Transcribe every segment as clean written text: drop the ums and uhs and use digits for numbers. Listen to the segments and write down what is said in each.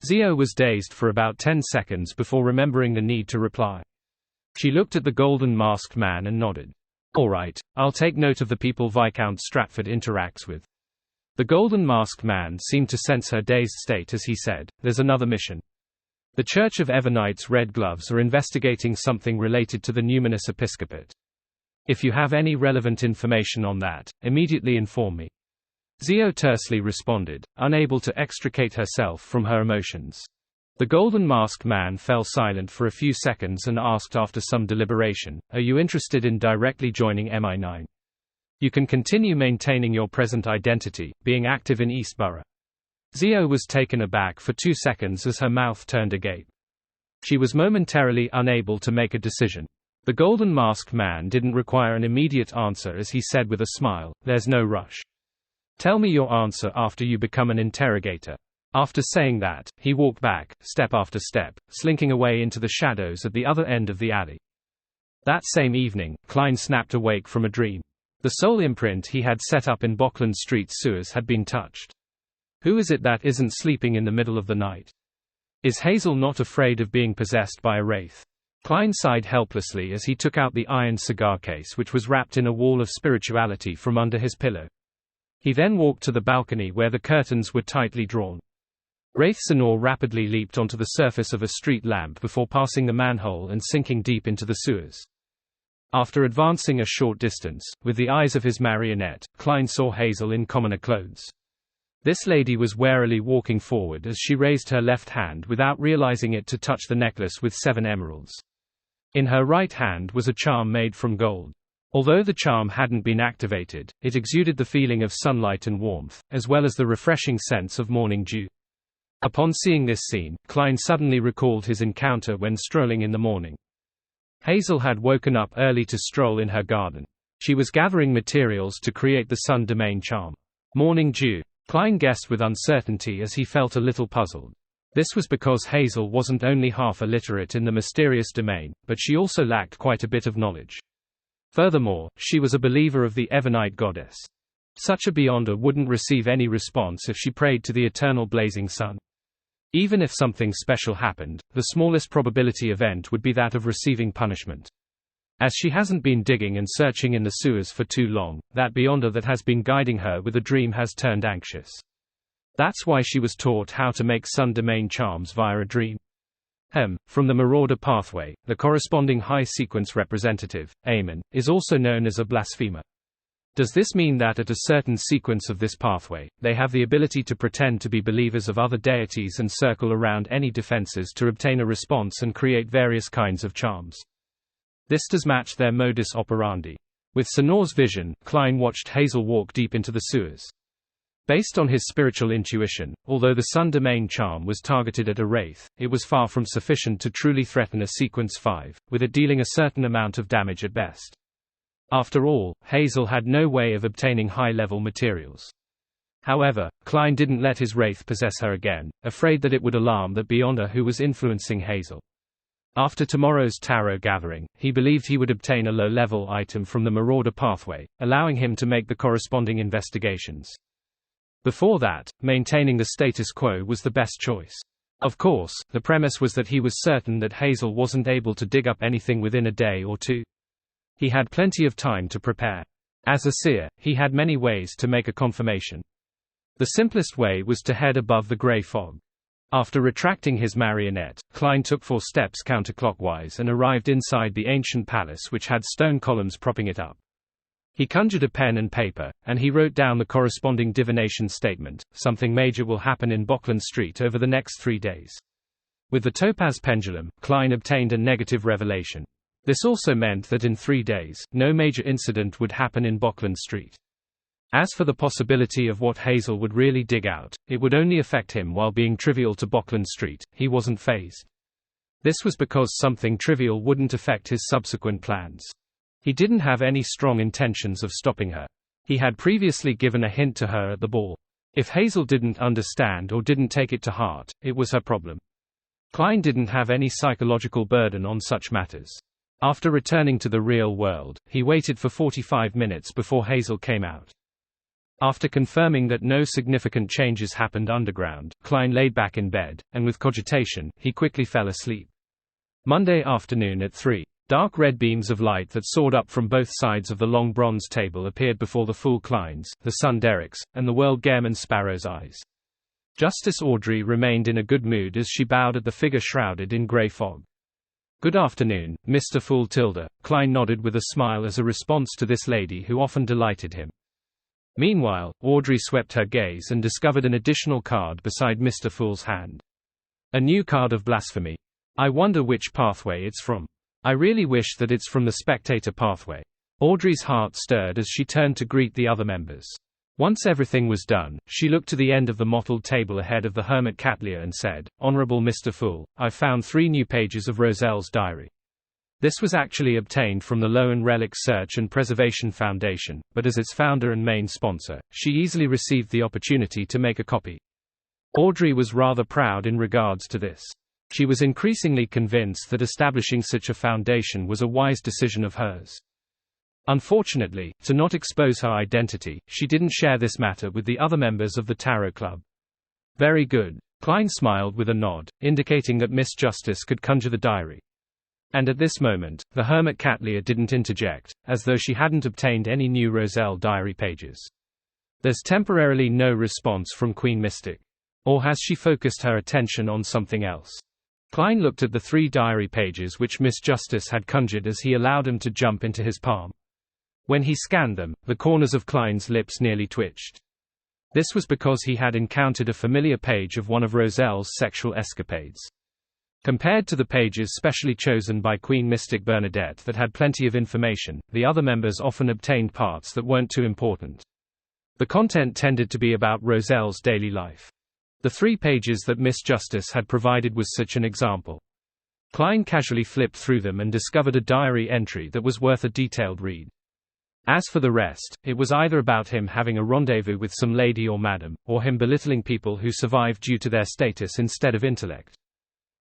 Zio was dazed for about 10 seconds before remembering the need to reply. She looked at the golden masked man and nodded. "All right, I'll take note of the people Viscount Stratford interacts with." The golden masked man seemed to sense her dazed state as he said, "There's another mission. The Church of Evernights Red Gloves are investigating something related to the Numinous Episcopate. If you have any relevant information on that, immediately inform me." Zio tersely responded, unable to extricate herself from her emotions. The golden masked man fell silent for a few seconds and asked after some deliberation, "Are you interested in directly joining MI9? You can continue maintaining your present identity, being active in Eastborough." Zio was taken aback for 2 seconds as her mouth turned agape. She was momentarily unable to make a decision. The golden masked man didn't require an immediate answer as he said with a smile, "There's no rush. Tell me your answer after you become an interrogator." After saying that, he walked back, step after step, slinking away into the shadows at the other end of the alley. That same evening, Klein snapped awake from a dream. The soul imprint he had set up in Bockland Street sewers had been touched. Who is it that isn't sleeping in the middle of the night? Is Hazel not afraid of being possessed by a wraith? Klein sighed helplessly as he took out the iron cigar case which was wrapped in a wall of spirituality from under his pillow. He then walked to the balcony where the curtains were tightly drawn. Wraith Senor rapidly leaped onto the surface of a street lamp before passing the manhole and sinking deep into the sewers. After advancing a short distance, with the eyes of his marionette, Klein saw Hazel in commoner clothes. This lady was warily walking forward as she raised her left hand without realizing it to touch the necklace with 7 emeralds. In her right hand was a charm made from gold. Although the charm hadn't been activated, it exuded the feeling of sunlight and warmth, as well as the refreshing sense of morning dew. Upon seeing this scene, Klein suddenly recalled his encounter when strolling in the morning. Hazel had woken up early to stroll in her garden. She was gathering materials to create the Sun Domain charm. Morning dew. Klein guessed with uncertainty as he felt a little puzzled. This was because Hazel wasn't only half illiterate in the mysterious domain, but she also lacked quite a bit of knowledge. Furthermore, she was a believer of the Evernight goddess. Such a Beyonder wouldn't receive any response if she prayed to the eternal blazing sun. Even if something special happened, the smallest probability event would be that of receiving punishment. As she hasn't been digging and searching in the sewers for too long, that Beyonder that has been guiding her with a dream has turned anxious. That's why she was taught how to make Sun Domain charms via a dream. From the Marauder pathway, the corresponding high-sequence representative, Amon, is also known as a blasphemer. Does this mean that at a certain sequence of this pathway, they have the ability to pretend to be believers of other deities and circle around any defenses to obtain a response and create various kinds of charms? This does match their modus operandi. With Senor's vision, Klein watched Hazel walk deep into the sewers. Based on his spiritual intuition, although the Sun Domain charm was targeted at a wraith, it was far from sufficient to truly threaten a Sequence 5, with it dealing a certain amount of damage at best. After all, Hazel had no way of obtaining high-level materials. However, Klein didn't let his wraith possess her again, afraid that it would alarm the Beyonder who was influencing Hazel. After tomorrow's tarot gathering, he believed he would obtain a low-level item from the Marauder pathway, allowing him to make the corresponding investigations. Before that, maintaining the status quo was the best choice. Of course, the premise was that he was certain that Hazel wasn't able to dig up anything within a day or two. He had plenty of time to prepare. As a seer, he had many ways to make a confirmation. The simplest way was to head above the grey fog. After retracting his marionette, Klein took 4 steps counterclockwise and arrived inside the ancient palace which had stone columns propping it up. He conjured a pen and paper, and he wrote down the corresponding divination statement: something major will happen in Bockland Street over the next 3 days. With the topaz pendulum, Klein obtained a negative revelation. This also meant that in 3 days, no major incident would happen in Bockland Street. As for the possibility of what Hazel would really dig out, it would only affect him while being trivial to Bockland Street. He wasn't fazed. This was because something trivial wouldn't affect his subsequent plans. He didn't have any strong intentions of stopping her. He had previously given a hint to her at the ball. If Hazel didn't understand or didn't take it to heart, it was her problem. Klein didn't have any psychological burden on such matters. After returning to the real world, he waited for 45 minutes before Hazel came out. After confirming that no significant changes happened underground, Klein laid back in bed, and with cogitation, he quickly fell asleep. Monday afternoon at 3. Dark red beams of light that soared up from both sides of the long bronze table appeared before the fool Klein's, the son Derek's, and the world Gairman Sparrow's eyes. Justice Audrey remained in a good mood as she bowed at the figure shrouded in grey fog. "Good afternoon, Mr. Fool Tilda," Klein nodded with a smile as a response to this lady who often delighted him. Meanwhile, Audrey swept her gaze and discovered an additional card beside Mr. Fool's hand. A new card of blasphemy. "I wonder which pathway it's from. I really wish that it's from the spectator pathway." Audrey's heart stirred as she turned to greet the other members. Once everything was done, she looked to the end of the mottled table ahead of the hermit Catlia and said, "Honorable Mr. Fool, I've found 3 new pages of Roselle's diary. This was actually obtained from the Lowen Relic Search and Preservation Foundation, but as its founder and main sponsor, she easily received the opportunity to make a copy." Audrey was rather proud in regards to this. She was increasingly convinced that establishing such a foundation was a wise decision of hers. Unfortunately, to not expose her identity, she didn't share this matter with the other members of the Tarot Club. "Very good." Klein smiled with a nod, indicating that Miss Justice could conjure the diary. And at this moment, the hermit Catlia didn't interject, as though she hadn't obtained any new Roselle diary pages. "There's temporarily no response from Queen Mystic. Or has she focused her attention on something else?" Klein looked at the 3 diary pages which Miss Justice had conjured as he allowed them to jump into his palm. When he scanned them, the corners of Klein's lips nearly twitched. This was because he had encountered a familiar page of one of Roselle's sexual escapades. Compared to the pages specially chosen by Queen Mystic Bernadette that had plenty of information, the other members often obtained parts that weren't too important. The content tended to be about Roselle's daily life. The 3 pages that Miss Justice had provided was such an example. Klein casually flipped through them and discovered a diary entry that was worth a detailed read. As for the rest, it was either about him having a rendezvous with some lady or madam, or him belittling people who survived due to their status instead of intellect.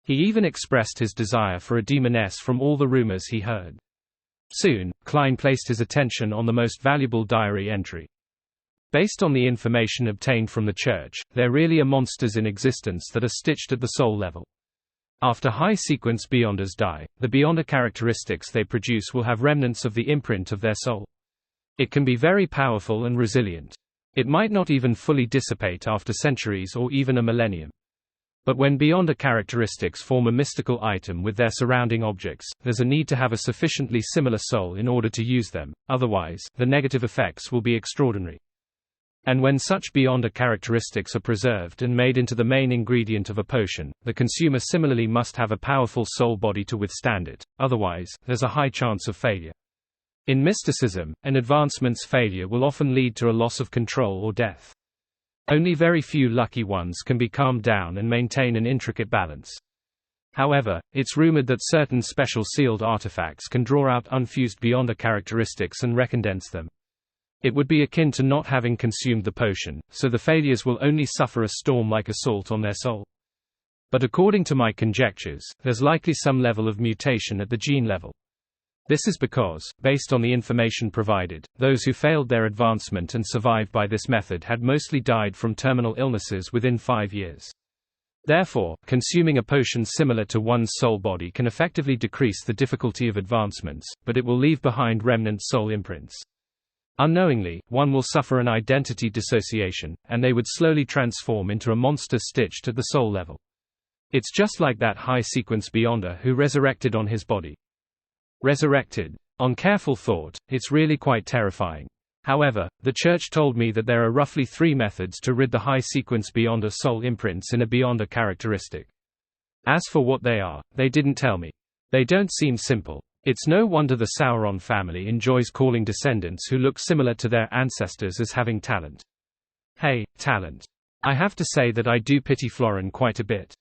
He even expressed his desire for a demoness from all the rumors he heard. Soon, Klein placed his attention on the most valuable diary entry. Based on the information obtained from the church, there really are monsters in existence that are stitched at the soul level. After high-sequence Beyonders die, the Beyonder characteristics they produce will have remnants of the imprint of their soul. It can be very powerful and resilient. It might not even fully dissipate after centuries or even a millennium. But when Beyonder characteristics form a mystical item with their surrounding objects, there's a need to have a sufficiently similar soul in order to use them, otherwise, the negative effects will be extraordinary. And when such Beyonder characteristics are preserved and made into the main ingredient of a potion, the consumer similarly must have a powerful soul body to withstand it, otherwise, there's a high chance of failure. In mysticism, an advancement's failure will often lead to a loss of control or death. Only very few lucky ones can be calmed down and maintain an intricate balance. However, it's rumored that certain special sealed artifacts can draw out unfused Beyonder characteristics and recondense them. It would be akin to not having consumed the potion, so the failures will only suffer a storm-like assault on their soul. But according to my conjectures, there's likely some level of mutation at the gene level. This is because, based on the information provided, those who failed their advancement and survived by this method had mostly died from terminal illnesses within 5 years. Therefore, consuming a potion similar to one's soul body can effectively decrease the difficulty of advancements, but it will leave behind remnant soul imprints. Unknowingly, one will suffer an identity dissociation, and they would slowly transform into a monster stitched at the soul level. It's just like that high-sequence Beyonder who resurrected on his body. Resurrected. On careful thought, it's really quite terrifying. However, the church told me that there are roughly 3 methods to rid the high-sequence Beyonder soul imprints in a Beyonder characteristic. As for what they are, they didn't tell me. They don't seem simple. It's no wonder the Sauron family enjoys calling descendants who look similar to their ancestors as having talent. Hey, talent. I have to say that I do pity Florin quite a bit.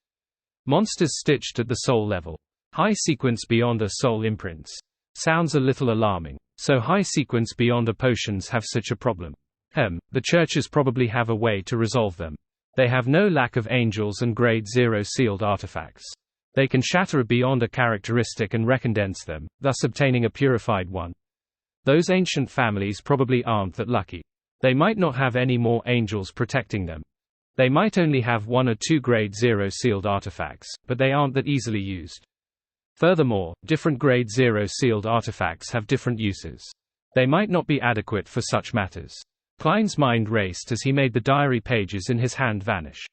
Monsters stitched at the soul level. High-sequence Beyonder soul imprints. Sounds a little alarming. So high-sequence Beyonder potions have such a problem. The churches probably have a way to resolve them. They have no lack of angels and grade 0 sealed artifacts. They can shatter a Beyonder characteristic and recondense them, thus obtaining a purified one. Those ancient families probably aren't that lucky. They might not have any more angels protecting them. They might only have 1 or 2 Grade 0 sealed artifacts, but they aren't that easily used. Furthermore, different Grade 0 sealed artifacts have different uses. They might not be adequate for such matters. Klein's mind raced as he made the diary pages in his hand vanish.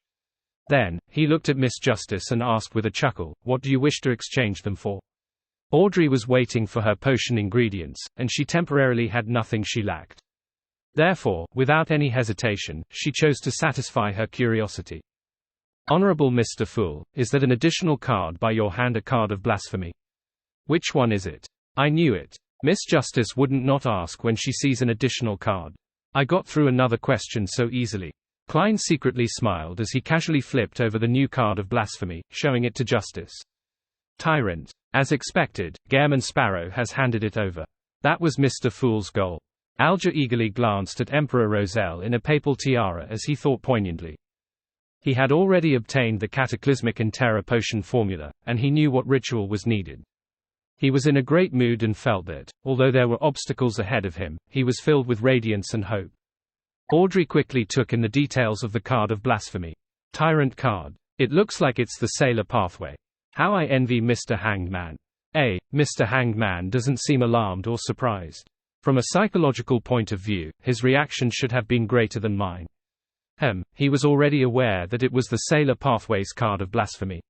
Then, he looked at Miss Justice and asked with a chuckle, "What do you wish to exchange them for?" Audrey was waiting for her potion ingredients, and she temporarily had nothing she lacked. Therefore, without any hesitation, she chose to satisfy her curiosity. "Honorable Mr. Fool, is that an additional card by your hand a card of blasphemy?" "Which one is it?" "I knew it. Miss Justice wouldn't not ask when she sees an additional card. I got through another question so easily." Klein secretly smiled as he casually flipped over the new card of blasphemy, showing it to Justice. "Tyrant." As expected, Gairman Sparrow has handed it over. That was Mr. Fool's goal. Alger eagerly glanced at Emperor Roselle in a papal tiara as he thought poignantly. He had already obtained the Cataclysmic and Terror potion formula, and he knew what ritual was needed. He was in a great mood and felt that, although there were obstacles ahead of him, he was filled with radiance and hope. Audrey quickly took in the details of the card of blasphemy. Tyrant card. It looks like it's the Sailor Pathway. How I envy Mr. Hanged Man. Mr. Hanged Man doesn't seem alarmed or surprised. From a psychological point of view, his reaction should have been greater than mine. He was already aware that it was the Sailor Pathway's card of blasphemy.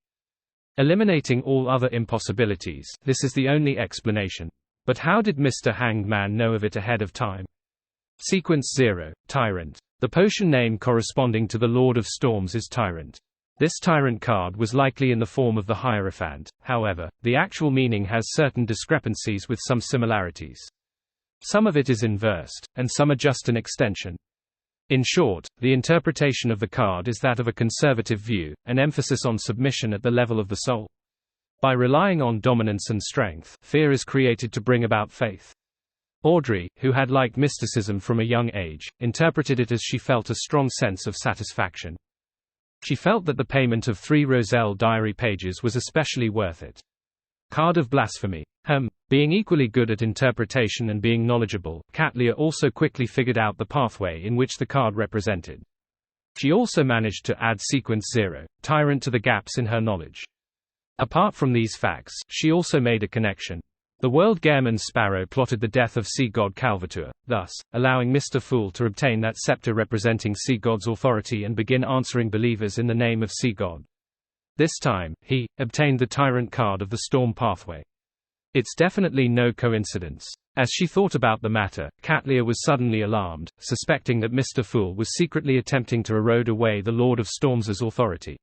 Eliminating all other impossibilities, this is the only explanation. But how did Mr. Hanged Man know of it ahead of time? Sequence 0, Tyrant. The potion name corresponding to the Lord of Storms is Tyrant. This Tyrant card was likely in the form of the Hierophant, however, the actual meaning has certain discrepancies with some similarities. Some of it is inversed, and some are just an extension. In short, the interpretation of the card is that of a conservative view, an emphasis on submission at the level of the soul. By relying on dominance and strength, fear is created to bring about faith. Audrey, who had liked mysticism from a young age, interpreted it as she felt a strong sense of satisfaction. She felt that the payment of 3 Roselle diary pages was especially worth it. Card of blasphemy. Being equally good at interpretation and being knowledgeable, Katlia also quickly figured out the pathway in which the card represented. She also managed to add sequence 0, Tyrant, to the gaps in her knowledge. Apart from these facts, she also made a connection. The world Gairman Sparrow plotted the death of Sea God Calvatur, thus, allowing Mr. Fool to obtain that scepter representing Sea God's authority and begin answering believers in the name of Sea God. This time, he obtained the Tyrant card of the Storm Pathway. It's definitely no coincidence. As she thought about the matter, Katlia was suddenly alarmed, suspecting that Mr. Fool was secretly attempting to erode away the Lord of Storms' authority.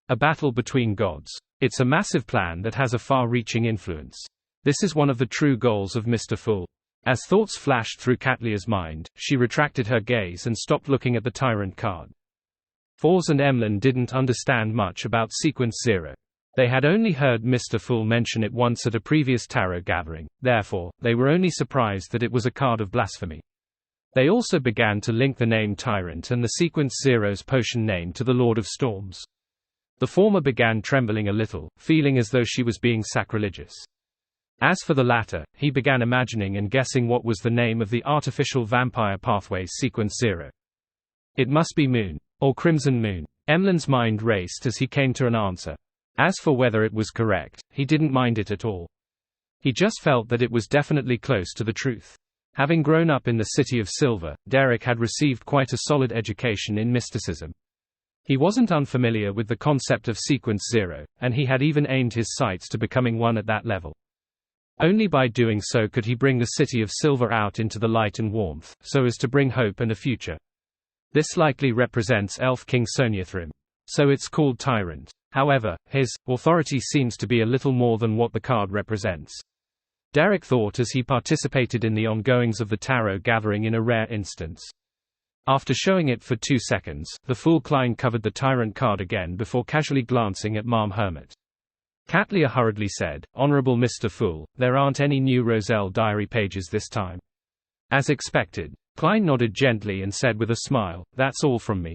A battle between gods. It's a massive plan that has a far-reaching influence. This is one of the true goals of Mr. Fool. As thoughts flashed through Katlia's mind, she retracted her gaze and stopped looking at the Tyrant card. Fors and Emlyn didn't understand much about Sequence 0. They had only heard Mr. Fool mention it once at a previous tarot gathering, therefore, they were only surprised that it was a card of blasphemy. They also began to link the name Tyrant and the Sequence 0's potion name to the Lord of Storms. The former began trembling a little, feeling as though she was being sacrilegious. As for the latter, he began imagining and guessing what was the name of the artificial vampire pathway's Sequence 0. It must be Moon. Or Crimson Moon. Emlyn's mind raced as he came to an answer. As for whether it was correct, he didn't mind it at all. He just felt that it was definitely close to the truth. Having grown up in the City of Silver, Derek had received quite a solid education in mysticism. He wasn't unfamiliar with the concept of Sequence 0, and he had even aimed his sights to becoming one at that level. Only by doing so could he bring the City of Silver out into the light and warmth, so as to bring hope and a future. This likely represents Elf King Soniathrim. So it's called Tyrant. However, his authority seems to be a little more than what the card represents. Derek thought as he participated in the ongoings of the tarot gathering in a rare instance. After showing it for 2 seconds, the Fool Klein covered the Tyrant card again before casually glancing at Ma'am Hermit. Katlia hurriedly said, "Honorable Mr. Fool, there aren't any new Roselle diary pages this time." As expected, Klein nodded gently and said with a smile, "That's all from me."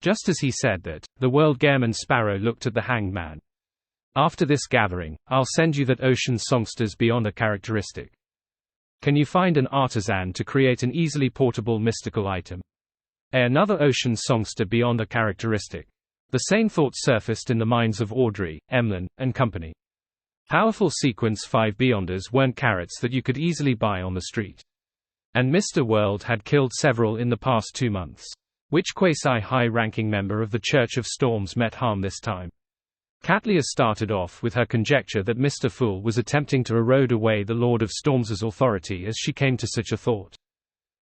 Just as he said that, the world Gairman Sparrow looked at the Hanged Man. "After this gathering, I'll send you that ocean songster's beyond a characteristic." Can you find an artisan to create an easily portable mystical item? Another ocean songster beyond a characteristic. The same thought surfaced in the minds of Audrey, Emlyn, and company. Powerful Sequence 5 Beyonders weren't carrots that you could easily buy on the street. And Mr. World had killed several in the past 2 months. Which quasi-high-ranking member of the Church of Storms met harm this time? Katlia started off with her conjecture that Mr. Fool was attempting to erode away the Lord of Storms' authority as she came to such a thought.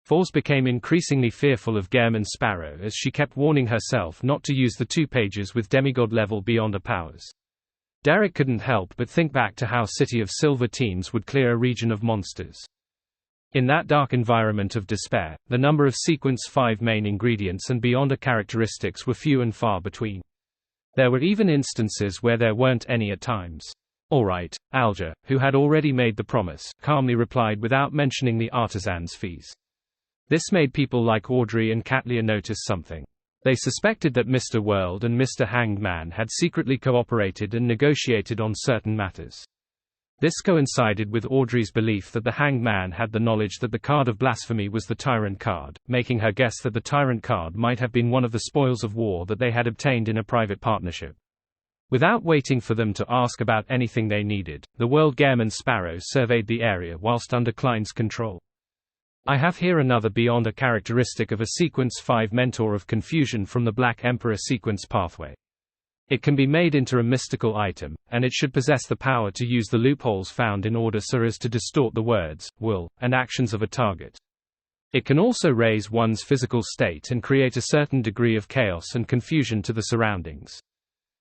Force became increasingly fearful of Gehrman Sparrow as she kept warning herself not to use the 2 pages with demigod-level Beyonder powers. Derek couldn't help but think back to how City of Silver teams would clear a region of monsters. In that dark environment of despair, the number of Sequence 5 main ingredients and Beyonder characteristics were few and far between. There were even instances where there weren't any at times. Alright, Alger, who had already made the promise, calmly replied without mentioning the artisan's fees. This made people like Audrey and Katlia notice something. They suspected that Mr. World and Mr. Hanged Man had secretly cooperated and negotiated on certain matters. This coincided with Audrey's belief that the Hanged Man had the knowledge that the card of blasphemy was the Tyrant card, making her guess that the Tyrant card might have been one of the spoils of war that they had obtained in a private partnership. Without waiting for them to ask about anything they needed, the World Gehrman Sparrow surveyed the area whilst under Klein's control. I have here another Beyonder characteristic of a Sequence 5 Mentor of Confusion from the Black Emperor sequence pathway. It can be made into a mystical item, and it should possess the power to use the loopholes found in order so as to distort the words, will, and actions of a target. It can also raise one's physical state and create a certain degree of chaos and confusion to the surroundings.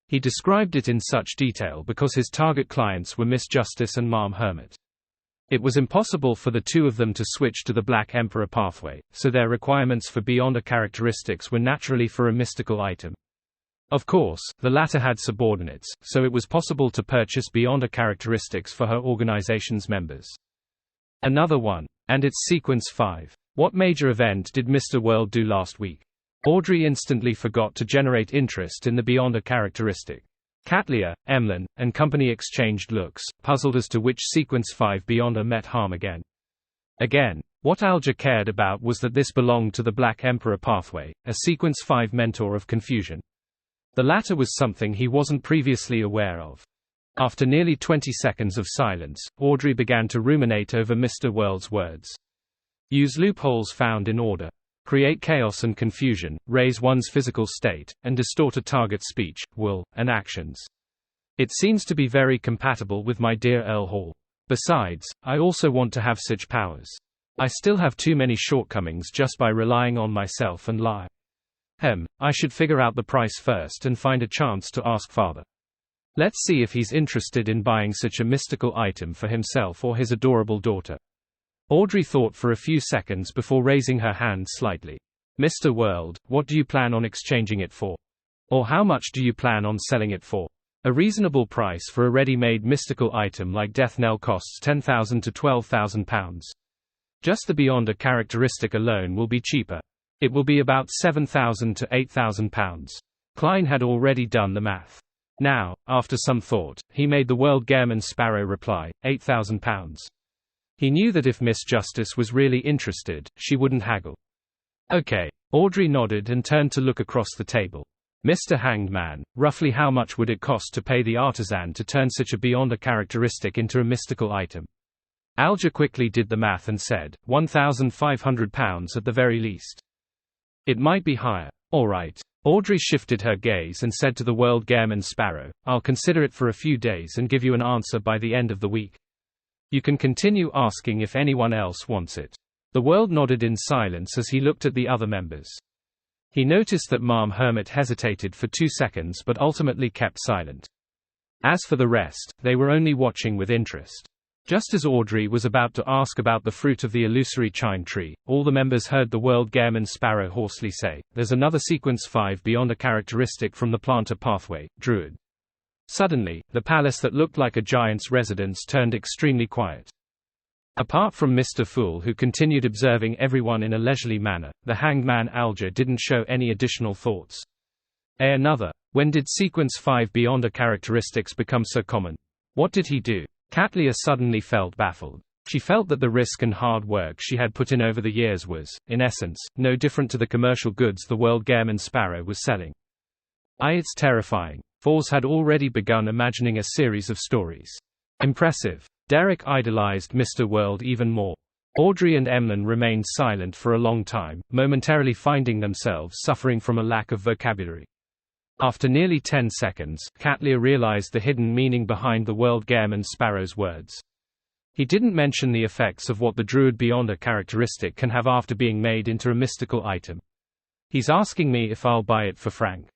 He described it in such detail because his target clients were Miss Justice and Ma'am Hermit. It was impossible for the 2 of them to switch to the Black Emperor pathway, so their requirements for Beyonder characteristics were naturally for a mystical item. Of course, the latter had subordinates, so it was possible to purchase Beyonder characteristics for her organization's members. Another one. And it's Sequence 5. What major event did Mr. World do last week? Audrey instantly forgot to generate interest in the Beyonder characteristic. Katlia, Emlyn, and company exchanged looks, puzzled as to which Sequence 5 Beyonder met harm again. What Alger cared about was that this belonged to the Black Emperor pathway, a Sequence 5 Mentor of Confusion. The latter was something he wasn't previously aware of. After nearly 20 seconds of silence, Audrey began to ruminate over Mr. World's words. Use loopholes found in order. Create chaos and confusion, raise one's physical state, and distort a target's speech, will, and actions. It seems to be very compatible with my dear Earl Hall. Besides, I also want to have such powers. I still have too many shortcomings just by relying on myself and lie. I should figure out the price first and find a chance to ask father. Let's see if he's interested in buying such a mystical item for himself or his adorable daughter. Audrey thought for a few seconds before raising her hand slightly. Mr. World, what do you plan on exchanging it for? Or how much do you plan on selling it for? A reasonable price for a ready-made mystical item like Death Knell costs £10,000 to £12,000. Just the Beyonder characteristic alone will be cheaper. It will be about £7,000 to £8,000. Klein had already done the math. Now, after some thought, he made the World Gehrman Sparrow reply, £8,000. He knew that if Miss Justice was really interested, she wouldn't haggle. Okay. Audrey nodded and turned to look across the table. Mr. Hanged Man, roughly how much would it cost to pay the artisan to turn such a Beyonder characteristic into a mystical item? Alger quickly did the math and said, £1,500 at the very least. It might be higher. Alright. Audrey shifted her gaze and said to the World Gehrman Sparrow, I'll consider it for a few days and give you an answer by the end of the week. You can continue asking if anyone else wants it. The World nodded in silence as he looked at the other members. He noticed that Ma'am Hermit hesitated for 2 seconds but ultimately kept silent. As for the rest, they were only watching with interest. Just as Audrey was about to ask about the fruit of the illusory chime tree, all the members heard the World Gehrman Sparrow hoarsely say, There's another Sequence 5 Beyonder characteristic from the planter pathway, Druid. Suddenly, the palace that looked like a giant's residence turned extremely quiet. Apart from Mr. Fool, who continued observing everyone in a leisurely manner, the Hanged Man Alger didn't show any additional thoughts. Another. When did Sequence 5 Beyonder characteristics become so common? What did he do? Katlia suddenly felt baffled. She felt that the risk and hard work she had put in over the years was, in essence, no different to the commercial goods the World Gairman Sparrow was selling. It's terrifying. Falls had already begun imagining a series of stories. Impressive. Derek idolized Mr. World even more. Audrey and Emlyn remained silent for a long time, momentarily finding themselves suffering from a lack of vocabulary. After nearly 10 seconds, Katlia realized the hidden meaning behind the World Gairman Sparrow's words. He didn't mention the effects of what the Druid Beyonder characteristic can have after being made into a mystical item. He's asking me if I'll buy it for Frank.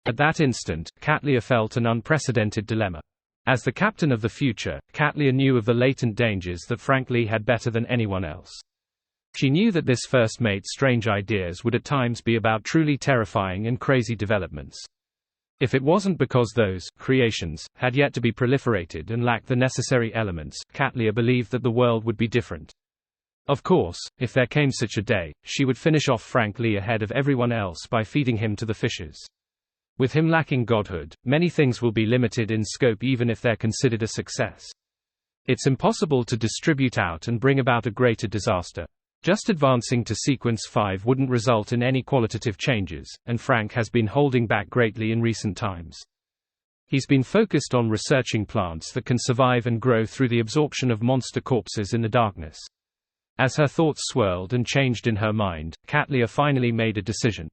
At that instant, Katlia felt an unprecedented dilemma. As the captain of the future, Katlia knew of the latent dangers that Frank Lee had better than anyone else. She knew that this first mate's strange ideas would at times be about truly terrifying and crazy developments. If it wasn't because those creations had yet to be proliferated and lacked the necessary elements, Katlia believed that the world would be different. Of course, if there came such a day, she would finish off Frank Lee ahead of everyone else by feeding him to the fishes. With him lacking godhood, many things will be limited in scope even if they're considered a success. It's impossible to distribute out and bring about a greater disaster. Just advancing to Sequence 5 wouldn't result in any qualitative changes, and Frank has been holding back greatly in recent times. He's been focused on researching plants that can survive and grow through the absorption of monster corpses in the darkness. As her thoughts swirled and changed in her mind, Katlia finally made a decision.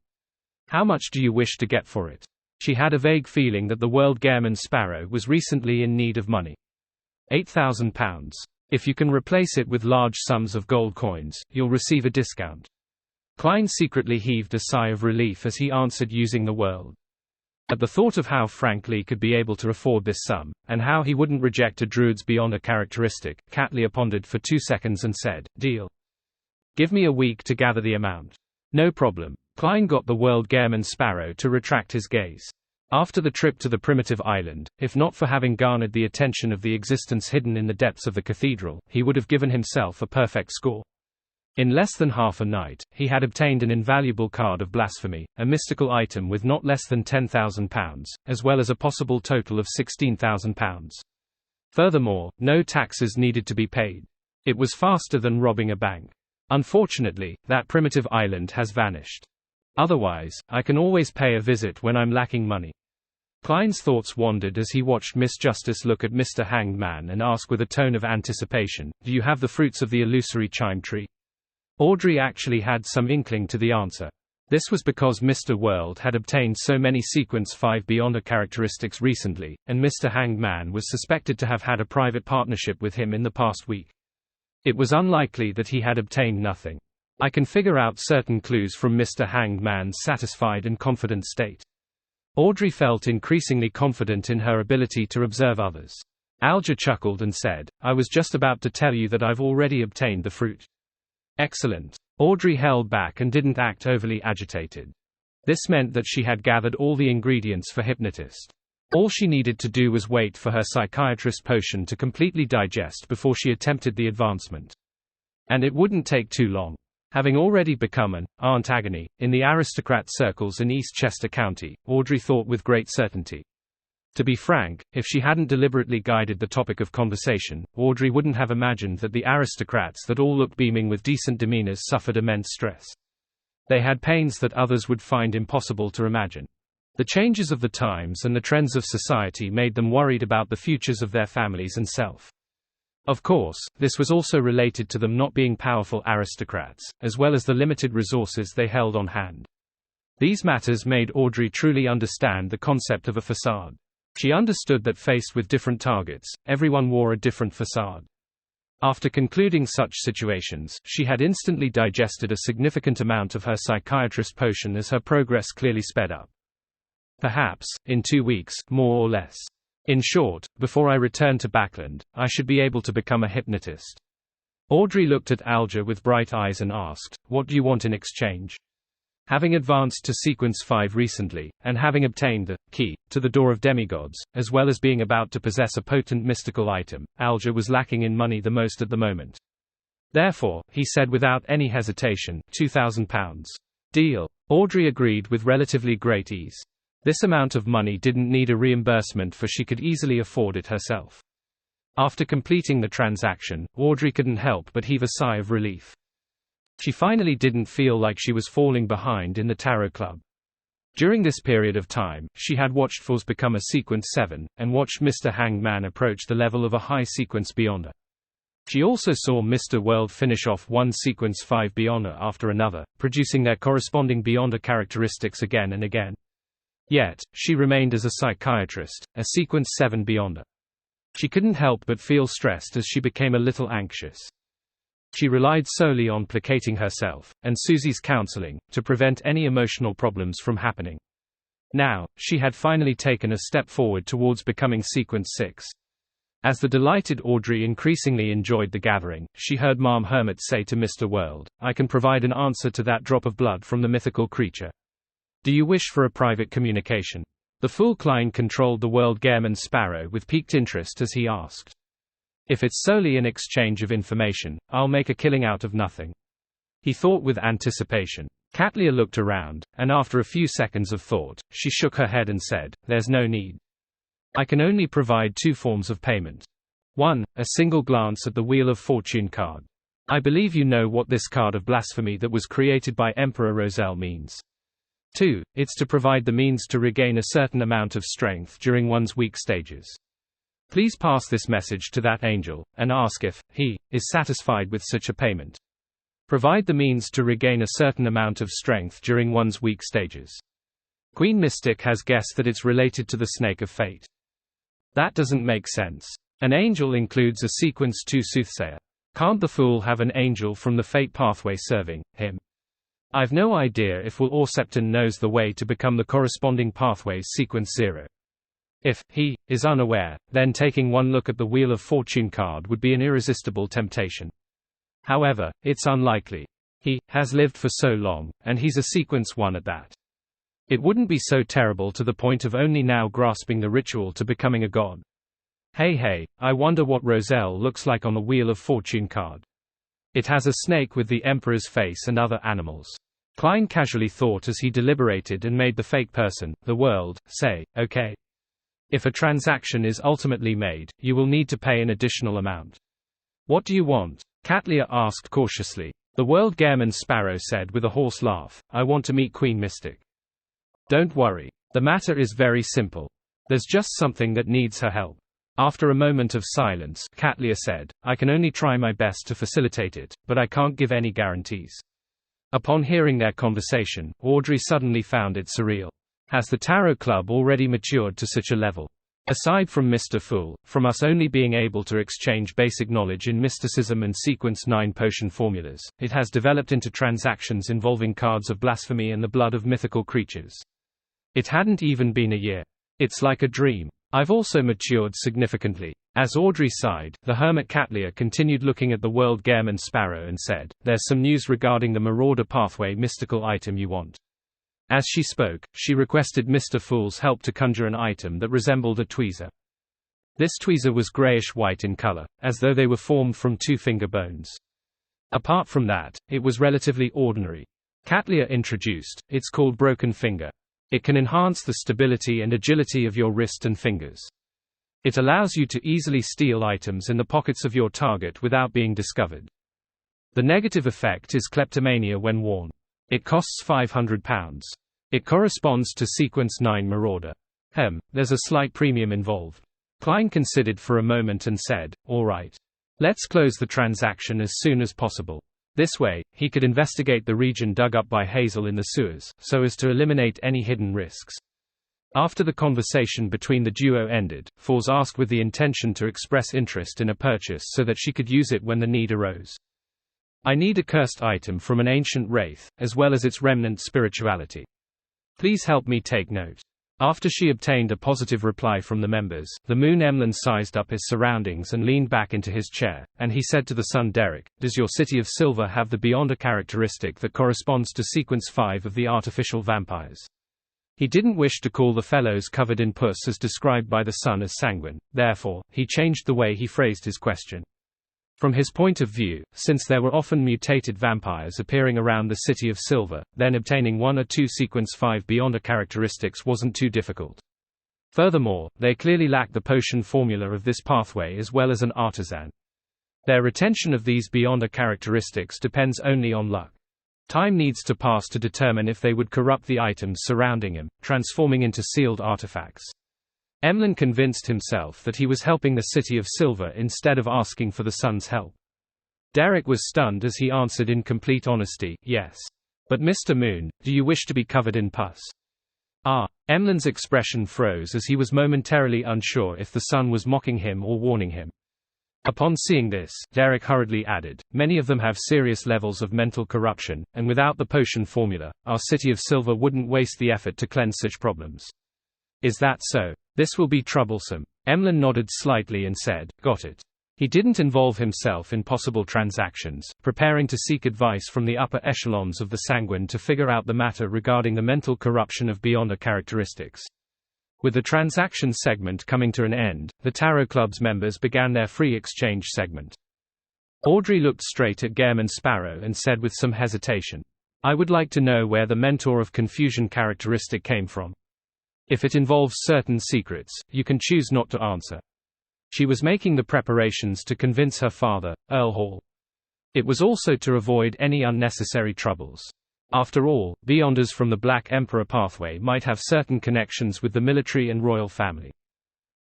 How much do you wish to get for it? She had a vague feeling that the World Gairman Sparrow was recently in need of money. £8,000. If you can replace it with large sums of gold coins, you'll receive a discount. Klein secretly heaved a sigh of relief as he answered using the world. At the thought of how Frank Lee could be able to afford this sum, and how he wouldn't reject a Druid's Beyonder characteristic, Katlia pondered for 2 seconds and said, "Deal. Give me a week to gather the amount." "No problem." Klein got the World Gairman Sparrow to retract his gaze. After the trip to the primitive island, if not for having garnered the attention of the existence hidden in the depths of the cathedral, he would have given himself a perfect score. In less than half a night, he had obtained an invaluable card of blasphemy, a mystical item with not less than £10,000, as well as a possible total of £16,000. Furthermore, no taxes needed to be paid. It was faster than robbing a bank. Unfortunately, that primitive island has vanished. Otherwise, I can always pay a visit when I'm lacking money. Klein's thoughts wandered as he watched Miss Justice look at Mr. Hanged Man and ask with a tone of anticipation, "Do you have the fruits of the illusory chime tree?" Audrey actually had some inkling to the answer. This was because Mr. World had obtained so many Sequence 5 Beyonder characteristics recently, and Mr. Hanged Man was suspected to have had a private partnership with him in the past week. It was unlikely that he had obtained nothing. I can figure out certain clues from Mr. Hanged Man's satisfied and confident state. Audrey felt increasingly confident in her ability to observe others. Alger chuckled and said, "I was just about to tell you that I've already obtained the fruit." Excellent. Audrey held back and didn't act overly agitated. This meant that she had gathered all the ingredients for Hypnotist. All she needed to do was wait for her psychiatrist potion to completely digest before she attempted the advancement. And it wouldn't take too long. Having already become an Aunt Agony in the aristocrat circles in Eastchester County, Audrey thought with great certainty. To be frank, if she hadn't deliberately guided the topic of conversation, Audrey wouldn't have imagined that the aristocrats that all looked beaming with decent demeanors suffered immense stress. They had pains that others would find impossible to imagine. The changes of the times and the trends of society made them worried about the futures of their families and self. Of course, this was also related to them not being powerful aristocrats, as well as the limited resources they held on hand. These matters made Audrey truly understand the concept of a facade. She understood that faced with different targets, everyone wore a different facade. After concluding such situations, she had instantly digested a significant amount of her psychiatrist potion as her progress clearly sped up. Perhaps, in 2 weeks, more or less. In short, before I return to Backland, I should be able to become a hypnotist. Audrey looked at Alger with bright eyes and asked, "What do you want in exchange?" Having advanced to Sequence 5 recently, and having obtained the key to the door of demigods, as well as being about to possess a potent mystical item, Alger was lacking in money the most at the moment. Therefore, he said without any hesitation, £2,000. Deal. Audrey agreed with relatively great ease. This amount of money didn't need a reimbursement, for she could easily afford it herself. After completing the transaction, Audrey couldn't help but heave a sigh of relief. She finally didn't feel like she was falling behind in the Tarot Club. During this period of time, she had watched Fours become a Sequence 7, and watched Mr. Hangman approach the level of a high Sequence Beyonder. She also saw Mr. World finish off one Sequence 5 Beyonder after another, producing their corresponding Beyonder characteristics again and again. Yet, she remained as a psychiatrist, a Sequence 7 Beyonder. She couldn't help but feel stressed as she became a little anxious. She relied solely on placating herself, and Susie's counseling, to prevent any emotional problems from happening. Now, she had finally taken a step forward towards becoming Sequence 6. As the delighted Audrey increasingly enjoyed the gathering, she heard Ma'am Hermit say to Mr. World, "I can provide an answer to that drop of blood from the mythical creature. Do you wish for a private communication?" The Fool Klein controlled the World Gairman Sparrow with piqued interest as he asked. "If it's solely an exchange of information, I'll make a killing out of nothing," he thought with anticipation. Katlia looked around, and after a few seconds of thought, she shook her head and said, "There's no need. I can only provide two forms of payment. 1. A single glance at the Wheel of Fortune card. I believe you know what this card of blasphemy that was created by Emperor Roselle means. 2. It's to provide the means to regain a certain amount of strength during one's weak stages. Please pass this message to that angel, and ask if he is satisfied with such a payment. Provide the means to regain a certain amount of strength during one's weak stages. Queen Mystic has guessed that it's related to the Snake of Fate. That doesn't make sense. An angel includes a Sequence 2 soothsayer. Can't the Fool have an angel from the Fate pathway serving him? I've no idea if Will or Septon knows the way to become the corresponding pathway's Sequence 0. If he is unaware, then taking one look at the Wheel of Fortune card would be an irresistible temptation. However, it's unlikely. He has lived for so long, and he's a Sequence 1 at that. It wouldn't be so terrible to the point of only now grasping the ritual to becoming a god. Hey, I wonder what Roselle looks like on the Wheel of Fortune card. It has a snake with the Emperor's face and other animals. Klein casually thought as he deliberated and made the fake person, the world, say, "Okay. If a transaction is ultimately made, you will need to pay an additional amount." "What do you want?" Katlia asked cautiously. The World Gairman Sparrow said with a hoarse laugh, "I want to meet Queen Mystic." "Don't worry. The matter is very simple. There's just something that needs her help." After a moment of silence, Katlia said, "I can only try my best to facilitate it, but I can't give any guarantees." Upon hearing their conversation, Audrey suddenly found it surreal. Has the Tarot Club already matured to such a level? Aside from Mr. Fool, from us only being able to exchange basic knowledge in mysticism and Sequence 9 potion formulas, it has developed into transactions involving cards of blasphemy and the blood of mythical creatures. It hadn't even been a year. It's like a dream. I've also matured significantly. As Audrey sighed, the hermit Katlia continued looking at the World Gairman Sparrow and said, "There's some news regarding the Marauder Pathway mystical item you want." As she spoke, she requested Mr. Fool's help to conjure an item that resembled a tweezer. This tweezer was grayish-white in color, as though they were formed from two finger bones. Apart from that, it was relatively ordinary. Katlia introduced, "It's called Broken Finger. It can enhance the stability and agility of your wrist and fingers. It allows you to easily steal items in the pockets of your target without being discovered. The negative effect is kleptomania when worn. It costs £500. It corresponds to Sequence 9 Marauder. There's a slight premium involved." Klein considered for a moment and said, "All right. Let's close the transaction as soon as possible." This way, he could investigate the region dug up by Hazel in the sewers, so as to eliminate any hidden risks. After the conversation between the duo ended, Fours asked with the intention to express interest in a purchase so that she could use it when the need arose. "I need a cursed item from an ancient wraith, as well as its remnant spirituality. Please help me take note." After she obtained a positive reply from the members, the Moon Emlyn sized up his surroundings and leaned back into his chair, and he said to the Sun Derek, "Does your City of Silver have the Beyonder characteristic that corresponds to Sequence 5 of the artificial vampires?" He didn't wish to call the fellows covered in pus as described by the Sun as sanguine, therefore, he changed the way he phrased his question. From his point of view, since there were often mutated vampires appearing around the City of Silver, then obtaining one or two Sequence 5 Beyonder characteristics wasn't too difficult. Furthermore, they clearly lack the potion formula of this pathway as well as an artisan. Their retention of these beyonder characteristics depends only on luck. Time needs to pass to determine if they would corrupt the items surrounding him, transforming into sealed artifacts. Emlyn convinced himself that he was helping the City of Silver instead of asking for the Sun's help. Derek was stunned as he answered in complete honesty, "Yes. But Mr. Moon, do you wish to be covered in pus?" Emlyn's expression froze as he was momentarily unsure if the Sun was mocking him or warning him. Upon seeing this, Derek hurriedly added, "Many of them have serious levels of mental corruption, and without the potion formula, our City of Silver wouldn't waste the effort to cleanse such problems." "Is that so? This will be troublesome." Emlyn nodded slightly and said, "Got it." He didn't involve himself in possible transactions, preparing to seek advice from the upper echelons of the Sanguine to figure out the matter regarding the mental corruption of beyonder characteristics. With the transaction segment coming to an end, the Tarot Club's members began their free exchange segment. Audrey looked straight at Gairman Sparrow and said with some hesitation, "I would like to know where the Mentor of Confusion characteristic came from. If it involves certain secrets, you can choose not to answer." She was making the preparations to convince her father, Earl Hall. It was also to avoid any unnecessary troubles. After all, beyonders from the Black Emperor pathway might have certain connections with the military and royal family.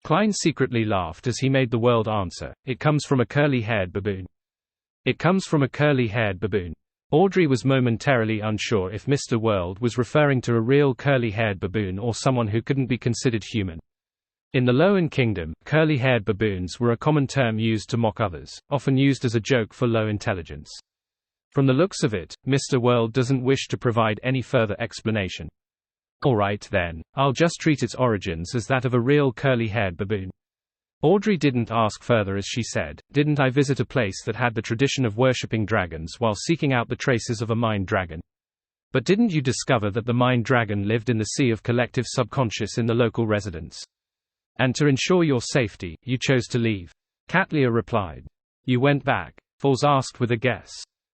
Klein secretly laughed as he made the world answer, "It comes from a curly-haired baboon." "It comes from a curly-haired baboon." Audrey was momentarily unsure if Mr. World was referring to a real curly-haired baboon or someone who couldn't be considered human. In the Loan Kingdom, curly-haired baboons were a common term used to mock others, often used as a joke for low intelligence. From the looks of it, Mr. World doesn't wish to provide any further explanation. "Alright then, I'll just treat its origins as that of a real curly-haired baboon." Audrey didn't ask further as she said, "Didn't I visit a place that had the tradition of worshipping dragons while seeking out the traces of a mind dragon? But didn't you discover that the mind dragon lived in the sea of collective subconscious in the local residents? And to ensure your safety, you chose to leave?" Katlia replied. "You went back?" Foles asked with a guess.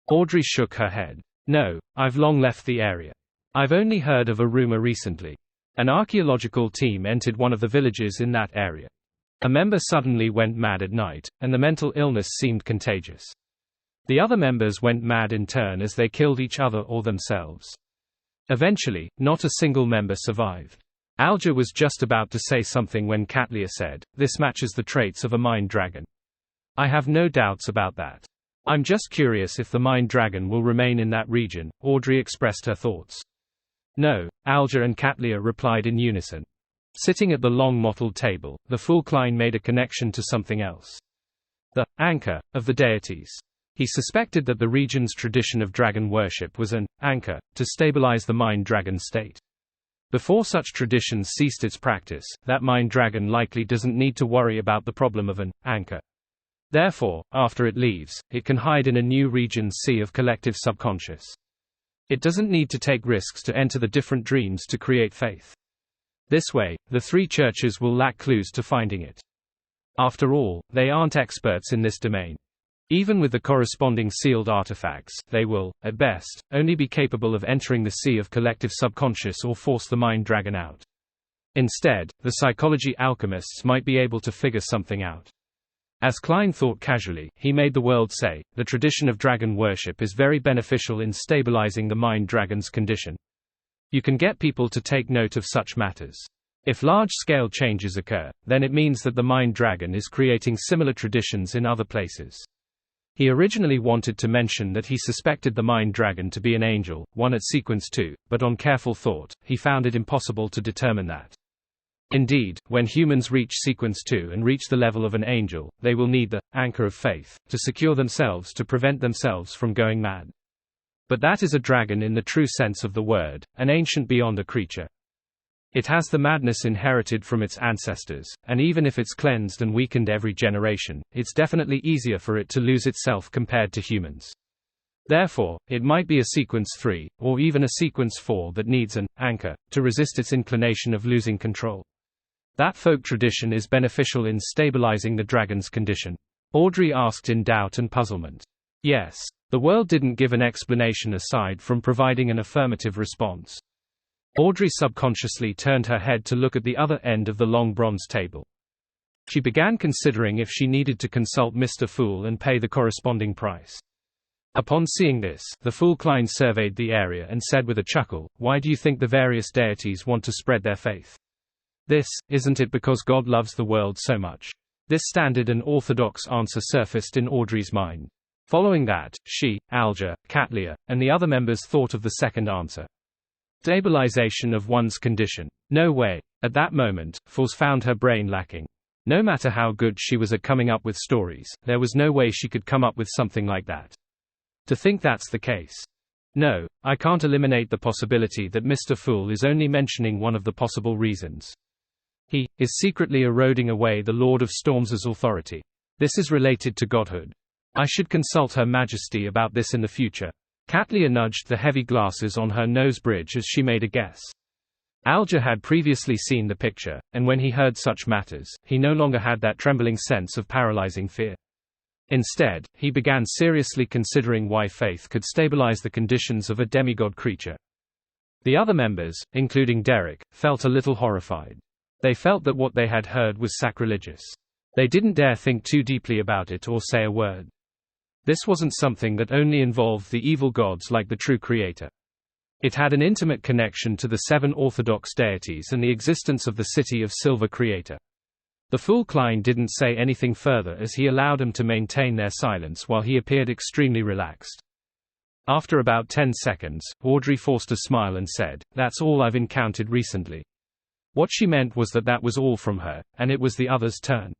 Audrey shook her head. "No, I've long left the area. I've only heard of a rumor recently. An archaeological team entered one of the villages in that area. A member suddenly went mad at night, and the mental illness seemed contagious. The other members went mad in turn as they killed each other or themselves. Eventually, not a single member survived." Alger was just about to say something when Katlia said, "This matches the traits of a mind dragon." "I have no doubts about that. I'm just curious if the mind dragon will remain in that region." Audrey expressed her thoughts. "No," Alger and Katlia replied in unison. Sitting at the long mottled table, the Fool Klein made a connection to something else. The anchor of the deities. He suspected that the region's tradition of dragon worship was an anchor to stabilize the mind dragon state. Before such traditions ceased its practice, that mind dragon likely doesn't need to worry about the problem of an anchor. Therefore, after it leaves, it can hide in a new region's sea of collective subconscious. It doesn't need to take risks to enter the different dreams to create faith. This way, the three churches will lack clues to finding it. After all, they aren't experts in this domain. Even with the corresponding sealed artifacts, they will, at best, only be capable of entering the sea of collective subconscious or force the mind dragon out. Instead, the psychology alchemists might be able to figure something out. As Klein thought casually, he made the world say, "The tradition of dragon worship is very beneficial in stabilizing the mind dragon's condition. You can get people to take note of such matters. If large-scale changes occur, then it means that the mind dragon is creating similar traditions in other places." He originally wanted to mention that he suspected the mind dragon to be an angel, one at sequence 2, but on careful thought, he found it impossible to determine that. Indeed, when humans reach sequence 2 and reach the level of an angel, they will need the anchor of faith to secure themselves to prevent themselves from going mad. But that is a dragon in the true sense of the word, an ancient beyonder creature. It has the madness inherited from its ancestors, and even if it's cleansed and weakened every generation, it's definitely easier for it to lose itself compared to humans. Therefore, it might be a sequence 3, or even a sequence 4 that needs an anchor to resist its inclination of losing control. That folk tradition is beneficial in stabilizing the dragon's condition. Audrey asked in doubt and puzzlement. Yes. The world didn't give an explanation aside from providing an affirmative response. Audrey subconsciously turned her head to look at the other end of the long bronze table. She began considering if she needed to consult Mr. Fool and pay the corresponding price. Upon seeing this, the fool Klein surveyed the area and said with a chuckle, "Why do you think the various deities want to spread their faith? Isn't it because God loves the world so much?" This standard and orthodox answer surfaced in Audrey's mind. Following that, she, Alger, Katlia, and the other members thought of the second answer. Stabilization of one's condition. No way. At that moment, Foz found her brain lacking. No matter how good she was at coming up with stories, there was no way she could come up with something like that. To think that's the case. No, I can't eliminate the possibility that Mr. Fool is only mentioning one of the possible reasons. He is secretly eroding away the Lord of Storms' authority. This is related to godhood. I should consult Her Majesty about this in the future. Katlia nudged the heavy glasses on her nose bridge as she made a guess. Alger had previously seen the picture, and when he heard such matters, he no longer had that trembling sense of paralyzing fear. Instead, he began seriously considering why faith could stabilize the conditions of a demigod creature. The other members, including Derek, felt a little horrified. They felt that what they had heard was sacrilegious. They didn't dare think too deeply about it or say a word. This wasn't something that only involved the evil gods like the true creator. It had an intimate connection to the 7 orthodox deities and the existence of the City of Silver creator. The fool Klein didn't say anything further as he allowed them to maintain their silence while he appeared extremely relaxed. After about 10 seconds, Audrey forced a smile and said, "That's all I've encountered recently." What she meant was that was all from her, and it was the others' turn.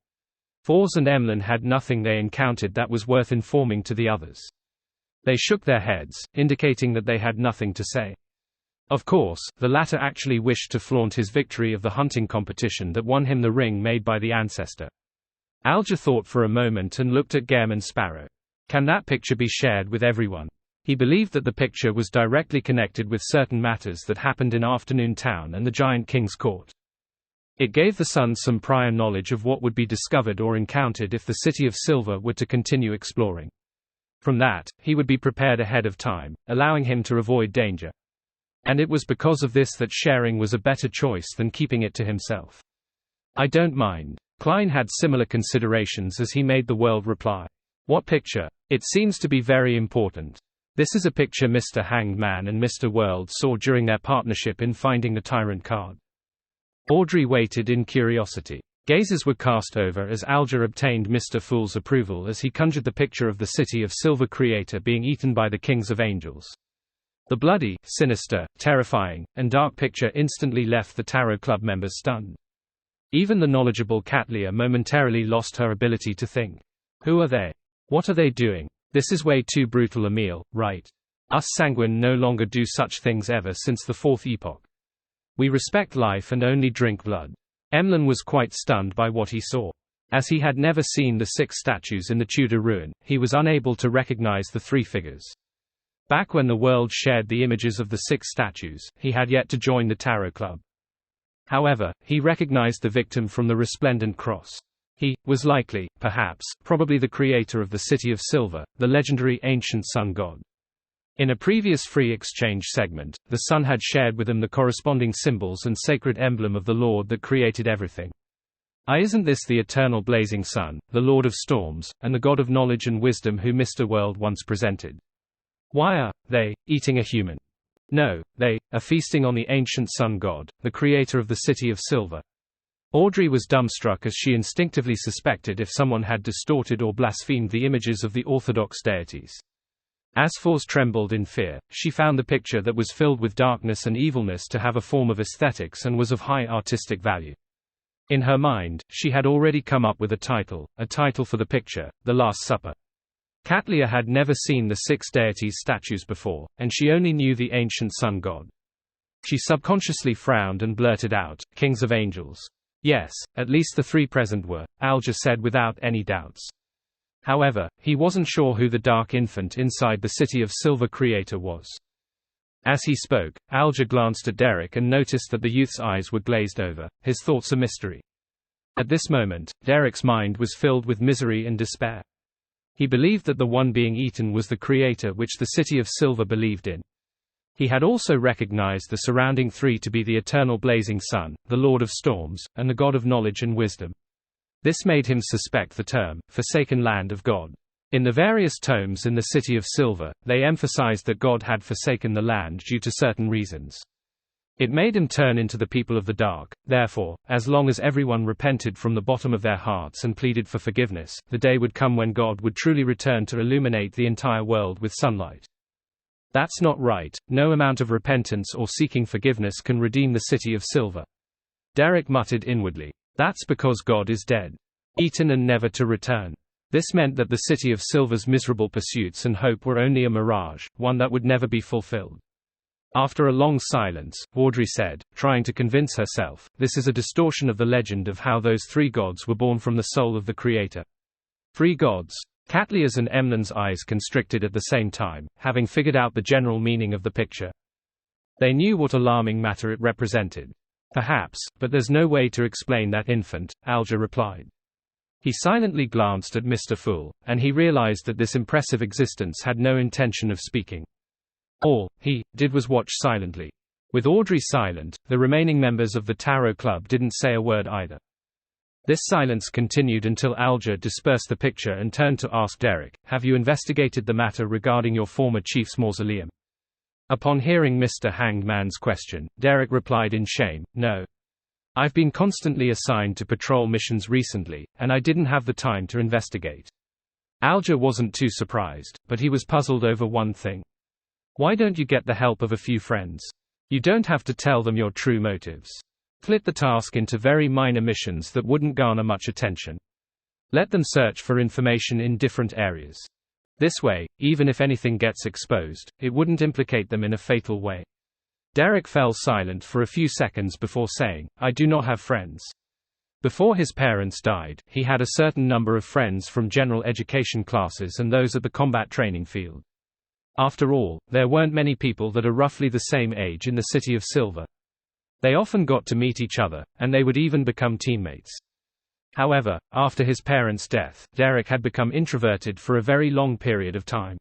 Foz and Emlyn had nothing they encountered that was worth informing to the others. They shook their heads, indicating that they had nothing to say. Of course, the latter actually wished to flaunt his victory of the hunting competition that won him the ring made by the ancestor. Alger thought for a moment and looked at Gem and Sparrow. Can that picture be shared with everyone? He believed that the picture was directly connected with certain matters that happened in Afternoon Town and the Giant King's court. It gave the Sun some prior knowledge of what would be discovered or encountered if the City of Silver were to continue exploring. From that, he would be prepared ahead of time, allowing him to avoid danger. And it was because of this that sharing was a better choice than keeping it to himself. "I don't mind." Klein had similar considerations as he made the World reply. "What picture? It seems to be very important. This is a picture Mr. Hanged Man and Mr. World saw during their partnership in finding the Tyrant card." Audrey waited in curiosity. Gazes were cast over as Alger obtained Mr. Fool's approval as he conjured the picture of the City of Silver creator being eaten by the kings of angels. The bloody, sinister, terrifying, and dark picture instantly left the Tarot Club members stunned. Even the knowledgeable Katlia momentarily lost her ability to think. Who are they? What are they doing? This is way too brutal a meal, right? Us sanguine no longer do such things ever since the 4th epoch. We respect life and only drink blood. Emlyn was quite stunned by what he saw. As he had never seen the 6 statues in the Tudor ruin, he was unable to recognize the 3 figures. Back when the World shared the images of the 6 statues, he had yet to join the Tarot Club. However, he recognized the victim from the resplendent cross. He was likely, perhaps, probably the creator of the City of Silver, the legendary ancient sun god. In a previous free exchange segment, the Sun had shared with them the corresponding symbols and sacred emblem of the Lord that created everything. Isn't this the eternal blazing sun, the Lord of Storms, and the God of knowledge and wisdom who Mr. World once presented? Why are they eating a human? No, they are feasting on the ancient sun god, the creator of the City of Silver. Audrey was dumbstruck as she instinctively suspected if someone had distorted or blasphemed the images of the orthodox deities. As Foz trembled in fear, she found the picture that was filled with darkness and evilness to have a form of aesthetics and was of high artistic value. In her mind, she had already come up with a title for the picture, The Last Supper. Katlia had never seen the 6 deities' statues before, and she only knew the ancient sun god. She subconsciously frowned and blurted out, "Kings of angels." Yes, at least the 3 present were, Alger said without any doubts. However, he wasn't sure who the dark infant inside the City of Silver creator was. As he spoke, Alger glanced at Derek and noticed that the youth's eyes were glazed over, his thoughts a mystery. At this moment, Derek's mind was filled with misery and despair. He believed that the one being eaten was the creator which the City of Silver believed in. He had also recognized the surrounding three to be the eternal blazing sun, the Lord of Storms, and the God of knowledge and wisdom. This made him suspect the term, forsaken land of God. In the various tomes in the City of Silver, they emphasized that God had forsaken the land due to certain reasons. It made him turn into the people of the dark. Therefore, as long as everyone repented from the bottom of their hearts and pleaded for forgiveness, the day would come when God would truly return to illuminate the entire world with sunlight. That's not right. No amount of repentance or seeking forgiveness can redeem the City of Silver. Derek muttered inwardly. That's because God is dead. Eaten and never to return. This meant that the City of Silver's miserable pursuits and hope were only a mirage, one that would never be fulfilled. After a long silence, Audrey said, trying to convince herself, this is a distortion of the legend of how those three gods were born from the soul of the Creator. Three gods. Catlia's and Emlyn's eyes constricted at the same time, having figured out the general meaning of the picture. They knew what alarming matter it represented. Perhaps, but there's no way to explain that infant, Alger replied. He silently glanced at Mr. Fool, and he realized that this impressive existence had no intention of speaking. All he did was watch silently. With Audrey silent, the remaining members of the Tarot Club didn't say a word either. This silence continued until Alger dispersed the picture and turned to ask Derek, have you investigated the matter regarding your former chief's mausoleum? Upon hearing Mr. Hanged Man's question, Derek replied in shame, no. I've been constantly assigned to patrol missions recently, and I didn't have the time to investigate. Alger wasn't too surprised, but he was puzzled over one thing. Why don't you get the help of a few friends? You don't have to tell them your true motives. Split the task into very minor missions that wouldn't garner much attention. Let them search for information in different areas. This way, even if anything gets exposed, it wouldn't implicate them in a fatal way. Derek fell silent for a few seconds before saying, I do not have friends. Before his parents died, he had a certain number of friends from general education classes and those at the combat training field. After all, there weren't many people that are roughly the same age in the City of Silver. They often got to meet each other, and they would even become teammates. However, after his parents' death, Derek had become introverted for a very long period of time.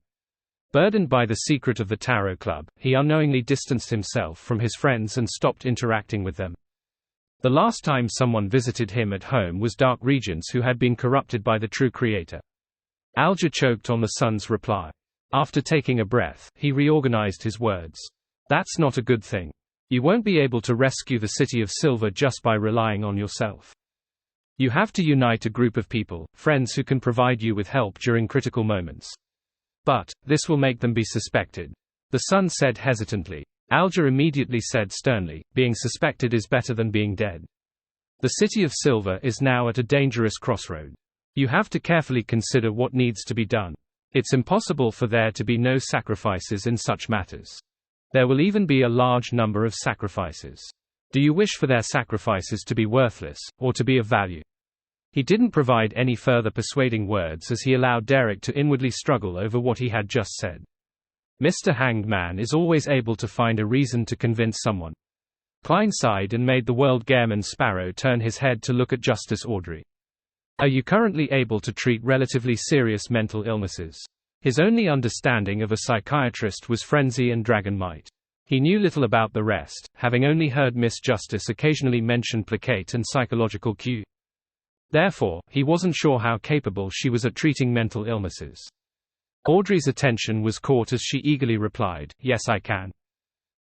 Burdened by the secret of the Tarot Club, he unknowingly distanced himself from his friends and stopped interacting with them. The last time someone visited him at home was Dark Regents who had been corrupted by the true Creator. Alger choked on the son's reply. After taking a breath, he reorganized his words. That's not a good thing. You won't be able to rescue the City of Silver just by relying on yourself. You have to unite a group of people, friends who can provide you with help during critical moments. But, this will make them be suspected. The son said hesitantly. Alger immediately said sternly, being suspected is better than being dead. The City of Silver is now at a dangerous crossroad. You have to carefully consider what needs to be done. It's impossible for there to be no sacrifices in such matters. There will even be a large number of sacrifices. Do you wish for their sacrifices to be worthless, or to be of value? He didn't provide any further persuading words as he allowed Derek to inwardly struggle over what he had just said. Mr. Hanged Man is always able to find a reason to convince someone. Klein sighed and made the world Gairman Sparrow turn his head to look at Justice Audrey. Are you currently able to treat relatively serious mental illnesses? His only understanding of a psychiatrist was frenzy and dragon might. He knew little about the rest, having only heard Miss Justice occasionally mention placate and psychological cue. Therefore, he wasn't sure how capable she was at treating mental illnesses. Audrey's attention was caught as she eagerly replied, yes I can.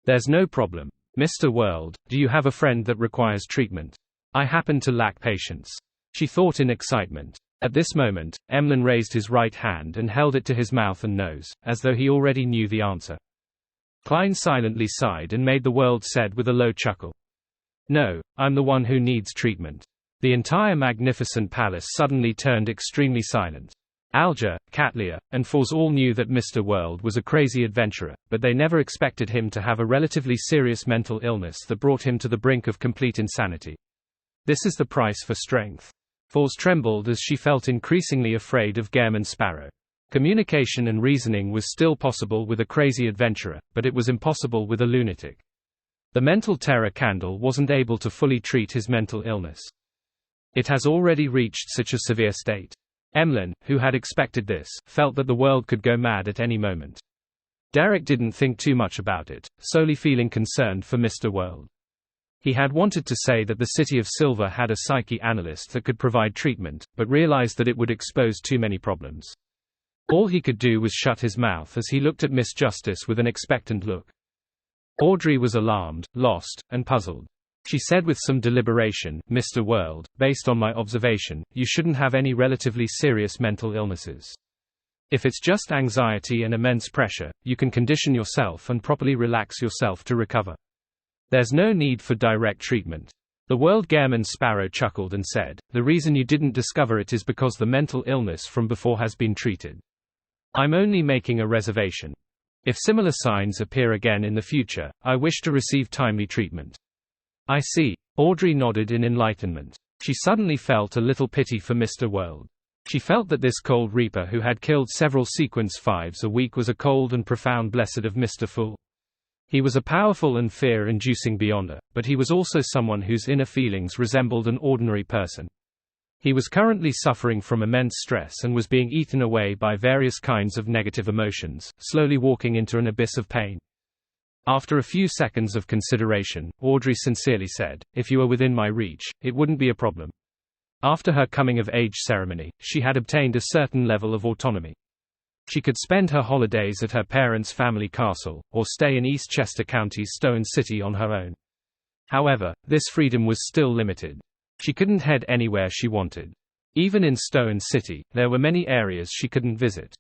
There's no problem. Mr. World, do you have a friend that requires treatment? I happen to lack patience. She thought in excitement. At this moment, Emlyn raised his right hand and held it to his mouth and nose, as though he already knew the answer. Klein silently sighed and made the world said with a low chuckle. No, I'm the one who needs treatment. The entire magnificent palace suddenly turned extremely silent. Alger, Catlia, and Foz all knew that Mr. World was a crazy adventurer, but they never expected him to have a relatively serious mental illness that brought him to the brink of complete insanity. This is the price for strength. Foz trembled as she felt increasingly afraid of Gairman Sparrow. Communication and reasoning was still possible with a crazy adventurer, but it was impossible with a lunatic. The mental terror candle wasn't able to fully treat his mental illness. It has already reached such a severe state. Emlyn, who had expected this, felt that the world could go mad at any moment. Derek didn't think too much about it, solely feeling concerned for Mr. World. He had wanted to say that the City of Silver had a psyche analyst that could provide treatment, but realized that it would expose too many problems. All he could do was shut his mouth as he looked at Miss Justice with an expectant look. Audrey was alarmed, lost, and puzzled. She said with some deliberation, "Mr. World, based on my observation, you shouldn't have any relatively serious mental illnesses. If it's just anxiety and immense pressure, you can condition yourself and properly relax yourself to recover. There's no need for direct treatment." The World Gairman Sparrow chuckled and said, "The reason you didn't discover it is because the mental illness from before has been treated. I'm only making a reservation. If similar signs appear again in the future, I wish to receive timely treatment." "I see." Audrey nodded in enlightenment. She suddenly felt a little pity for Mr. World. She felt that this Cold Reaper who had killed several Sequence 5s a week was a cold and profound blessed of Mr. Fool. He was a powerful and fear-inducing beyonder, but he was also someone whose inner feelings resembled an ordinary person. He was currently suffering from immense stress and was being eaten away by various kinds of negative emotions, slowly walking into an abyss of pain. After a few seconds of consideration, Audrey sincerely said, "If you were within my reach, it wouldn't be a problem." After her coming-of-age ceremony, she had obtained a certain level of autonomy. She could spend her holidays at her parents' family castle, or stay in Eastchester County's Stone City on her own. However, this freedom was still limited. She couldn't head anywhere she wanted. Even in Stone City, there were many areas she couldn't visit.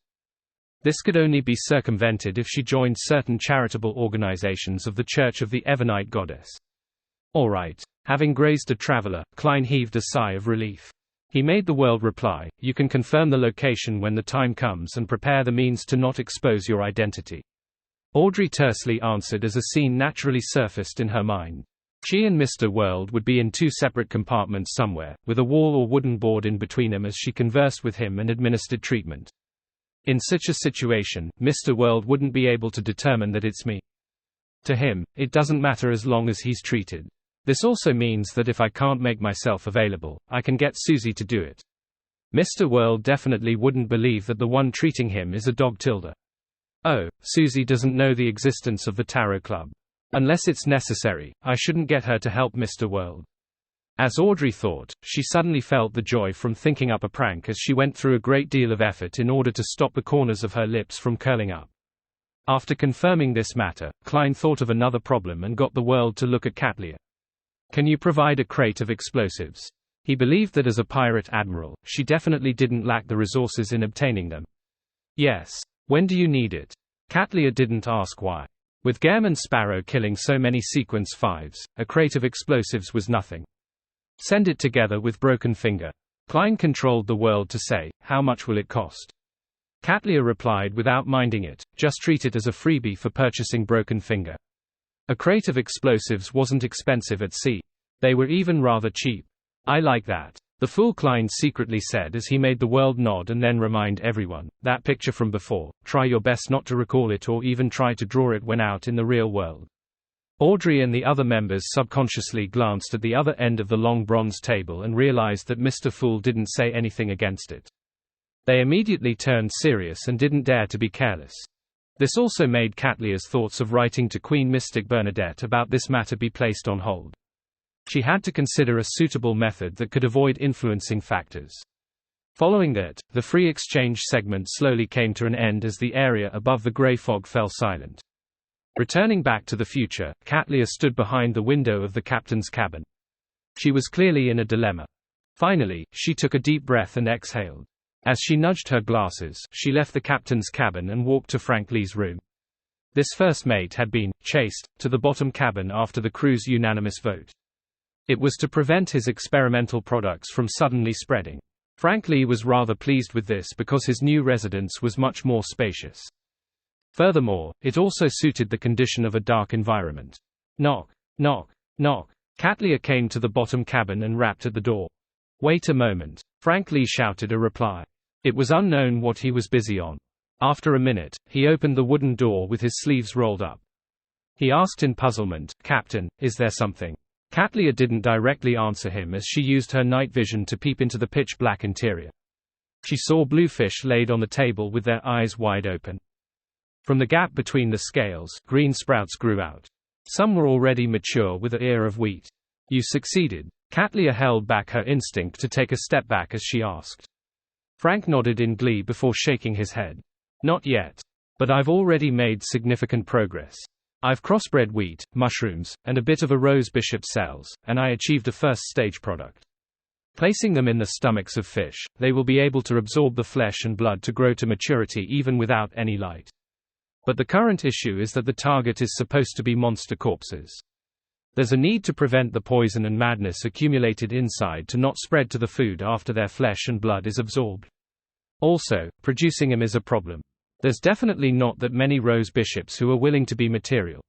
This could only be circumvented if she joined certain charitable organizations of the Church of the Evernite Goddess. All right. Having grazed a traveler, Klein heaved a sigh of relief. He made the World reply, "You can confirm the location when the time comes and prepare the means to not expose your identity." Audrey tersely answered as a scene naturally surfaced in her mind. She and Mr. World would be in two separate compartments somewhere, with a wall or wooden board in between them as she conversed with him and administered treatment. In such a situation, Mr. World wouldn't be able to determine that it's me. To him, it doesn't matter as long as he's treated. This also means that if I can't make myself available, I can get Susie to do it. Mr. World definitely wouldn't believe that the one treating him is a dog Tilda. Oh, Susie doesn't know the existence of the Tarot Club. Unless it's necessary, I shouldn't get her to help Mr. World. As Audrey thought, she suddenly felt the joy from thinking up a prank as she went through a great deal of effort in order to stop the corners of her lips from curling up. After confirming this matter, Klein thought of another problem and got the World to look at Katlia. "Can you provide a crate of explosives?" He believed that as a pirate admiral, she definitely didn't lack the resources in obtaining them. "Yes. When do you need it?" Katlia didn't ask why. With Gairman Sparrow killing so many Sequence 5s, a crate of explosives was nothing. "Send it together with Broken Finger." Klein controlled the World to say, "How much will it cost?" Katlia replied without minding it, "Just treat it as a freebie for purchasing Broken Finger." A crate of explosives wasn't expensive at sea. They were even rather cheap. "I like that." The fool, Klein secretly said as he made the World nod and then remind everyone, "That picture from before, try your best not to recall it or even try to draw it when out in the real world." Audrey and the other members subconsciously glanced at the other end of the long bronze table and realized that Mr. Fool didn't say anything against it. They immediately turned serious and didn't dare to be careless. This also made Katlia's thoughts of writing to Queen Mystic Bernadette about this matter be placed on hold. She had to consider a suitable method that could avoid influencing factors. Following that, the free exchange segment slowly came to an end as the area above the grey fog fell silent. Returning back to the future, Katlia stood behind the window of the captain's cabin. She was clearly in a dilemma. Finally, she took a deep breath and exhaled. As she nudged her glasses, she left the captain's cabin and walked to Frank Lee's room. This first mate had been chased to the bottom cabin after the crew's unanimous vote. It was to prevent his experimental products from suddenly spreading. Frank Lee was rather pleased with this because his new residence was much more spacious. Furthermore, it also suited the condition of a dark environment. Knock, knock, knock. Katlia came to the bottom cabin and rapped at the door. "Wait a moment." Frank Lee shouted a reply. It was unknown what he was busy on. After a minute, he opened the wooden door with his sleeves rolled up. He asked in puzzlement, "Captain, is there something?" Katlia didn't directly answer him as she used her night vision to peep into the pitch-black interior. She saw blue fish laid on the table with their eyes wide open. From the gap between the scales, green sprouts grew out. Some were already mature with an ear of wheat. You succeeded. Katlia held back her instinct to take a step back as she asked. Frank nodded in glee before shaking his head. Not yet. But I've already made significant progress. I've crossbred wheat, mushrooms, and a bit of a rose bishop cells, and I achieved a first-stage product. Placing them in the stomachs of fish, they will be able to absorb the flesh and blood to grow to maturity even without any light. But the current issue is that the target is supposed to be monster corpses. There's a need to prevent the poison and madness accumulated inside to not spread to the food after their flesh and blood is absorbed. Also, producing them is a problem. There's definitely not that many rose bishops who are willing to be material.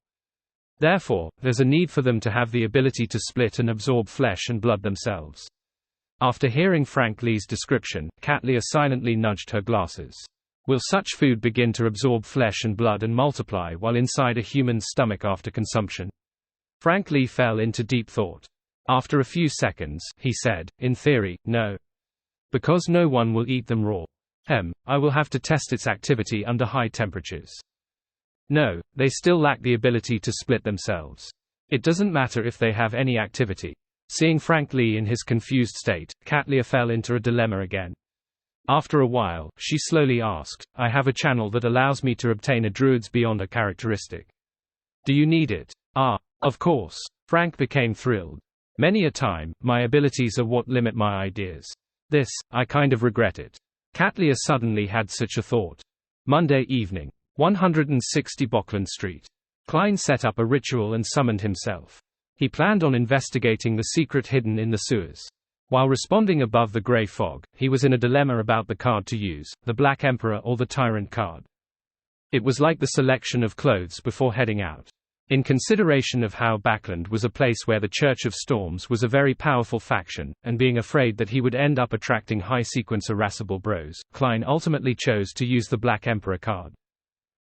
Therefore, there's a need for them to have the ability to split and absorb flesh and blood themselves. After hearing Frank Lee's description, Katlia silently nudged her glasses. Will such food begin to absorb flesh and blood and multiply while inside a human's stomach after consumption? Frank Lee fell into deep thought. After a few seconds, he said, in theory, no. Because no one will eat them raw. I will have to test its activity under high temperatures. No, they still lack the ability to split themselves. It doesn't matter if they have any activity. Seeing Frank Lee in his confused state, Katlia fell into a dilemma again. After a while, she slowly asked, I have a channel that allows me to obtain a druid's beyond a characteristic. Do you need it? Of course. Frank became thrilled. Many a time, my abilities are what limit my ideas. I kind of regret it. Katlia suddenly had such a thought. Monday evening. 160 Bockland Street. Klein set up a ritual and summoned himself. He planned on investigating the secret hidden in the sewers. While responding above the grey fog, he was in a dilemma about the card to use, the Black Emperor or the Tyrant card. It was like the selection of clothes before heading out. In consideration of how Backland was a place where the Church of Storms was a very powerful faction, and being afraid that he would end up attracting high-sequence irascible bros, Klein ultimately chose to use the Black Emperor card.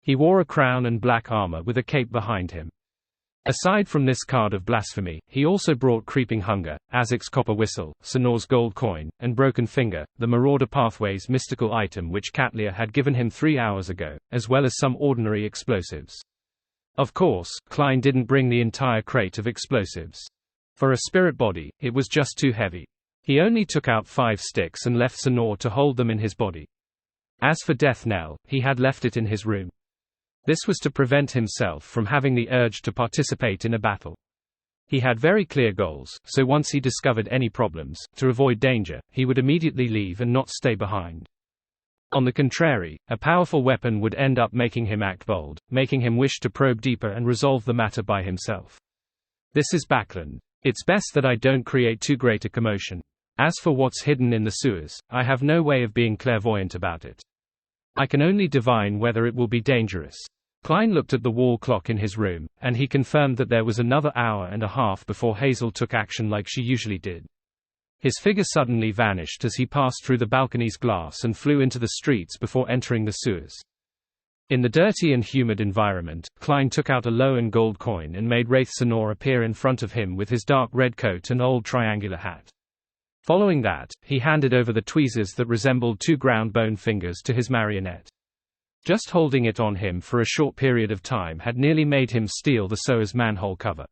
He wore a crown and black armor with a cape behind him. Aside from this card of blasphemy, he also brought Creeping Hunger, Azek's copper whistle, Sonor's gold coin, and Broken Finger, the Marauder Pathways mystical item which Katlia had given him 3 hours ago, as well as some ordinary explosives. Of course, Klein didn't bring the entire crate of explosives. For a spirit body, it was just too heavy. He only took out 5 sticks and left Sonor to hold them in his body. As for Death Knell, he had left it in his room. This was to prevent himself from having the urge to participate in a battle. He had very clear goals, so once he discovered any problems, to avoid danger, he would immediately leave and not stay behind. On the contrary, a powerful weapon would end up making him act bold, making him wish to probe deeper and resolve the matter by himself. This is Backland. It's best that I don't create too great a commotion. As for what's hidden in the sewers, I have no way of being clairvoyant about it. I can only divine whether it will be dangerous. Klein looked at the wall clock in his room, and he confirmed that there was another hour and a half before Hazel took action like she usually did. His figure suddenly vanished as he passed through the balcony's glass and flew into the streets before entering the sewers. In the dirty and humid environment, Klein took out a low and gold coin and made Wraith Sonor appear in front of him with his dark red coat and old triangular hat. Following that, he handed over the tweezers that resembled 2 ground bone fingers to his marionette. Just holding it on him for a short period of time had nearly made him steal the sewer's manhole cover.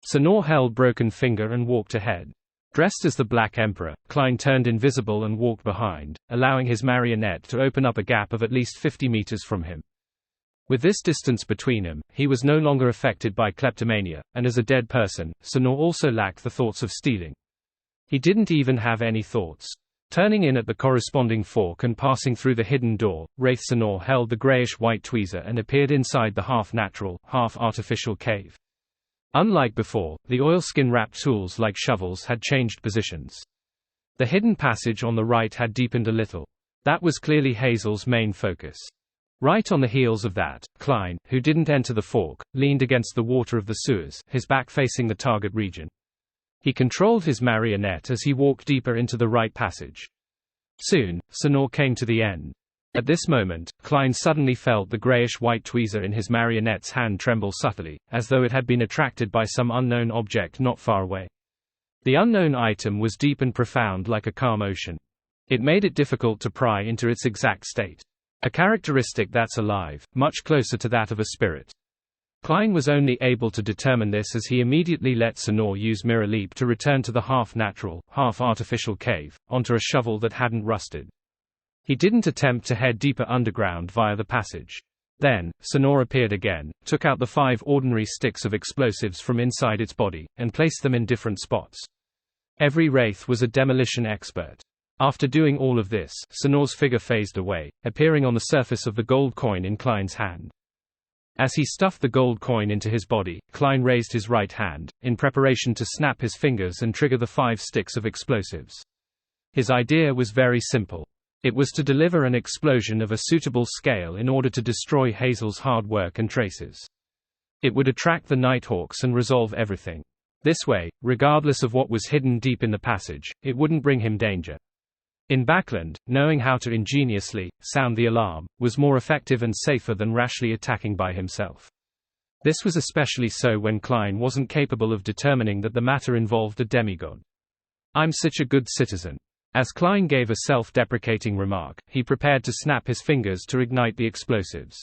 Sonor held Broken Finger and walked ahead. Dressed as the Black Emperor, Klein turned invisible and walked behind, allowing his marionette to open up a gap of at least 50 meters from him. With this distance between him, he was no longer affected by kleptomania, and as a dead person, Sonor also lacked the thoughts of stealing. He didn't even have any thoughts. Turning in at the corresponding fork and passing through the hidden door, Wraith Sonor held the grayish-white tweezer and appeared inside the half-natural, half-artificial cave. Unlike before, the oilskin-wrapped tools like shovels had changed positions. The hidden passage on the right had deepened a little. That was clearly Hazel's main focus. Right on the heels of that, Klein, who didn't enter the fork, leaned against the water of the sewers, his back facing the target region. He controlled his marionette as he walked deeper into the right passage. Soon, Sonor came to the end. At this moment, Klein suddenly felt the grayish-white tweezer in his marionette's hand tremble subtly, as though it had been attracted by some unknown object not far away. The unknown item was deep and profound like a calm ocean. It made it difficult to pry into its exact state. A characteristic that's alive, much closer to that of a spirit. Klein was only able to determine this as he immediately let Sonor use Mirror Leap to return to the half-natural, half-artificial cave, onto a shovel that hadn't rusted. He didn't attempt to head deeper underground via the passage. Then, Sonor appeared again, took out the 5 ordinary sticks of explosives from inside its body, and placed them in different spots. Every wraith was a demolition expert. After doing all of this, Sonor's figure phased away, appearing on the surface of the gold coin in Klein's hand. As he stuffed the gold coin into his body, Klein raised his right hand, in preparation to snap his fingers and trigger the 5 sticks of explosives. His idea was very simple. It was to deliver an explosion of a suitable scale in order to destroy Hazel's hard work and traces. It would attract the Nighthawks and resolve everything. This way, regardless of what was hidden deep in the passage, it wouldn't bring him danger. In Backland, knowing how to ingeniously sound the alarm was more effective and safer than rashly attacking by himself. This was especially so when Klein wasn't capable of determining that the matter involved a demigod. "I'm such a good citizen." As Klein gave a self-deprecating remark, he prepared to snap his fingers to ignite the explosives.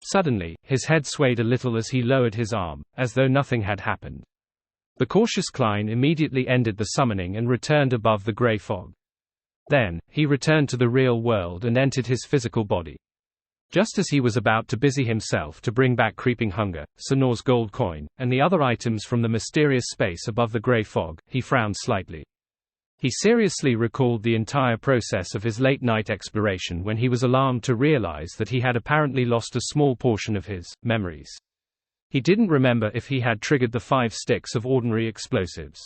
Suddenly, his head swayed a little as he lowered his arm, as though nothing had happened. The cautious Klein immediately ended the summoning and returned above the gray fog. Then, he returned to the real world and entered his physical body. Just as he was about to busy himself to bring back Creeping Hunger, Sonor's gold coin, and the other items from the mysterious space above the gray fog, he frowned slightly. He seriously recalled the entire process of his late-night exploration when he was alarmed to realize that he had apparently lost a small portion of his memories. He didn't remember if he had triggered the 5 sticks of ordinary explosives.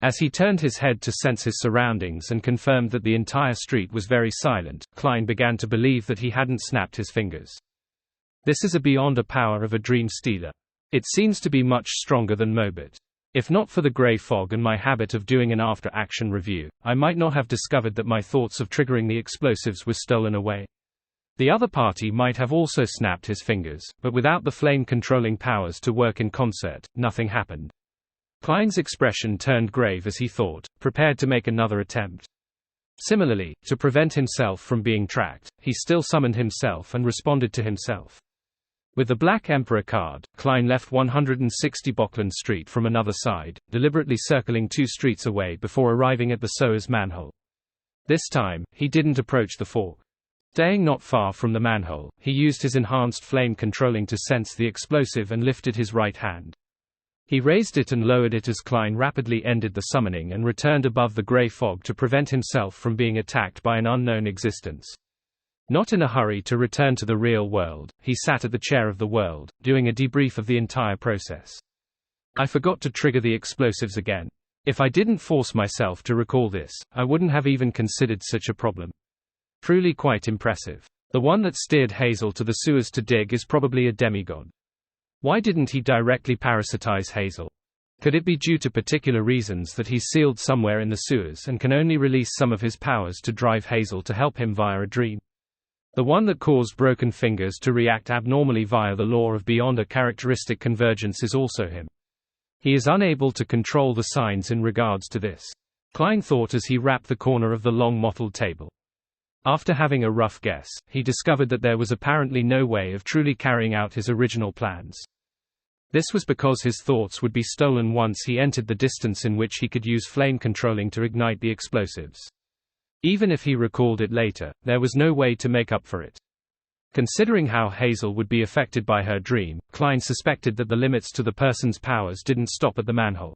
As he turned his head to sense his surroundings and confirmed that the entire street was very silent, Klein began to believe that he hadn't snapped his fingers. This is beyond a power of a dream stealer. It seems to be much stronger than Mobit. If not for the gray fog and my habit of doing an after-action review, I might not have discovered that my thoughts of triggering the explosives were stolen away. The other party might have also snapped his fingers, but without the flame-controlling powers to work in concert, nothing happened. Klein's expression turned grave as he thought, prepared to make another attempt. Similarly, to prevent himself from being tracked, he still summoned himself and responded to himself. With the Black Emperor card, Klein left 160 Bockland Street from another side, deliberately circling 2 streets away before arriving at the sewer's manhole. This time, he didn't approach the fork. Staying not far from the manhole, he used his enhanced flame controlling to sense the explosive and lifted his right hand. He raised it and lowered it as Klein rapidly ended the summoning and returned above the gray fog to prevent himself from being attacked by an unknown existence. Not in a hurry to return to the real world, he sat at the chair of the world, doing a debrief of the entire process. I forgot to trigger the explosives again. If I didn't force myself to recall this, I wouldn't have even considered such a problem. Truly quite impressive. The one that steered Hazel to the sewers to dig is probably a demigod. Why didn't he directly parasitize Hazel? Could it be due to particular reasons that he's sealed somewhere in the sewers and can only release some of his powers to drive Hazel to help him via a dream? The one that caused Broken Fingers to react abnormally via the law of beyond a characteristic convergence is also him. He is unable to control the signs in regards to this. Klein thought as he wrapped the corner of the long mottled table. After having a rough guess, he discovered that there was apparently no way of truly carrying out his original plans. This was because his thoughts would be stolen once he entered the distance in which he could use flame controlling to ignite the explosives. Even if he recalled it later, there was no way to make up for it. Considering how Hazel would be affected by her dream, Klein suspected that the limits to the person's powers didn't stop at the manhole.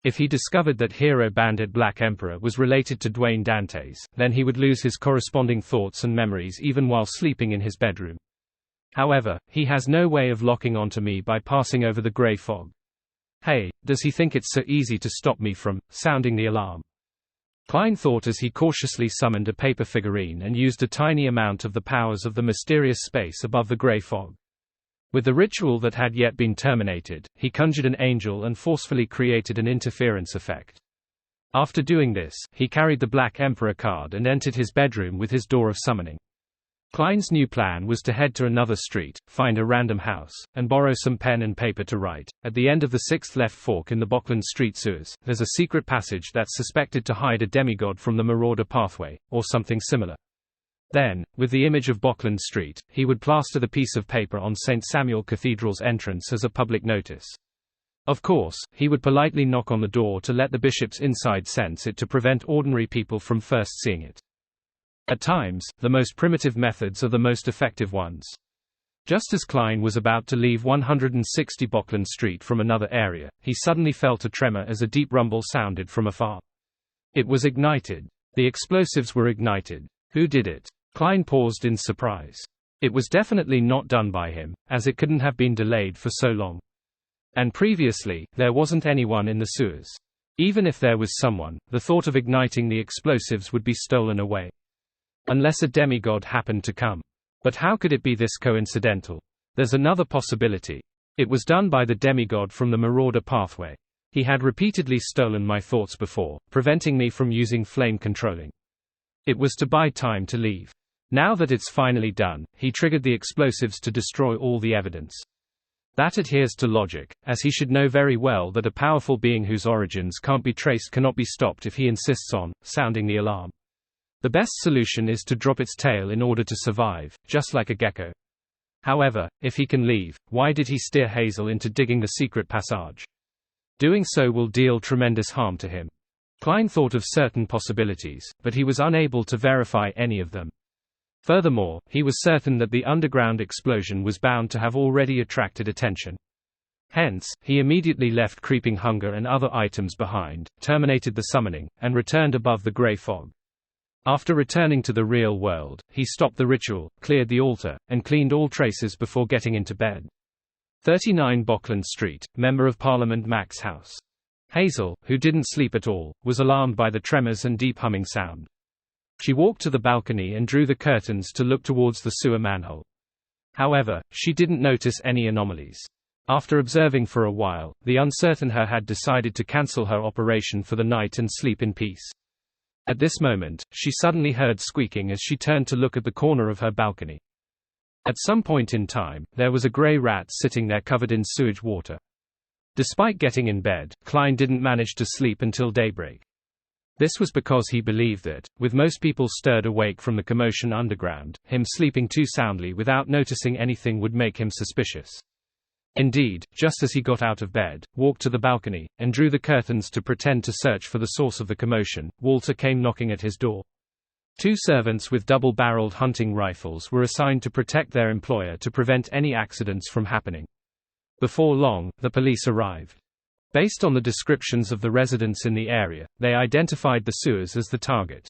If he discovered that Hero Bandit Black Emperor was related to Dwayne Dantes, then he would lose his corresponding thoughts and memories even while sleeping in his bedroom. However, he has no way of locking onto me by passing over the gray fog. Hey, does he think it's so easy to stop me from sounding the alarm? Klein thought as he cautiously summoned a paper figurine and used a tiny amount of the powers of the mysterious space above the gray fog. With the ritual that had yet been terminated, he conjured an angel and forcefully created an interference effect. After doing this, he carried the Black Emperor card and entered his bedroom with his door of summoning. Klein's new plan was to head to another street, find a random house, and borrow some pen and paper to write. At the end of the 6th left fork in the Bockland Street sewers, there's a secret passage that's suspected to hide a demigod from the Marauder pathway, or something similar. Then, with the image of Bockland Street, he would plaster the piece of paper on St. Samuel Cathedral's entrance as a public notice. Of course, he would politely knock on the door to let the bishop's inside sense it to prevent ordinary people from first seeing it. At times, the most primitive methods are the most effective ones. Just as Klein was about to leave 160 Bockland Street from another area, he suddenly felt a tremor as a deep rumble sounded from afar. It was ignited. The explosives were ignited. Who did it? Klein paused in surprise. It was definitely not done by him, as it couldn't have been delayed for so long. And previously, there wasn't anyone in the sewers. Even if there was someone, the thought of igniting the explosives would be stolen away. Unless a demigod happened to come. But how could it be this coincidental? There's another possibility. It was done by the demigod from the Marauder pathway. He had repeatedly stolen my thoughts before, preventing me from using flame controlling. It was to buy time to leave. Now that it's finally done, he triggered the explosives to destroy all the evidence. That adheres to logic, as he should know very well that a powerful being whose origins can't be traced cannot be stopped if he insists on sounding the alarm. The best solution is to drop its tail in order to survive, just like a gecko. However, if he can leave, why did he steer Hazel into digging the secret passage? Doing so will deal tremendous harm to him. Klein thought of certain possibilities, but he was unable to verify any of them. Furthermore, he was certain that the underground explosion was bound to have already attracted attention. Hence, he immediately left Creeping Hunger and other items behind, terminated the summoning, and returned above the grey fog. After returning to the real world, he stopped the ritual, cleared the altar, and cleaned all traces before getting into bed. 39 Bockland Street, Member of Parliament Max House. Hazel, who didn't sleep at all, was alarmed by the tremors and deep humming sound. She walked to the balcony and drew the curtains to look towards the sewer manhole. However, she didn't notice any anomalies. After observing for a while, the uncertain her had decided to cancel her operation for the night and sleep in peace. At this moment, she suddenly heard squeaking as she turned to look at the corner of her balcony. At some point in time, there was a grey rat sitting there covered in sewage water. Despite getting in bed, Klein didn't manage to sleep until daybreak. This was because he believed that, with most people stirred awake from the commotion underground, him sleeping too soundly without noticing anything would make him suspicious. Indeed, just as he got out of bed, walked to the balcony, and drew the curtains to pretend to search for the source of the commotion, Walter came knocking at his door. 2 servants with double-barreled hunting rifles were assigned to protect their employer to prevent any accidents from happening. Before long, the police arrived. Based on the descriptions of the residents in the area, they identified the sewers as the target.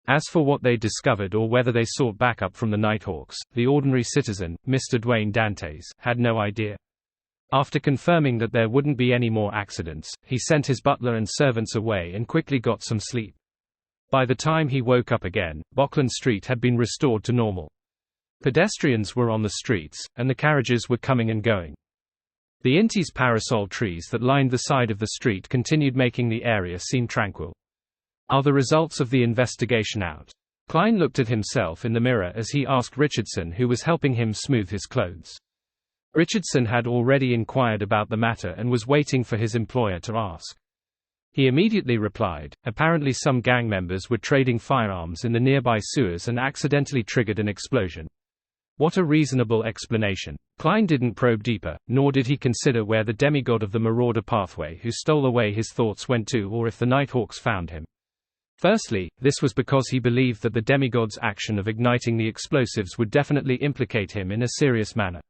As for what they discovered or whether they sought backup from the Nighthawks, the ordinary citizen, Mr. Dwayne Dantes, had no idea. After confirming that there wouldn't be any more accidents, he sent his butler and servants away and quickly got some sleep. By the time he woke up again, Bockland Street had been restored to normal. Pedestrians were on the streets, and the carriages were coming and going. The Intis parasol trees that lined the side of the street continued making the area seem tranquil. Are the results of the investigation out? Klein looked at himself in the mirror as he asked Richardson, who was helping him smooth his clothes. Richardson had already inquired about the matter and was waiting for his employer to ask. He immediately replied, apparently some gang members were trading firearms in the nearby sewers and accidentally triggered an explosion. What a reasonable explanation. Klein didn't probe deeper, nor did he consider where the demigod of the Marauder pathway who stole away his thoughts went to or if the Nighthawks found him. Firstly, this was because he believed that the demigod's action of igniting the explosives would definitely implicate him in a serious manner.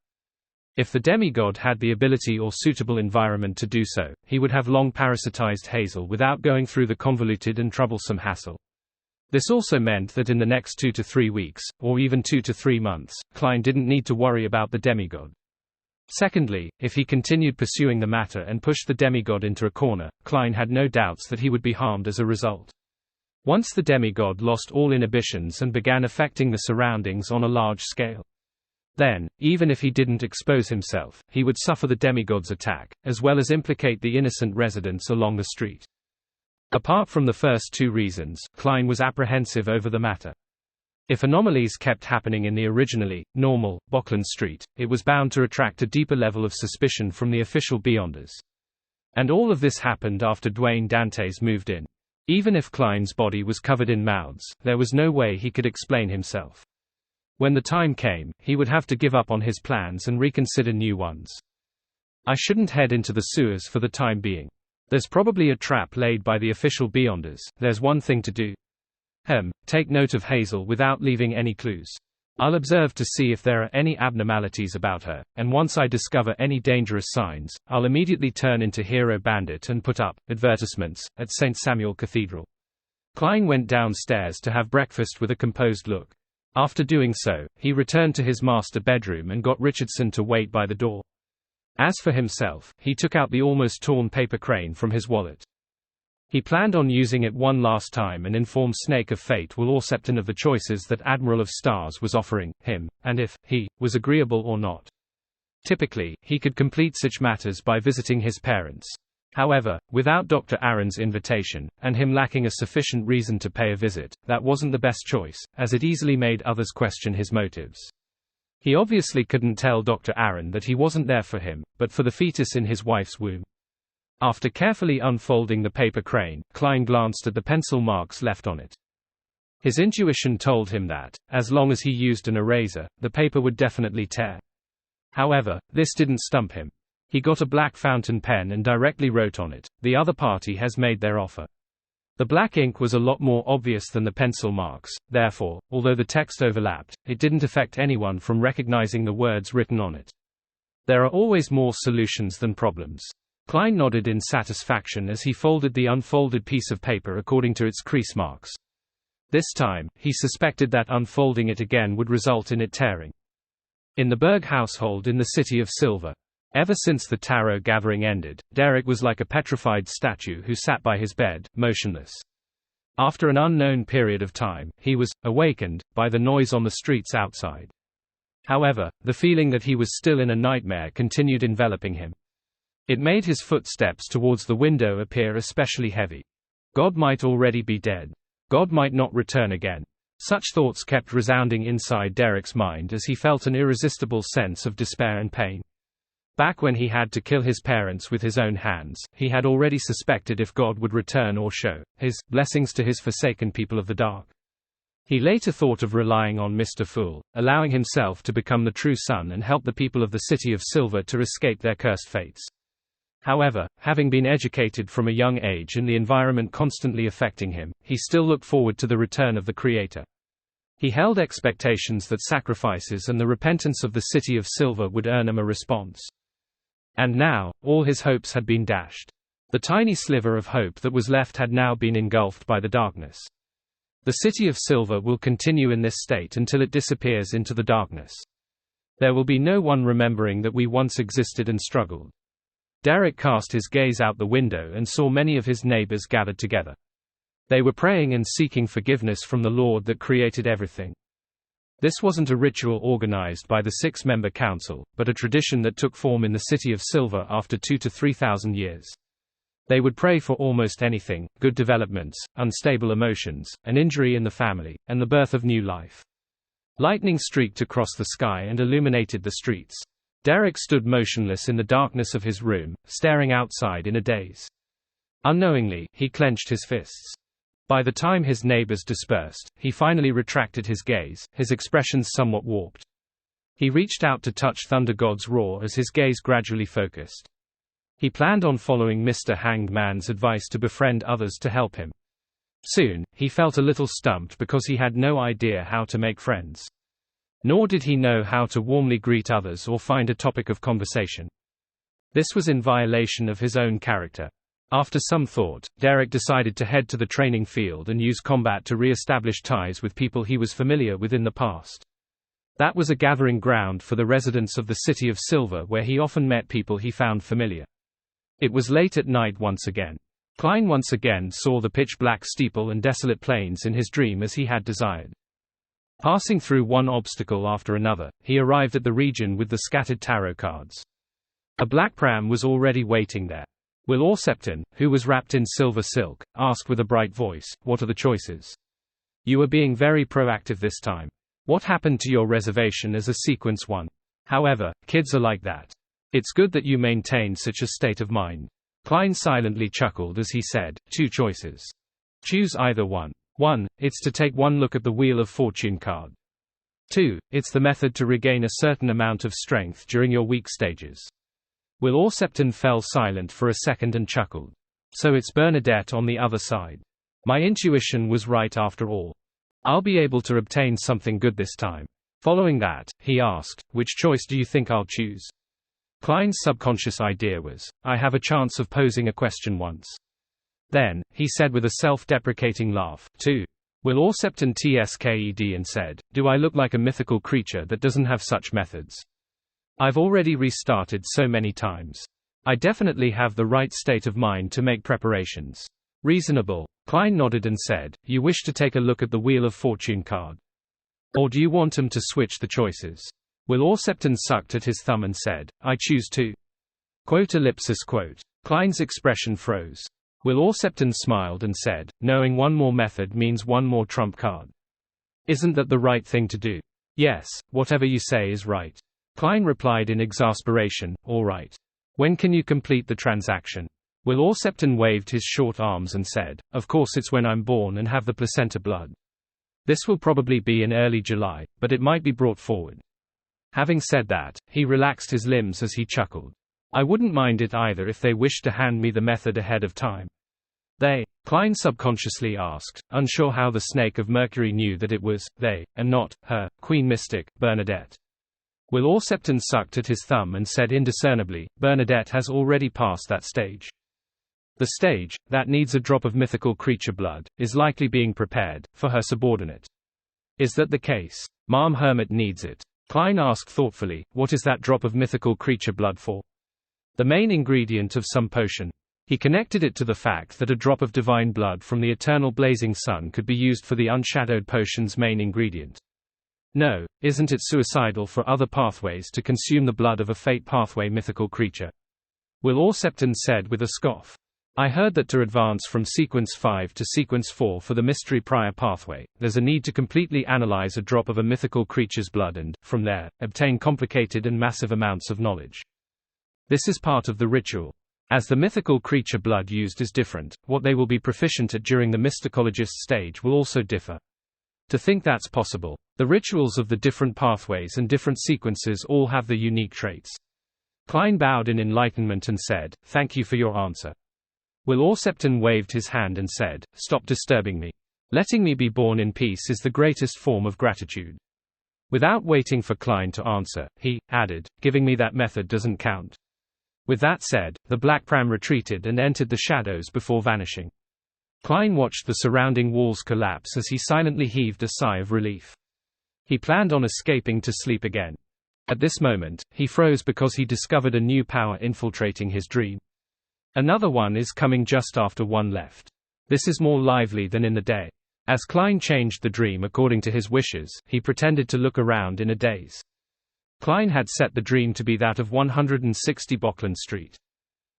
If the demigod had the ability or suitable environment to do so, he would have long parasitized Hazel without going through the convoluted and troublesome hassle. This also meant that in the next 2 to 3 weeks, or even 2 to 3 months, Klein didn't need to worry about the demigod. Secondly, if he continued pursuing the matter and pushed the demigod into a corner, Klein had no doubts that he would be harmed as a result. Once the demigod lost all inhibitions and began affecting the surroundings on a large scale. Then, even if he didn't expose himself, he would suffer the demigod's attack, as well as implicate the innocent residents along the street. Apart from the first 2 reasons, Klein was apprehensive over the matter. If anomalies kept happening in the originally normal Bockland Street, it was bound to attract a deeper level of suspicion from the official beyonders. And all of this happened after Dwayne Dantes moved in. Even if Klein's body was covered in mouths, there was no way he could explain himself. When the time came, he would have to give up on his plans and reconsider new ones. I shouldn't head into the sewers for the time being. There's probably a trap laid by the official Beyonders. There's one thing to do. Take note of Hazel without leaving any clues. I'll observe to see if there are any abnormalities about her, and once I discover any dangerous signs, I'll immediately turn into Hero Bandit and put up advertisements at St. Samuel Cathedral. Klein went downstairs to have breakfast with a composed look. After doing so, he returned to his master bedroom and got Richardson to wait by the door. As for himself, he took out the almost torn paper crane from his wallet. He planned on using it one last time and inform Snake of Fate Will Orcepton of the choices that Admiral of Stars was offering him, and if he was agreeable or not. Typically, he could complete such matters by visiting his parents. However, without Dr. Aaron's invitation, and him lacking a sufficient reason to pay a visit, that wasn't the best choice, as it easily made others question his motives. He obviously couldn't tell Dr. Aaron that he wasn't there for him, but for the fetus in his wife's womb. After carefully unfolding the paper crane, Klein glanced at the pencil marks left on it. His intuition told him that, as long as he used an eraser, the paper would definitely tear. However, this didn't stump him. He got a black fountain pen and directly wrote on it, "The other party has made their offer." The black ink was a lot more obvious than the pencil marks, therefore, although the text overlapped, it didn't affect anyone from recognizing the words written on it. There are always more solutions than problems. Klein nodded in satisfaction as he folded the unfolded piece of paper according to its crease marks. This time, he suspected that unfolding it again would result in it tearing. In the Berg household in the City of Silver. Ever since the tarot gathering ended, Derek was like a petrified statue who sat by his bed, motionless. After an unknown period of time, he was awakened by the noise on the streets outside. However, the feeling that he was still in a nightmare continued enveloping him. It made his footsteps towards the window appear especially heavy. God might already be dead. God might not return again. Such thoughts kept resounding inside Derek's mind as he felt an irresistible sense of despair and pain. Back when he had to kill his parents with his own hands, he had already suspected if God would return or show his blessings to his forsaken people of the dark. He later thought of relying on Mr. Fool, allowing himself to become the true sun and help the people of the City of Silver to escape their cursed fates. However, having been educated from a young age and the environment constantly affecting him, he still looked forward to the return of the Creator. He held expectations that sacrifices and the repentance of the City of Silver would earn him a response. And now, all his hopes had been dashed. The tiny sliver of hope that was left had now been engulfed by the darkness. The City of Silver will continue in this state until it disappears into the darkness. There will be no one remembering that we once existed and struggled. Derek cast his gaze out the window and saw many of his neighbors gathered together. They were praying and seeking forgiveness from the Lord that created everything. This wasn't a ritual organized by the six-member council, but a tradition that took form in the City of Silver after 2,000 to 3,000 years. They would pray for almost anything: good developments, unstable emotions, an injury in the family, and the birth of new life. Lightning streaked across the sky and illuminated the streets. Derek stood motionless in the darkness of his room, staring outside in a daze. Unknowingly, he clenched his fists. By the time his neighbors dispersed, he finally retracted his gaze, his expressions somewhat warped. He reached out to touch Thunder God's roar as his gaze gradually focused. He planned on following Mr. Hanged Man's advice to befriend others to help him. Soon, he felt a little stumped because he had no idea how to make friends. Nor did he know how to warmly greet others or find a topic of conversation. This was in violation of his own character. After some thought, Derek decided to head to the training field and use combat to re-establish ties with people he was familiar with in the past. That was a gathering ground for the residents of the City of Silver where he often met people he found familiar. It was late at night once again. Klein once again saw the pitch-black steeple and desolate plains in his dream as he had desired. Passing through one obstacle after another, he arrived at the region with the scattered tarot cards. A black pram was already waiting there. Will Orcepton, who was wrapped in silver silk, asked with a bright voice, "What are the choices? You are being very proactive this time. What happened to your reservation as a sequence 1? However, kids are like that. It's good that you maintain such a state of mind." Klein silently chuckled as he said, "2 choices. Choose either one. 1. It's to take one look at the Wheel of Fortune card. 2. It's the method to regain a certain amount of strength during your weak stages. Will Orsepton fell silent for a second and chuckled. So it's Bernadette on the other side. My intuition was right after all. I'll be able to obtain something good this time. Following that, he asked, which choice do you think I'll choose? Klein's subconscious idea was, I have a chance of posing a question once. Then, he said with a self-deprecating laugh, 2. Will Orsepton tsked and said, do I look like a mythical creature that doesn't have such methods? I've already restarted so many times. I definitely have the right state of mind to make preparations. Reasonable. Klein nodded and said, you wish to take a look at the Wheel of Fortune card? Or do you want him to switch the choices? Will Orsepton sucked at his thumb and said, I choose to. Quote ellipsis quote. Klein's expression froze. Will Orsepton smiled and said, knowing one more method means one more trump card. Isn't that the right thing to do? Yes, whatever you say is right. Klein replied in exasperation, all right. When can you complete the transaction? Will Orsepton waved his short arms and said, of course it's when I'm born and have the placenta blood. This will probably be in early July, but it might be brought forward. Having said that, he relaxed his limbs as he chuckled. I wouldn't mind it either if they wished to hand me the method ahead of time. They? Klein subconsciously asked, unsure how the Snake of Mercury knew that it was they, and not her, Queen Mystic, Bernadette. Will Orsepton sucked at his thumb and said indiscernibly, Bernadette has already passed that stage. The stage, that needs a drop of mythical creature blood, is likely being prepared, for her subordinate. Is that the case? Ma'am Hermit needs it. Klein asked thoughtfully, what is that drop of mythical creature blood for? The main ingredient of some potion. He connected it to the fact that a drop of divine blood from the eternal blazing sun could be used for the unshadowed potion's main ingredient. No, isn't it suicidal for other pathways to consume the blood of a fate pathway mythical creature? Will Orsepton said with a scoff. I heard that to advance from sequence 5 to sequence 4 for the mystery prior pathway, there's a need to completely analyze a drop of a mythical creature's blood and, from there, obtain complicated and massive amounts of knowledge. This is part of the ritual. As the mythical creature blood used is different, what they will be proficient at during the mysticologist stage will also differ. To think that's possible. The rituals of the different pathways and different sequences all have their unique traits. Klein bowed in enlightenment and said, thank you for your answer. Will Orsepton waved his hand and said, stop disturbing me. Letting me be born in peace is the greatest form of gratitude. Without waiting for Klein to answer, he added, giving me that method doesn't count. With that said, the black pram retreated and entered the shadows before vanishing. Klein watched the surrounding walls collapse as he silently heaved a sigh of relief. He planned on escaping to sleep again. At this moment, he froze because he discovered a new power infiltrating his dream. Another one is coming just after one left. This is more lively than in the day. As Klein changed the dream according to his wishes, he pretended to look around in a daze. Klein had set the dream to be that of 160 Bockland Street.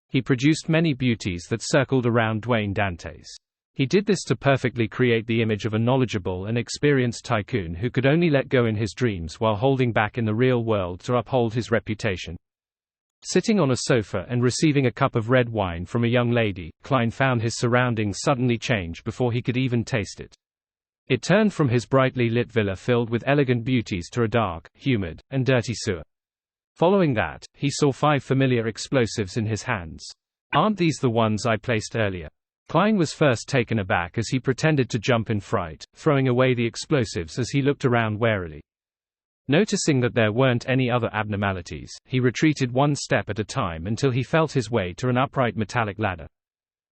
He produced many beauties that circled around Dwayne Dantes. He did this to perfectly create the image of a knowledgeable and experienced tycoon who could only let go in his dreams while holding back in the real world to uphold his reputation. Sitting on a sofa and receiving a cup of red wine from a young lady, Klein found his surroundings suddenly change before he could even taste it. It turned from his brightly lit villa filled with elegant beauties to a dark, humid, and dirty sewer. Following that, he saw 5 familiar explosives in his hands. Aren't these the ones I placed earlier? Klein was first taken aback as he pretended to jump in fright, throwing away the explosives as he looked around warily. Noticing that there weren't any other abnormalities, he retreated one step at a time until he felt his way to an upright metallic ladder.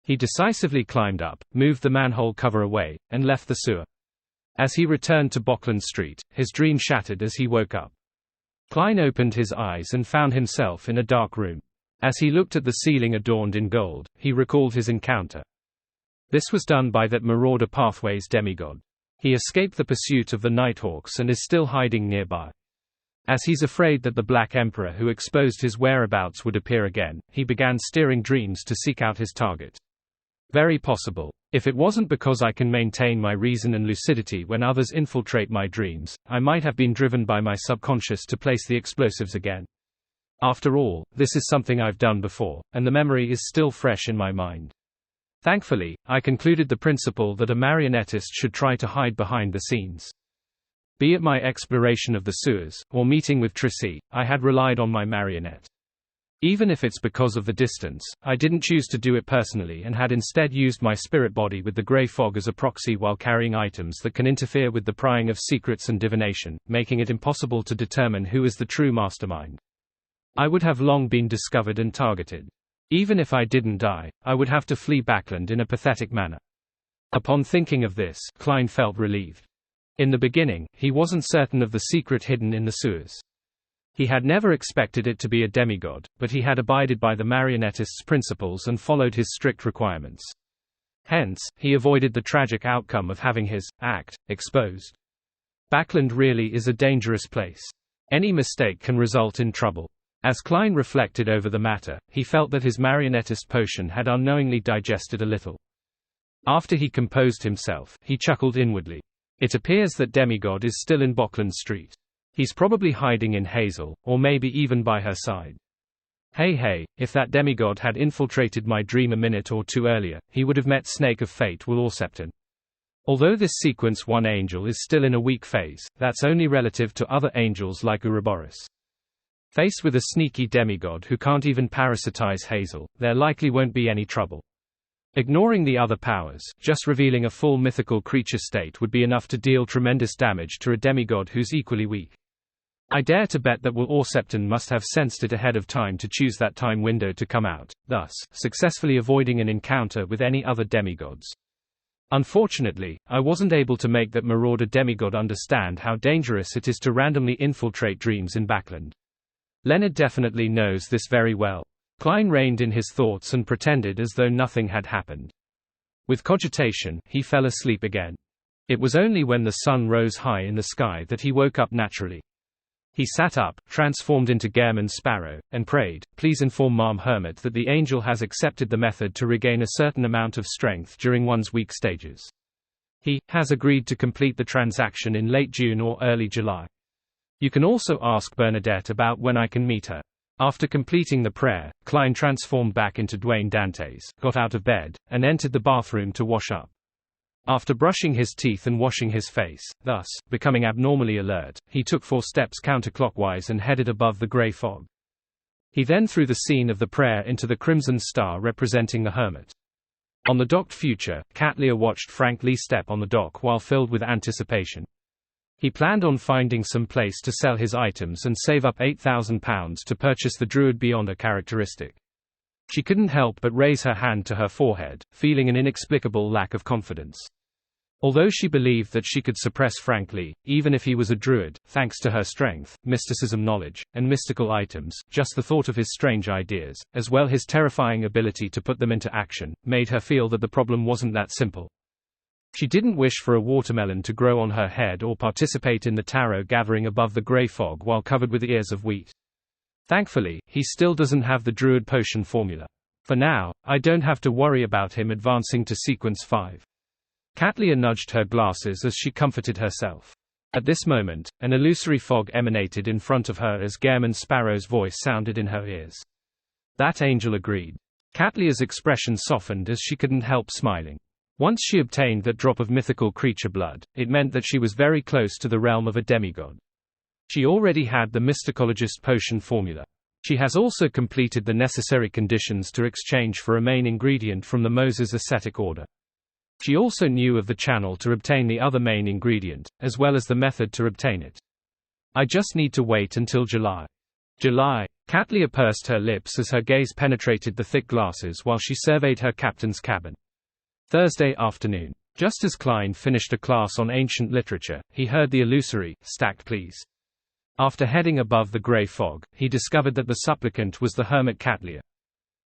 He decisively climbed up, moved the manhole cover away, and left the sewer. As he returned to Bockland Street, his dream shattered as he woke up. Klein opened his eyes and found himself in a dark room. As he looked at the ceiling adorned in gold, he recalled his encounter. This was done by that Marauder Pathways demigod. He escaped the pursuit of the Nighthawks and is still hiding nearby. As he's afraid that the Black Emperor who exposed his whereabouts would appear again, he began steering dreams to seek out his target. Very possible. If it wasn't because I can maintain my reason and lucidity when others infiltrate my dreams, I might have been driven by my subconscious to place the explosives again. After all, this is something I've done before, and the memory is still fresh in my mind. Thankfully, I concluded the principle that a marionettist should try to hide behind the scenes. Be it my exploration of the sewers, or meeting with Tracy, I had relied on my marionette. Even if it's because of the distance, I didn't choose to do it personally and had instead used my spirit body with the grey fog as a proxy while carrying items that can interfere with the prying of secrets and divination, making it impossible to determine who is the true mastermind. I would have long been discovered and targeted. Even if I didn't die, I would have to flee Backland in a pathetic manner. Upon thinking of this, Klein felt relieved. In the beginning, he wasn't certain of the secret hidden in the sewers. He had never expected it to be a demigod, but he had abided by the marionettist's principles and followed his strict requirements. Hence, he avoided the tragic outcome of having his act exposed. Backland really is a dangerous place. Any mistake can result in trouble. As Klein reflected over the matter, he felt that his marionettist potion had unknowingly digested a little. After he composed himself, he chuckled inwardly. It appears that Demigod is still in Bockland Street. He's probably hiding in Hazel, or maybe even by her side. Hey, if that demigod had infiltrated my dream a minute or two earlier, he would have met Snake of Fate Will Aucepton. Although this sequence 1 angel is still in a weak phase, that's only relative to other angels like Ouroboros. Faced with a sneaky demigod who can't even parasitize Hazel, there likely won't be any trouble. Ignoring the other powers, just revealing a full mythical creature state would be enough to deal tremendous damage to a demigod who's equally weak. I dare to bet that Will Aucepton must have sensed it ahead of time to choose that time window to come out, thus, successfully avoiding an encounter with any other demigods. Unfortunately, I wasn't able to make that marauder demigod understand how dangerous it is to randomly infiltrate dreams in Backland. Leonard definitely knows this very well. Klein reined in his thoughts and pretended as though nothing had happened. With cogitation, he fell asleep again. It was only when the sun rose high in the sky that he woke up naturally. He sat up, transformed into Gehrman Sparrow, and prayed, "Please inform Ma'am Hermit that the angel has accepted the method to regain a certain amount of strength during one's weak stages. He has agreed to complete the transaction in late June or early July. You can also ask Bernadette about when I can meet her." After completing the prayer, Klein transformed back into Dwayne Dantes, got out of bed, and entered the bathroom to wash up. After brushing his teeth and washing his face, thus, becoming abnormally alert, he took 4 steps counterclockwise and headed above the grey fog. He then threw the scene of the prayer into the crimson star representing the hermit. On the docked future, Katlia watched Frank Lee step on the dock while filled with anticipation. He planned on finding some place to sell his items and save up £8,000 to purchase the Druid Beyonder characteristic. She couldn't help but raise her hand to her forehead, feeling an inexplicable lack of confidence. Although she believed that she could suppress Frank Lee, even if he was a druid, thanks to her strength, mysticism knowledge, and mystical items, just the thought of his strange ideas, as well his terrifying ability to put them into action, made her feel that the problem wasn't that simple. She didn't wish for a watermelon to grow on her head or participate in the taro gathering above the grey fog while covered with ears of wheat. Thankfully, he still doesn't have the druid potion formula. For now, I don't have to worry about him advancing to sequence 5. Katlia nudged her glasses as she comforted herself. At this moment, an illusory fog emanated in front of her as Gehrman Sparrow's voice sounded in her ears. That angel agreed. Katlia's expression softened as she couldn't help smiling. Once she obtained that drop of mythical creature blood, it meant that she was very close to the realm of a demigod. She already had the mysticologist potion formula. She has also completed the necessary conditions to exchange for a main ingredient from the Moses ascetic order. She also knew of the channel to obtain the other main ingredient, as well as the method to obtain it. I just need to wait until July. July. Katlia pursed her lips as her gaze penetrated the thick glasses while she surveyed her captain's cabin. Thursday afternoon. Just as Klein finished a class on ancient literature, he heard the illusory, "Stacked please." After heading above the grey fog, he discovered that the supplicant was the hermit Katlia.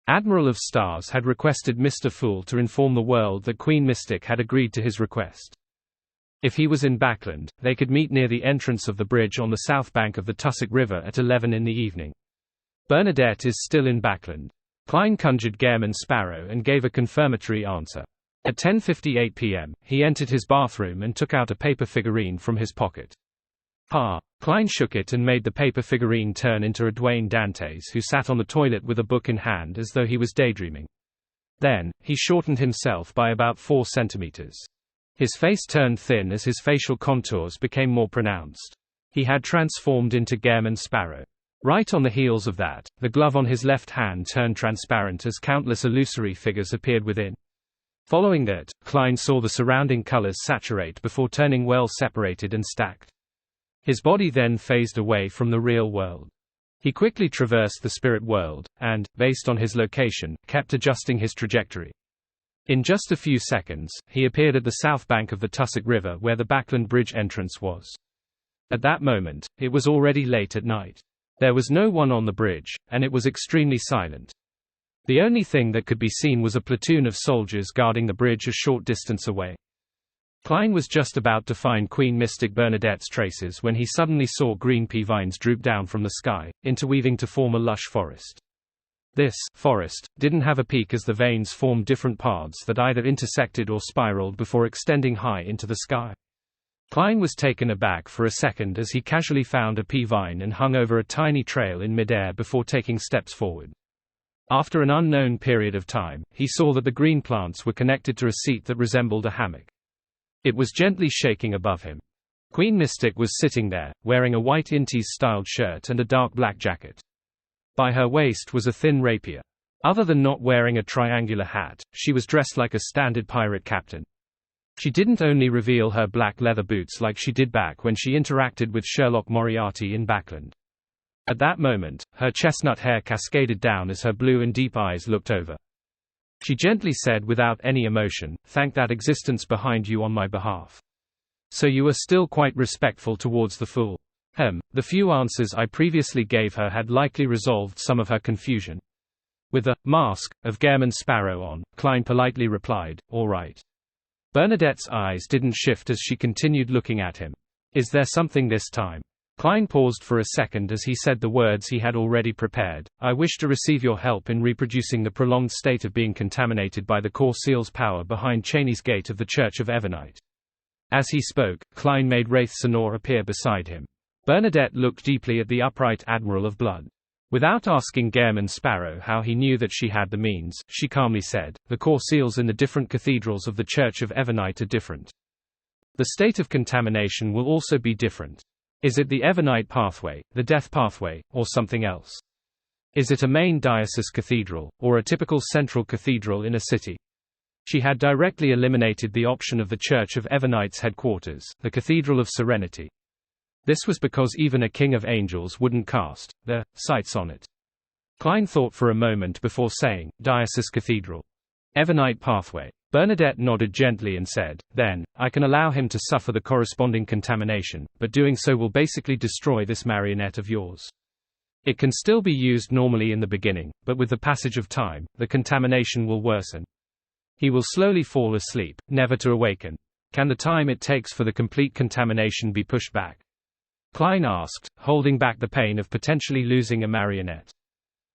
Admiral of Stars had requested Mr. Fool to inform the world that Queen Mystic had agreed to his request. If he was in Backland, they could meet near the entrance of the bridge on the south bank of the Tussock River at 11 in the evening. Bernadette is still in Backland. Klein conjured Gehrman Sparrow and gave a confirmatory answer. At 10:58 p.m., he entered his bathroom and took out a paper figurine from his pocket. Klein shook it and made the paper figurine turn into a Dwayne Dantes who sat on the toilet with a book in hand as though he was daydreaming. Then, he shortened himself by about 4 centimeters. His face turned thin as his facial contours became more pronounced. He had transformed into Gehrman Sparrow. Right on the heels of that, the glove on his left hand turned transparent as countless illusory figures appeared within. Following that, Klein saw the surrounding colors saturate before turning well separated and stacked. His body then phased away from the real world. He quickly traversed the spirit world, and, based on his location, kept adjusting his trajectory. In just a few seconds, he appeared at the south bank of the Tussock River where the Backland Bridge entrance was. At that moment, it was already late at night. There was no one on the bridge, and it was extremely silent. The only thing that could be seen was a platoon of soldiers guarding the bridge a short distance away. Klein was just about to find Queen Mystic Bernadette's traces when he suddenly saw green pea vines droop down from the sky, interweaving to form a lush forest. This forest didn't have a peak as the veins formed different paths that either intersected or spiraled before extending high into the sky. Klein was taken aback for a second as he casually found a pea vine and hung over a tiny trail in midair before taking steps forward. After an unknown period of time, he saw that the green plants were connected to a seat that resembled a hammock. It was gently shaking above him. Queen Mystic was sitting there, wearing a white Intis-styled shirt and a dark black jacket. By her waist was a thin rapier. Other than not wearing a triangular hat, she was dressed like a standard pirate captain. She didn't only reveal her black leather boots like she did back when she interacted with Sherlock Moriarty in Backland. At that moment, her chestnut hair cascaded down as her blue and deep eyes looked over. She gently said without any emotion, "Thank that existence behind you on my behalf. So you are still quite respectful towards the fool." The few answers I previously gave her had likely resolved some of her confusion. With a mask of Gehrman Sparrow on, Klein politely replied, "All right." Bernadette's eyes didn't shift as she continued looking at him. "Is there something this time?" Klein paused for a second as he said the words he had already prepared. "I wish to receive your help in reproducing the prolonged state of being contaminated by the core seal's power behind Cheney's Gate of the Church of Evernite." As he spoke, Klein made Wraith Senor appear beside him. Bernadette looked deeply at the upright Admiral of Blood. Without asking Gehrman Sparrow how he knew that she had the means, she calmly said, "The core seals in the different cathedrals of the Church of Evernite are different. The state of contamination will also be different. Is it the Evernite pathway, the death pathway, or something else? Is it a main diocese cathedral, or a typical central cathedral in a city?" She had directly eliminated the option of the Church of Evernite's headquarters, the Cathedral of Serenity. This was because even a king of angels wouldn't cast their sights on it. Klein thought for a moment before saying, "Diocese Cathedral. Evernite pathway." Bernadette nodded gently and said, "Then, I can allow him to suffer the corresponding contamination, but doing so will basically destroy this marionette of yours. It can still be used normally in the beginning, but with the passage of time, the contamination will worsen. He will slowly fall asleep, never to awaken. Can the time it takes for the complete contamination be pushed back?" Klein asked, holding back the pain of potentially losing a marionette.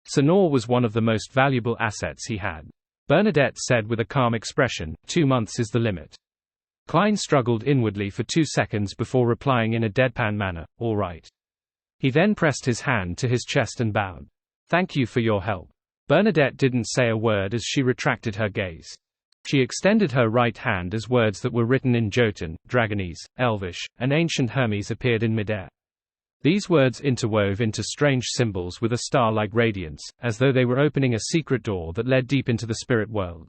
Senor was one of the most valuable assets he had. Bernadette said with a calm expression, 2 months is the limit. Klein struggled inwardly for 2 seconds before replying in a deadpan manner, "All right." He then pressed his hand to his chest and bowed. "Thank you for your help." Bernadette didn't say a word as she retracted her gaze. She extended her right hand as words that were written in Jotun, Dragonese, Elvish, and ancient Hermes appeared in midair. These words interwove into strange symbols with a star-like radiance, as though they were opening a secret door that led deep into the spirit world.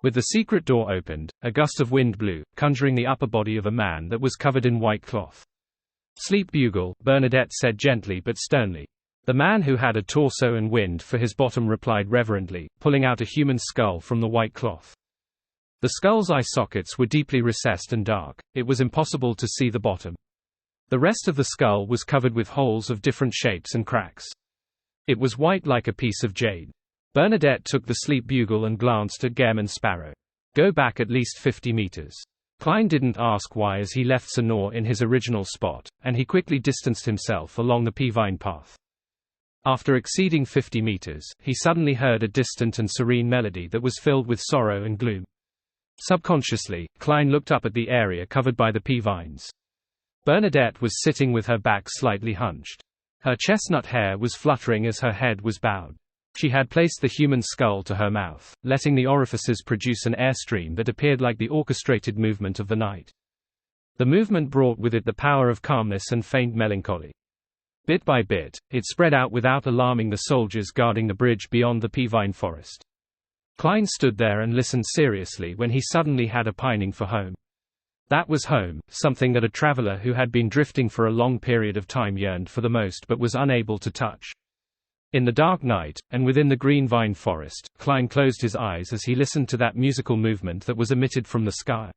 With the secret door opened, a gust of wind blew, conjuring the upper body of a man that was covered in white cloth. "Sleep bugle," Bernadette said gently but sternly. The man who had a torso and wind for his bottom replied reverently, pulling out a human skull from the white cloth. The skull's eye sockets were deeply recessed and dark, it was impossible to see the bottom. The rest of the skull was covered with holes of different shapes and cracks. It was white like a piece of jade. Bernadette took the sleep bugle and glanced at Gehrman Sparrow. "Go back at least 50 meters. Klein didn't ask why as he left Senor in his original spot, and he quickly distanced himself along the pea-vine path. After exceeding 50 meters, he suddenly heard a distant and serene melody that was filled with sorrow and gloom. Subconsciously, Klein looked up at the area covered by the pea vines. Bernadette was sitting with her back slightly hunched. Her chestnut hair was fluttering as her head was bowed. She had placed the human skull to her mouth, letting the orifices produce an airstream that appeared like the orchestrated movement of the night. The movement brought with it the power of calmness and faint melancholy. Bit by bit, it spread out without alarming the soldiers guarding the bridge beyond the pea-vine forest. Klein stood there and listened seriously when he suddenly had a pining for home. That was home, something that a traveler who had been drifting for a long period of time yearned for the most but was unable to touch. In the dark night, and within the green vine forest, Klein closed his eyes as he listened to that musical movement that was emitted from the sky.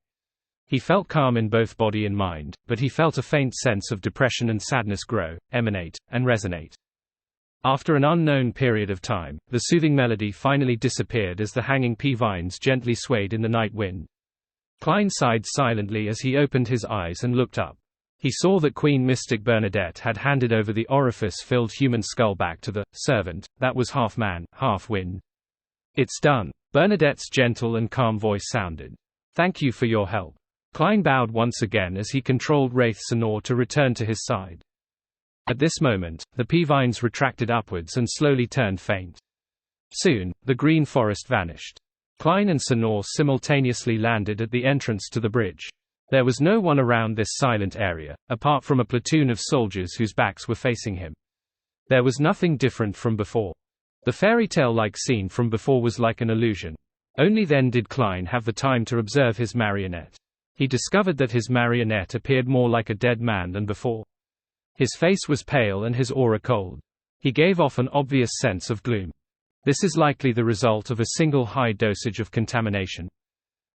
He felt calm in both body and mind, but he felt a faint sense of depression and sadness grow, emanate, and resonate. After an unknown period of time, the soothing melody finally disappeared as the hanging pea vines gently swayed in the night wind. Klein sighed silently as he opened his eyes and looked up. He saw that Queen Mystic Bernadette had handed over the orifice-filled human skull back to the servant, that was half man, half wind. "It's done," Bernadette's gentle and calm voice sounded. "Thank you for your help." Klein bowed once again as he controlled Wraith Senor to return to his side. At this moment, the pea vines retracted upwards and slowly turned faint. Soon, the green forest vanished. Klein and Senor simultaneously landed at the entrance to the bridge. There was no one around this silent area, apart from a platoon of soldiers whose backs were facing him. There was nothing different from before. The fairy tale-like scene from before was like an illusion. Only then did Klein have the time to observe his marionette. He discovered that his marionette appeared more like a dead man than before. His face was pale and his aura cold. He gave off an obvious sense of gloom. This is likely the result of a single high dosage of contamination.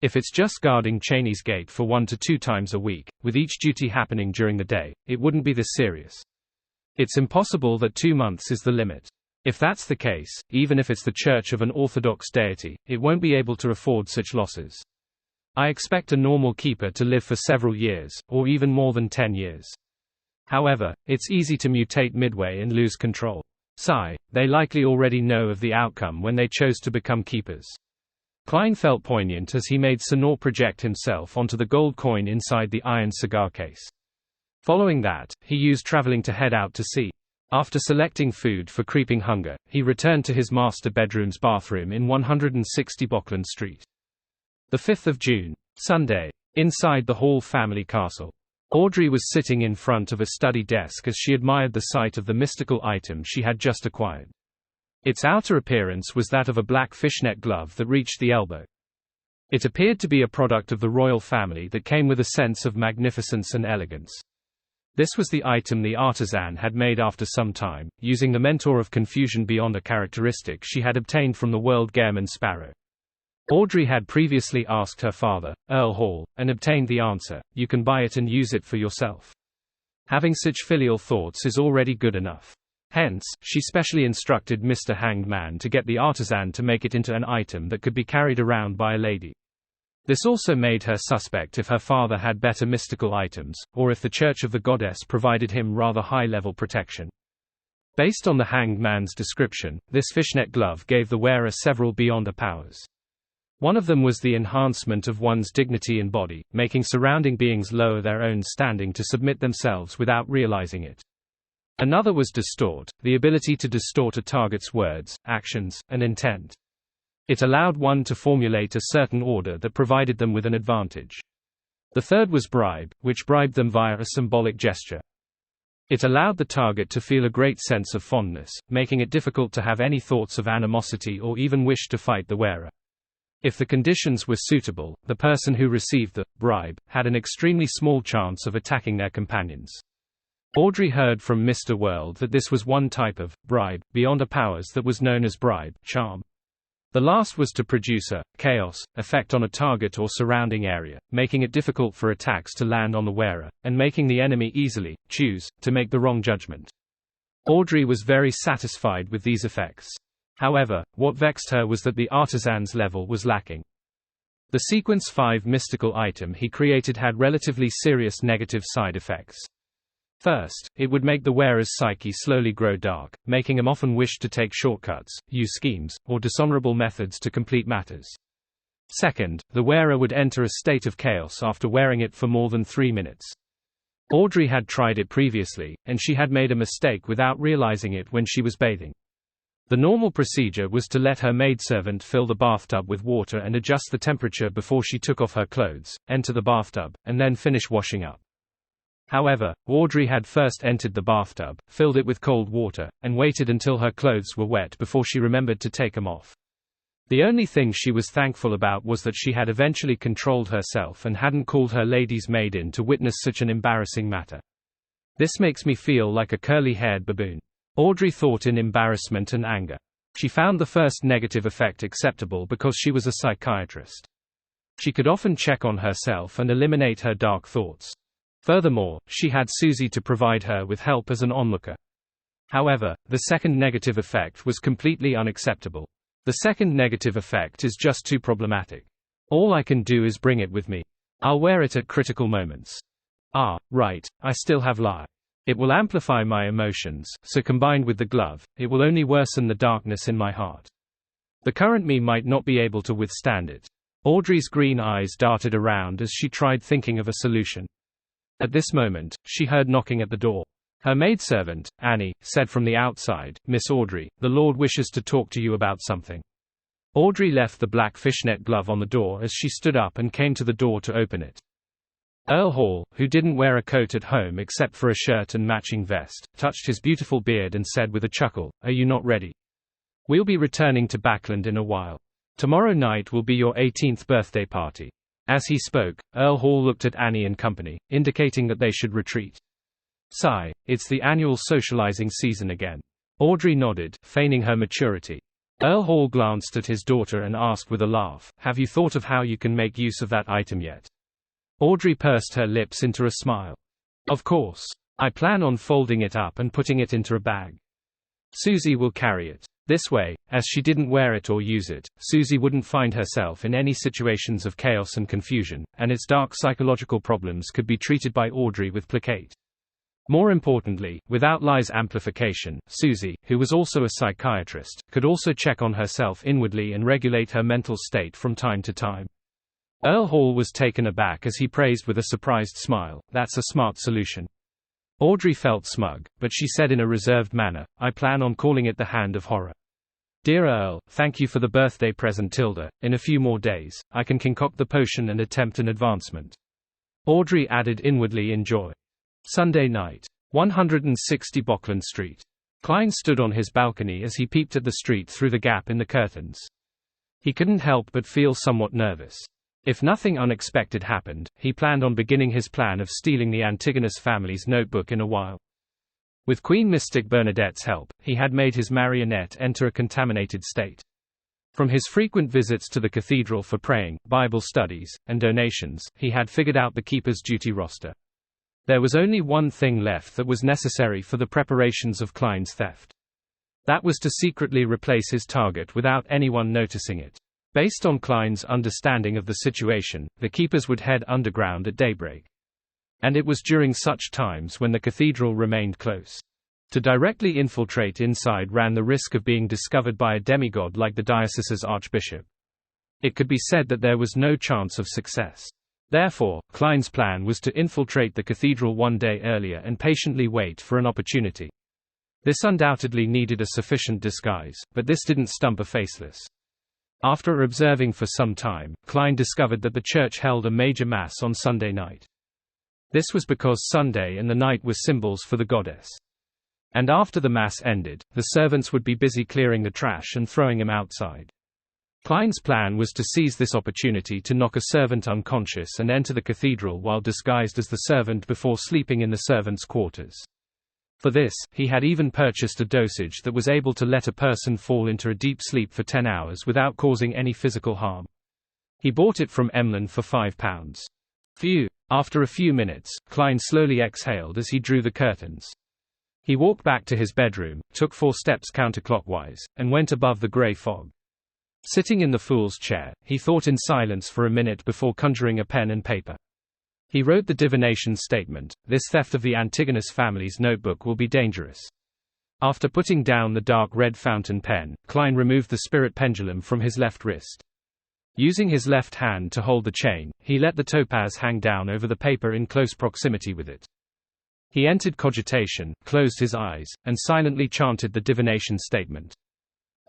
If it's just guarding Cheney's gate for 1 to 2 times a week, with each duty happening during the day, it wouldn't be this serious. It's impossible that 2 months is the limit. If that's the case, even if it's the church of an orthodox deity, it won't be able to afford such losses. I expect a normal keeper to live for several years, or even more than 10 years. However, it's easy to mutate midway and lose control. Sigh, they likely already know of the outcome when they chose to become keepers. Klein felt poignant as he made Senor project himself onto the gold coin inside the iron cigar case. Following that, he used traveling to head out to sea. After selecting food for creeping hunger, he returned to his master bedroom's bathroom in 160 Bockland Street. The 5th of June. Sunday. Inside the Hall family castle. Audrey was sitting in front of a study desk as she admired the sight of the mystical item she had just acquired. Its outer appearance was that of a black fishnet glove that reached the elbow. It appeared to be a product of the royal family that came with a sense of magnificence and elegance. This was the item the artisan had made after some time, using the Mentor of Confusion beyond a characteristic she had obtained from the World Gareman Sparrow. Audrey had previously asked her father, Earl Hall, and obtained the answer, "You can buy it and use it for yourself." Having such filial thoughts is already good enough. Hence, she specially instructed Mr. Hanged Man to get the artisan to make it into an item that could be carried around by a lady. This also made her suspect if her father had better mystical items, or if the Church of the Goddess provided him rather high-level protection. Based on the Hanged Man's description, this fishnet glove gave the wearer several beyonder powers. One of them was the enhancement of one's dignity in body, making surrounding beings lower their own standing to submit themselves without realizing it. Another was distort, the ability to distort a target's words, actions, and intent. It allowed one to formulate a certain order that provided them with an advantage. The third was bribe, which bribed them via a symbolic gesture. It allowed the target to feel a great sense of fondness, making it difficult to have any thoughts of animosity or even wish to fight the wearer. If the conditions were suitable, the person who received the bribe had an extremely small chance of attacking their companions. Audrey heard from Mr. World that this was one type of bribe beyond a powers that was known as bribe charm. The last was to produce a chaos effect on a target or surrounding area, making it difficult for attacks to land on the wearer, and making the enemy easily choose to make the wrong judgment. Audrey was very satisfied with these effects. However, what vexed her was that the artisan's level was lacking. The Sequence 5 mystical item he created had relatively serious negative side effects. First, it would make the wearer's psyche slowly grow dark, making him often wish to take shortcuts, use schemes, or dishonorable methods to complete matters. Second, the wearer would enter a state of chaos after wearing it for more than 3 minutes. Audrey had tried it previously, and she had made a mistake without realizing it when she was bathing. The normal procedure was to let her maidservant fill the bathtub with water and adjust the temperature before she took off her clothes, enter the bathtub, and then finish washing up. However, Audrey had first entered the bathtub, filled it with cold water, and waited until her clothes were wet before she remembered to take them off. The only thing she was thankful about was that she had eventually controlled herself and hadn't called her lady's maid in to witness such an embarrassing matter. This makes me feel like a curly-haired baboon, Audrey thought in embarrassment and anger. She found the first negative effect acceptable because she was a psychiatrist. She could often check on herself and eliminate her dark thoughts. Furthermore, she had Susie to provide her with help as an onlooker. However, the second negative effect was completely unacceptable. The second negative effect is just too problematic. All I can do is bring it with me. I'll wear it at critical moments. Ah, right, I still have lie. It will amplify my emotions, so combined with the glove, it will only worsen the darkness in my heart. The current me might not be able to withstand it. Audrey's green eyes darted around as she tried thinking of a solution. At this moment, she heard knocking at the door. Her maidservant, Annie, said from the outside, "Miss Audrey, the Lord wishes to talk to you about something." Audrey left the black fishnet glove on the door as she stood up and came to the door to open it. Earl Hall, who didn't wear a coat at home except for a shirt and matching vest, touched his beautiful beard and said with a chuckle, "Are you not ready? We'll be returning to Backland in a while. Tomorrow night will be your 18th birthday party." As he spoke, Earl Hall looked at Annie and company, indicating that they should retreat. "Sigh, it's the annual socializing season again." Audrey nodded, feigning her maturity. Earl Hall glanced at his daughter and asked with a laugh, "Have you thought of how you can make use of that item yet?" Audrey pursed her lips into a smile. "Of course. I plan on folding it up and putting it into a bag. Susie will carry it. This way, as she didn't wear it or use it, Susie wouldn't find herself in any situations of chaos and confusion, and its dark psychological problems could be treated by Audrey with placate. More importantly, without lie's amplification, Susie, who was also a psychiatrist, could also check on herself inwardly and regulate her mental state from time to time. Earl Hall was taken aback as he praised with a surprised smile, "That's a smart solution." Audrey felt smug, but she said in a reserved manner, "I plan on calling it the Hand of Horror." "Dear Earl, thank you for the birthday present Tilda. In a few more days, I can concoct the potion and attempt an advancement." Audrey added inwardly in joy. Sunday night. 160 Bockland Street. Klein stood on his balcony as he peeped at the street through the gap in the curtains. He couldn't help but feel somewhat nervous. If nothing unexpected happened, he planned on beginning his plan of stealing the Antigonus family's notebook in a while. With Queen Mystic Bernadette's help, he had made his marionette enter a contaminated state. From his frequent visits to the cathedral for praying, Bible studies, and donations, he had figured out the keeper's duty roster. There was only one thing left that was necessary for the preparations of Klein's theft. That was to secretly replace his target without anyone noticing it. Based on Klein's understanding of the situation, the keepers would head underground at daybreak. And it was during such times when the cathedral remained close. To directly infiltrate inside ran the risk of being discovered by a demigod like the diocese's archbishop. It could be said that there was no chance of success. Therefore, Klein's plan was to infiltrate the cathedral one day earlier and patiently wait for an opportunity. This undoubtedly needed a sufficient disguise, but this didn't stump a faceless. After observing for some time, Klein discovered that the church held a major mass on Sunday night. This was because Sunday and the night were symbols for the goddess. And after the mass ended, the servants would be busy clearing the trash and throwing him outside. Klein's plan was to seize this opportunity to knock a servant unconscious and enter the cathedral while disguised as the servant before sleeping in the servants' quarters. For this, he had even purchased a dosage that was able to let a person fall into a deep sleep for 10 hours without causing any physical harm. He bought it from Emlyn for £5. Phew! After a few minutes, Klein slowly exhaled as he drew the curtains. He walked back to his bedroom, took 4 steps counterclockwise, and went above the grey fog. Sitting in the fool's chair, he thought in silence for a minute before conjuring a pen and paper. He wrote the divination statement, "This theft of the Antigonus family's notebook will be dangerous." After putting down the dark red fountain pen, Klein removed the spirit pendulum from his left wrist. Using his left hand to hold the chain, he let the topaz hang down over the paper in close proximity with it. He entered cogitation, closed his eyes, and silently chanted the divination statement.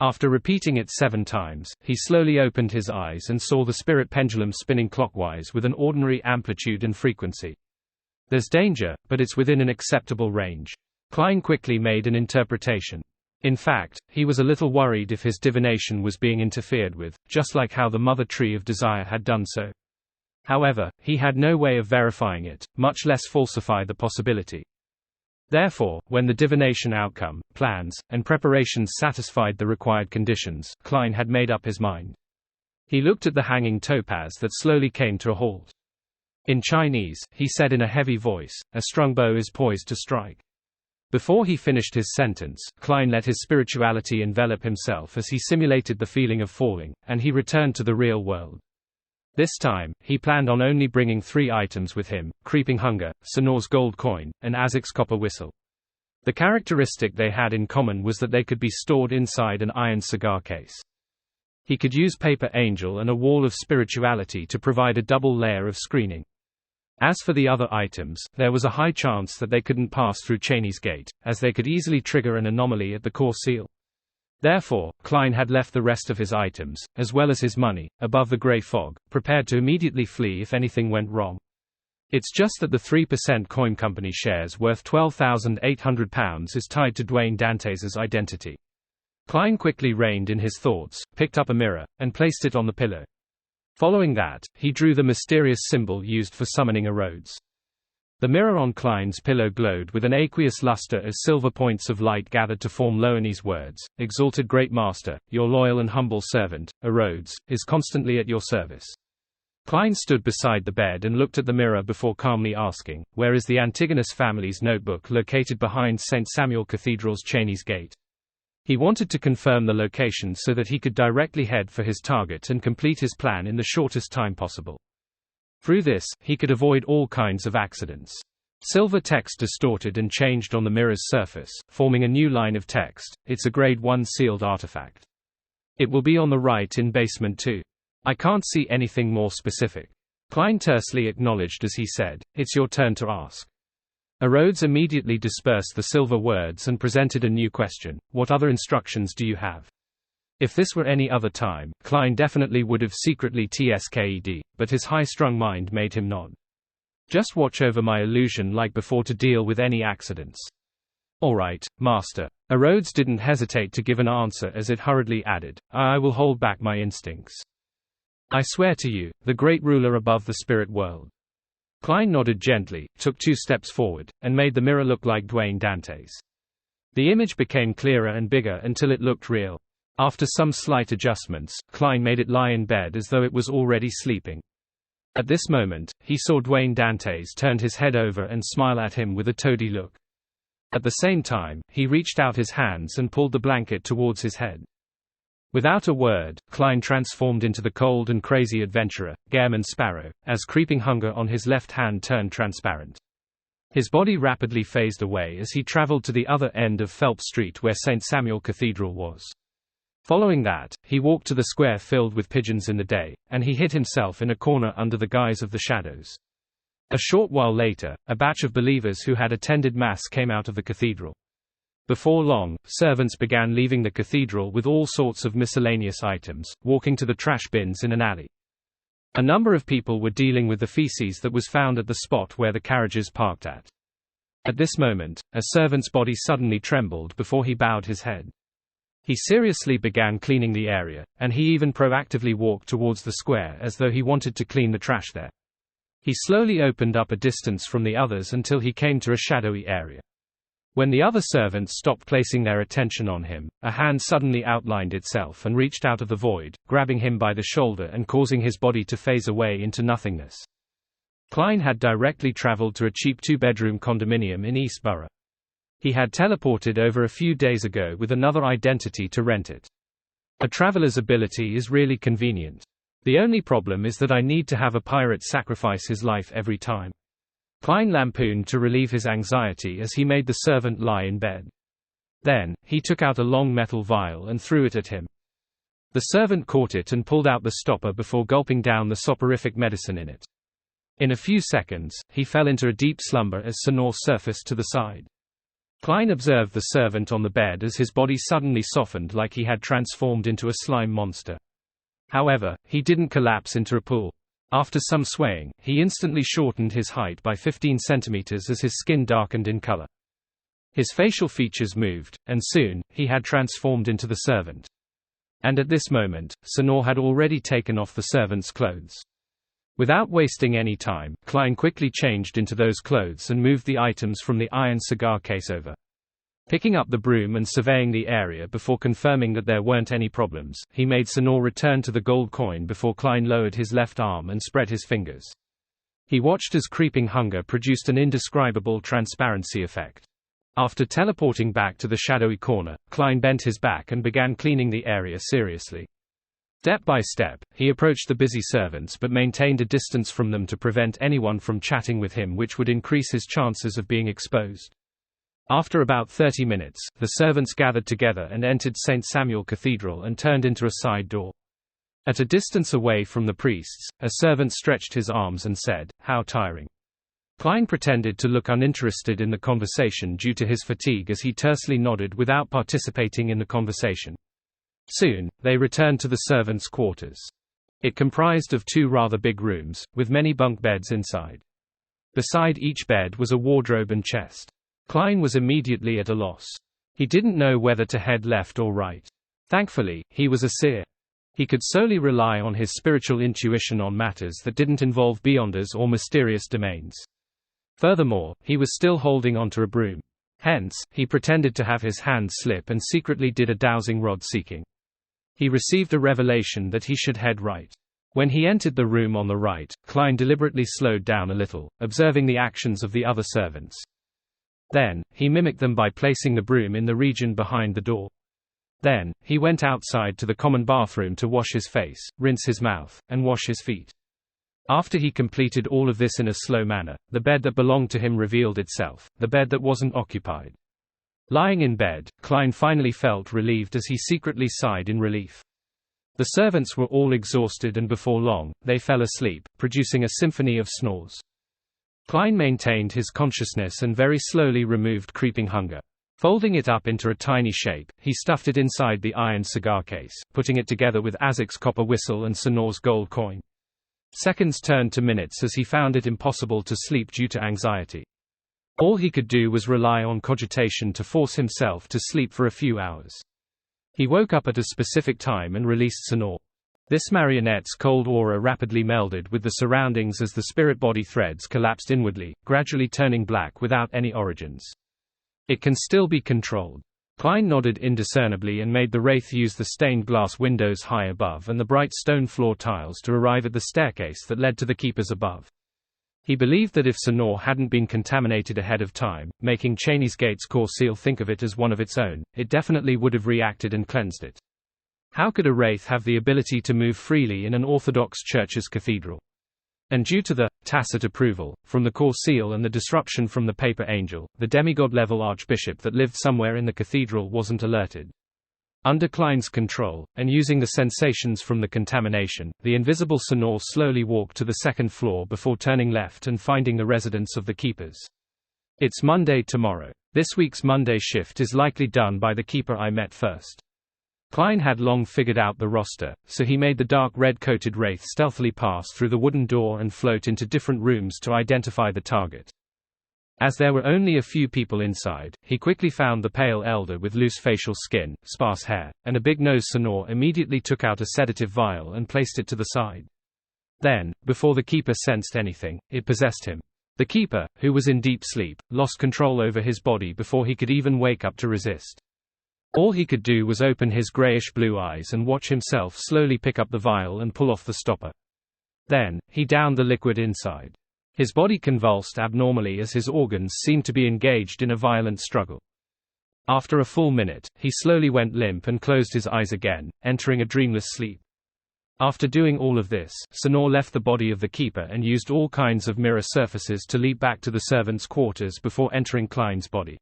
After repeating it 7 times, he slowly opened his eyes and saw the spirit pendulum spinning clockwise with an ordinary amplitude and frequency. There's danger, but it's within an acceptable range. Klein quickly made an interpretation. In fact, he was a little worried if his divination was being interfered with, just like how the Mother Tree of Desire had done so. However, he had no way of verifying it, much less falsify the possibility. Therefore, when the divination outcome, plans, and preparations satisfied the required conditions, Klein had made up his mind. He looked at the hanging topaz that slowly came to a halt. In Chinese, he said in a heavy voice, "A strung bow is poised to strike." Before he finished his sentence, Klein let his spirituality envelop himself as he simulated the feeling of falling, and he returned to the real world. This time, he planned on only bringing 3 items with him: Creeping Hunger, Sonor's gold coin, and Azek's copper whistle. The characteristic they had in common was that they could be stored inside an iron cigar case. He could use Paper Angel and a wall of spirituality to provide a double layer of screening. As for the other items, there was a high chance that they couldn't pass through Cheney's gate, as they could easily trigger an anomaly at the core seal. Therefore, Klein had left the rest of his items, as well as his money, above the grey fog, prepared to immediately flee if anything went wrong. It's just that the 3% coin company shares worth £12,800 is tied to Dwayne Dantes' identity. Klein quickly reined in his thoughts, picked up a mirror, and placed it on the pillow. Following that, he drew the mysterious symbol used for summoning a Rhodes. The mirror on Klein's pillow glowed with an aqueous luster as silver points of light gathered to form Loaney's words: "Exalted Great Master, your loyal and humble servant, a Rhodes, is constantly at your service." Klein stood beside the bed and looked at the mirror before calmly asking, "Where is the Antigonus family's notebook located behind St. Samuel Cathedral's Cheney's Gate?" He wanted to confirm the location so that he could directly head for his target and complete his plan in the shortest time possible. Through this, he could avoid all kinds of accidents. Silver text distorted and changed on the mirror's surface, forming a new line of text: "It's a Grade 1 sealed artifact. It will be on the right in basement 2. I can't see anything more specific." Klein tersely acknowledged as he said, "It's your turn to ask." Rhodes immediately dispersed the silver words and presented a new question: "What other instructions do you have?" If this were any other time, Klein definitely would have secretly TSKED, but his high-strung mind made him nod. "Just watch over my illusion like before to deal with any accidents." "All right, Master." Rhodes didn't hesitate to give an answer as it hurriedly added, "I will hold back my instincts. I swear to you, the great ruler above the spirit world." Klein nodded gently, took 2 steps forward, and made the mirror look like Dwayne Dantes. The image became clearer and bigger until it looked real. After some slight adjustments, Klein made it lie in bed as though it was already sleeping. At this moment, he saw Dwayne Dantes turn his head over and smile at him with a toady look. At the same time, he reached out his hands and pulled the blanket towards his head. Without a word, Klein transformed into the cold and crazy adventurer, Gairman Sparrow, as Creeping Hunger on his left hand turned transparent. His body rapidly phased away as he traveled to the other end of Phelps Street where St. Samuel Cathedral was. Following that, he walked to the square filled with pigeons in the day, and he hid himself in a corner under the guise of the shadows. A short while later, a batch of believers who had attended Mass came out of the cathedral. Before long, servants began leaving the cathedral with all sorts of miscellaneous items, walking to the trash bins in an alley. A number of people were dealing with the feces that was found at the spot where the carriages parked at. At this moment, a servant's body suddenly trembled before he bowed his head. He seriously began cleaning the area, and he even proactively walked towards the square as though he wanted to clean the trash there. He slowly opened up a distance from the others until he came to a shadowy area. When the other servants stopped placing their attention on him, a hand suddenly outlined itself and reached out of the void, grabbing him by the shoulder and causing his body to phase away into nothingness. Klein had directly traveled to a cheap 2-bedroom condominium in East Borough. He had teleported over a few days ago with another identity to rent it. A traveler's ability is really convenient. The only problem is that I need to have a pirate sacrifice his life every time. Klein lampooned to relieve his anxiety as he made the servant lie in bed. Then, he took out a long metal vial and threw it at him. The servant caught it and pulled out the stopper before gulping down the soporific medicine in it. In a few seconds, he fell into a deep slumber as Sonor surfaced to the side. Klein observed the servant on the bed as his body suddenly softened like he had transformed into a slime monster. However, he didn't collapse into a pool. After some swaying, he instantly shortened his height by 15 centimeters as his skin darkened in color. His facial features moved, and soon, he had transformed into the servant. And at this moment, Sonor had already taken off the servant's clothes. Without wasting any time, Klein quickly changed into those clothes and moved the items from the iron cigar case over. Picking up the broom and surveying the area before confirming that there weren't any problems, he made Sonor return to the gold coin before Klein lowered his left arm and spread his fingers. He watched as creeping hunger produced an indescribable transparency effect. After teleporting back to the shadowy corner, Klein bent his back and began cleaning the area seriously. Step by step, he approached the busy servants but maintained a distance from them to prevent anyone from chatting with him, which would increase his chances of being exposed. After about 30 minutes, the servants gathered together and entered St. Samuel Cathedral and turned into a side door. At a distance away from the priests, a servant stretched his arms and said, "How tiring." Klein pretended to look uninterested in the conversation due to his fatigue as he tersely nodded without participating in the conversation. Soon, they returned to the servants' quarters. It comprised of 2 rather big rooms, with many bunk beds inside. Beside each bed was a wardrobe and chest. Klein was immediately at a loss. He didn't know whether to head left or right. Thankfully, he was a seer. He could solely rely on his spiritual intuition on matters that didn't involve beyonders or mysterious domains. Furthermore, he was still holding onto a broom. Hence, he pretended to have his hand slip and secretly did a dowsing rod seeking. He received a revelation that he should head right. When he entered the room on the right, Klein deliberately slowed down a little, observing the actions of the other servants. Then, he mimicked them by placing the broom in the region behind the door. Then, he went outside to the common bathroom to wash his face, rinse his mouth, and wash his feet. After he completed all of this in a slow manner, the bed that belonged to him revealed itself, the bed that wasn't occupied. Lying in bed, Klein finally felt relieved as he secretly sighed in relief. The servants were all exhausted and before long, they fell asleep, producing a symphony of snores. Klein maintained his consciousness and very slowly removed creeping hunger. Folding it up into a tiny shape, he stuffed it inside the iron cigar case, putting it together with Azek's copper whistle and Sonor's gold coin. Seconds turned to minutes as he found it impossible to sleep due to anxiety. All he could do was rely on cogitation to force himself to sleep for a few hours. He woke up at a specific time and released Sonor. This marionette's cold aura rapidly melded with the surroundings as the spirit-body threads collapsed inwardly, gradually turning black without any origins. It can still be controlled. Klein nodded indiscernibly and made the wraith use the stained glass windows high above and the bright stone floor tiles to arrive at the staircase that led to the keepers above. He believed that if Sonor hadn't been contaminated ahead of time, making Cheney's Gate's core seal think of it as one of its own, it definitely would have reacted and cleansed it. How could a wraith have the ability to move freely in an Orthodox church's cathedral? And due to the tacit approval from the core seal and the disruption from the paper angel, the demigod-level archbishop that lived somewhere in the cathedral wasn't alerted. Under Klein's control, and using the sensations from the contamination, the invisible Sonor slowly walked to the second floor before turning left and finding the residence of the keepers. It's Monday tomorrow. This week's Monday shift is likely done by the keeper I met first. Klein had long figured out the roster, so he made the dark red-coated wraith stealthily pass through the wooden door and float into different rooms to identify the target. As there were only a few people inside, he quickly found the pale elder with loose facial skin, sparse hair, and a big nose. Sonor immediately took out a sedative vial and placed it to the side. Then, before the keeper sensed anything, it possessed him. The keeper, who was in deep sleep, lost control over his body before he could even wake up to resist. All he could do was open his grayish-blue eyes and watch himself slowly pick up the vial and pull off the stopper. Then, he downed the liquid inside. His body convulsed abnormally as his organs seemed to be engaged in a violent struggle. After a full minute, he slowly went limp and closed his eyes again, entering a dreamless sleep. After doing all of this, Sonor left the body of the keeper and used all kinds of mirror surfaces to leap back to the servants' quarters before entering Klein's body.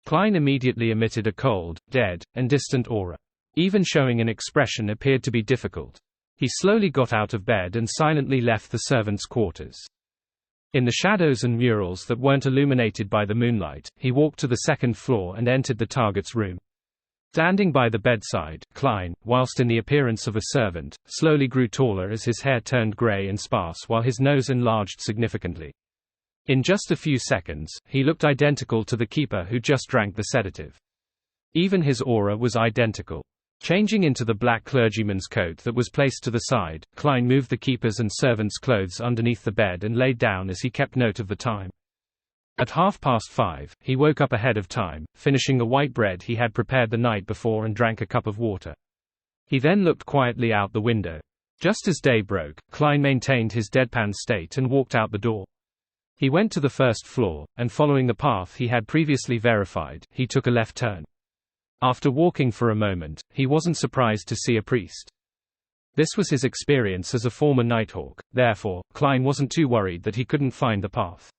Klein immediately emitted a cold, dead, and distant aura. Even showing an expression appeared to be difficult. He slowly got out of bed and silently left the servants' quarters. In the shadows and murals that weren't illuminated by the moonlight, he walked to the second floor and entered the target's room. Standing by the bedside, Klein, whilst in the appearance of a servant, slowly grew taller as his hair turned grey and sparse while his nose enlarged significantly. In just a few seconds, he looked identical to the keeper who just drank the sedative. Even his aura was identical. Changing into the black clergyman's coat that was placed to the side, Klein moved the keeper's and servant's clothes underneath the bed and laid down as he kept note of the time. At 5:30, he woke up ahead of time, finishing the white bread he had prepared the night before and drank a cup of water. He then looked quietly out the window. Just as day broke, Klein maintained his deadpan state and walked out the door. He went to the first floor, and following the path he had previously verified, he took a left turn. After walking for a moment, he wasn't surprised to see a priest. This was his experience as a former Nighthawk, therefore, Klein wasn't too worried that he couldn't find the path.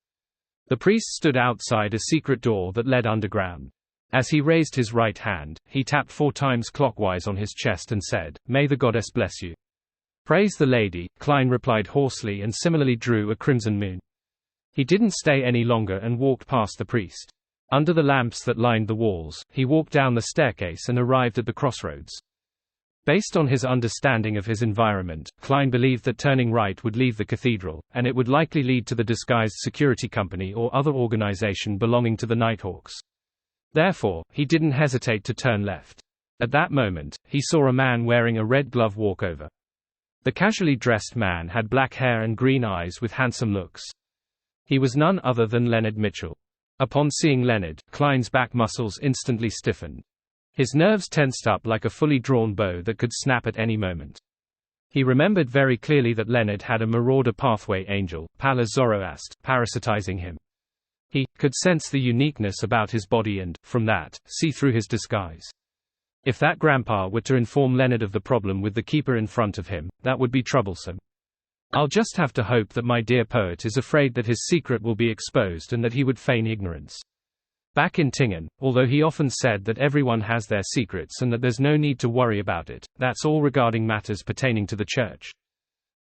The priest stood outside a secret door that led underground. As he raised his right hand, he tapped 4 times clockwise on his chest and said, "May the goddess bless you." "Praise the lady," Klein replied hoarsely and similarly drew a crimson moon. He didn't stay any longer and walked past the priest. Under the lamps that lined the walls, he walked down the staircase and arrived at the crossroads. Based on his understanding of his environment, Klein believed that turning right would leave the cathedral, and it would likely lead to the disguised security company or other organization belonging to the Nighthawks. Therefore, he didn't hesitate to turn left. At that moment, he saw a man wearing a red glove walk over. The casually dressed man had black hair and green eyes with handsome looks. He was none other than Leonard Mitchell. Upon seeing Leonard, Klein's back muscles instantly stiffened. His nerves tensed up like a fully drawn bow that could snap at any moment. He remembered very clearly that Leonard had a marauder pathway angel, Pallas Zoroast, parasitizing him. He could sense the uniqueness about his body and, from that, see through his disguise. If that grandpa were to inform Leonard of the problem with the keeper in front of him, that would be troublesome. "I'll just have to hope that my dear poet is afraid that his secret will be exposed and that he would feign ignorance." Back in Tingen, although he often said that everyone has their secrets and that there's no need to worry about it, that's all regarding matters pertaining to the church.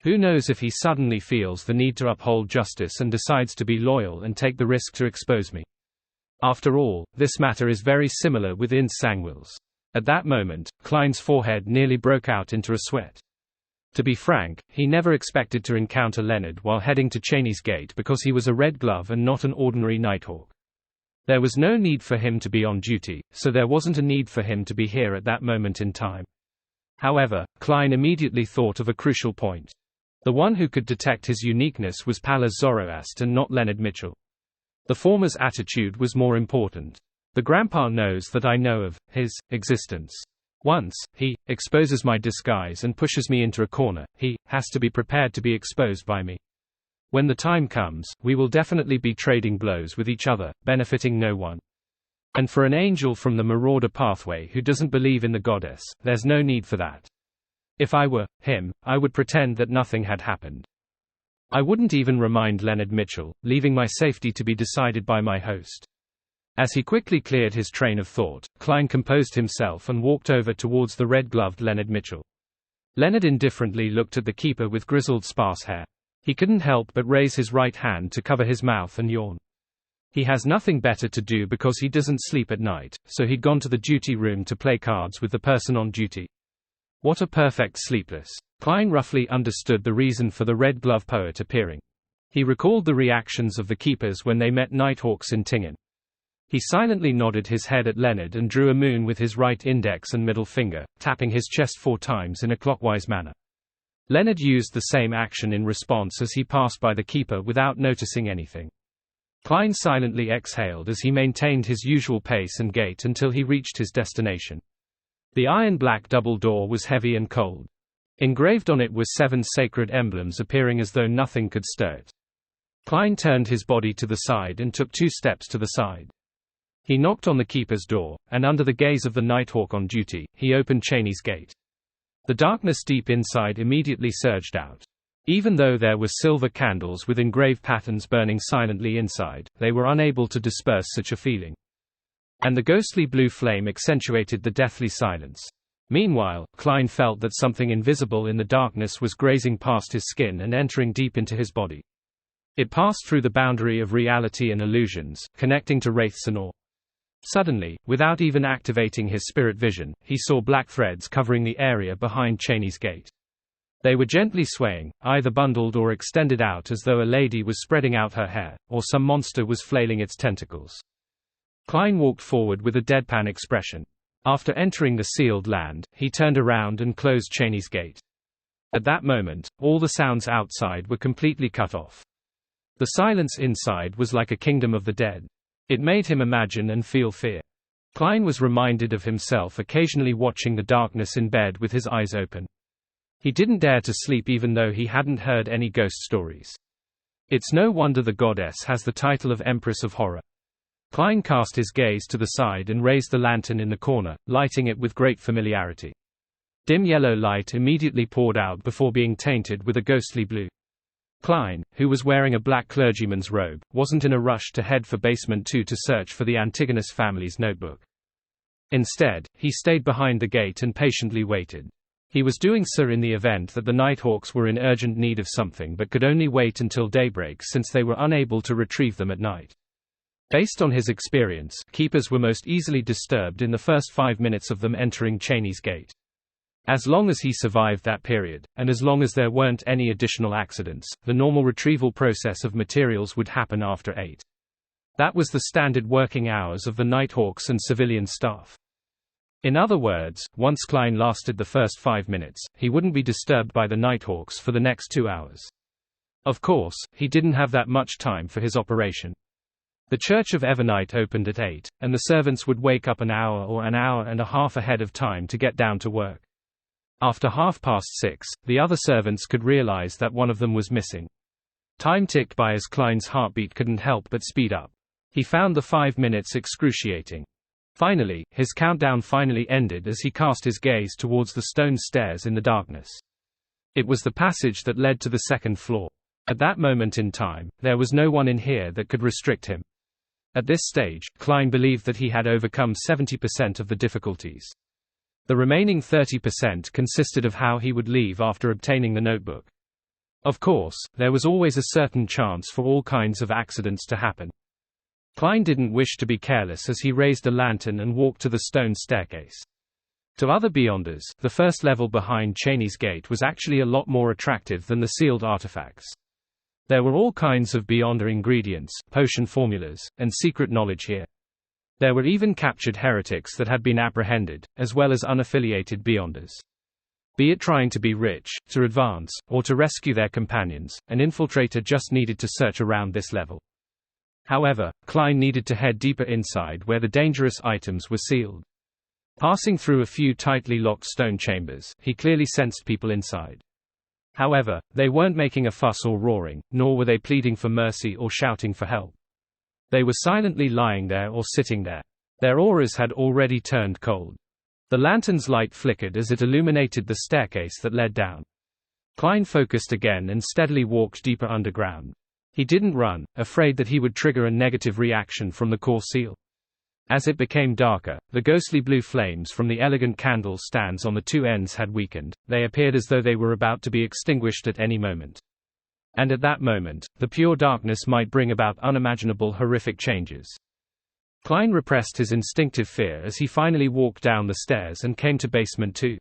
Who knows if he suddenly feels the need to uphold justice and decides to be loyal and take the risk to expose me. After all, this matter is very similar with Ince Sangwils. At that moment, Klein's forehead nearly broke out into a sweat. To be frank, he never expected to encounter Leonard while heading to Cheney's Gate because he was a Red Glove and not an ordinary Nighthawk. There was no need for him to be on duty, so there wasn't a need for him to be here at that moment in time. However, Klein immediately thought of a crucial point. The one who could detect his uniqueness was Pallas Zoroast and not Leonard Mitchell. The former's attitude was more important. The grandpa knows that I know of his existence. Once he exposes my disguise and pushes me into a corner, he has to be prepared to be exposed by me. When the time comes, we will definitely be trading blows with each other, benefiting no one. And for an angel from the Marauder pathway who doesn't believe in the goddess, there's no need for that. If I were him, I would pretend that nothing had happened. I wouldn't even remind Leonard Mitchell, leaving my safety to be decided by my host. As he quickly cleared his train of thought, Klein composed himself and walked over towards the red-gloved Leonard Mitchell. Leonard indifferently looked at the keeper with grizzled sparse hair. He couldn't help but raise his right hand to cover his mouth and yawn. He has nothing better to do because he doesn't sleep at night, so he'd gone to the duty room to play cards with the person on duty. What a perfect sleepless. Klein roughly understood the reason for the Red Glove poet appearing. He recalled the reactions of the keepers when they met Nighthawks in Tingen. He silently nodded his head at Leonard and drew a moon with his right index and middle finger, tapping his chest 4 times in a clockwise manner. Leonard used the same action in response as he passed by the keeper without noticing anything. Klein silently exhaled as he maintained his usual pace and gait until he reached his destination. The iron-black double door was heavy and cold. Engraved on it were 7 sacred emblems appearing as though nothing could stir it. Klein turned his body to the side and took 2 steps to the side. He knocked on the keeper's door, and under the gaze of the Nighthawk on duty, he opened Cheney's Gate. The darkness deep inside immediately surged out. Even though there were silver candles with engraved patterns burning silently inside, they were unable to disperse such a feeling. And the ghostly blue flame accentuated the deathly silence. Meanwhile, Klein felt that something invisible in the darkness was grazing past his skin and entering deep into his body. It passed through the boundary of reality and illusions, connecting to wraiths and awe. Suddenly, without even activating his spirit vision, he saw black threads covering the area behind Cheney's gate. They were gently swaying, either bundled or extended out as though a lady was spreading out her hair, or some monster was flailing its tentacles. Klein walked forward with a deadpan expression. After entering the sealed land, he turned around and closed Cheney's gate. At that moment, all the sounds outside were completely cut off. The silence inside was like a kingdom of the dead. It made him imagine and feel fear. Klein was reminded of himself occasionally watching the darkness in bed with his eyes open. He didn't dare to sleep even though he hadn't heard any ghost stories. It's no wonder the goddess has the title of Empress of Horror. Klein cast his gaze to the side and raised the lantern in the corner, lighting it with great familiarity. Dim yellow light immediately poured out before being tainted with a ghostly blue. Klein, who was wearing a black clergyman's robe, wasn't in a rush to head for basement 2 to search for the Antigonus family's notebook. Instead, he stayed behind the gate and patiently waited. He was doing so in the event that the Nighthawks were in urgent need of something but could only wait until daybreak since they were unable to retrieve them at night. Based on his experience, keepers were most easily disturbed in the first 5 minutes of them entering Cheney's gate. As long as he survived that period, and as long as there weren't any additional accidents, the normal retrieval process of materials would happen after 8. That was the standard working hours of the Nighthawks and civilian staff. In other words, once Klein lasted the first 5 minutes, he wouldn't be disturbed by the Nighthawks for the next 2 hours. Of course, he didn't have that much time for his operation. The Church of Evernight opened at 8, and the servants would wake up an hour or an hour and a half ahead of time to get down to work. After 6:30, the other servants could realize that one of them was missing. Time ticked by as Klein's heartbeat couldn't help but speed up. He found the 5 minutes excruciating. Finally, his countdown finally ended as he cast his gaze towards the stone stairs in the darkness. It was the passage that led to the second floor. At that moment in time, there was no one in here that could restrict him. At this stage, Klein believed that he had overcome 70% of the difficulties. The remaining 30% consisted of how he would leave after obtaining the notebook. Of course, there was always a certain chance for all kinds of accidents to happen. Klein didn't wish to be careless as he raised a lantern and walked to the stone staircase. To other Beyonders, the first level behind Cheney's gate was actually a lot more attractive than the sealed artifacts. There were all kinds of Beyonder ingredients, potion formulas, and secret knowledge here. There were even captured heretics that had been apprehended, as well as unaffiliated Beyonders. Be it trying to be rich, to advance, or to rescue their companions, an infiltrator just needed to search around this level. However, Klein needed to head deeper inside where the dangerous items were sealed. Passing through a few tightly locked stone chambers, he clearly sensed people inside. However, they weren't making a fuss or roaring, nor were they pleading for mercy or shouting for help. They were silently lying there or sitting there. Their auras had already turned cold. The lantern's light flickered as it illuminated the staircase that led down. Klein focused again and steadily walked deeper underground. He didn't run, afraid that he would trigger a negative reaction from the core seal. As it became darker, the ghostly blue flames from the elegant candle stands on the 2 ends had weakened. They appeared as though they were about to be extinguished at any moment. And at that moment, the pure darkness might bring about unimaginable horrific changes. Klein repressed his instinctive fear as he finally walked down the stairs and came to basement 2.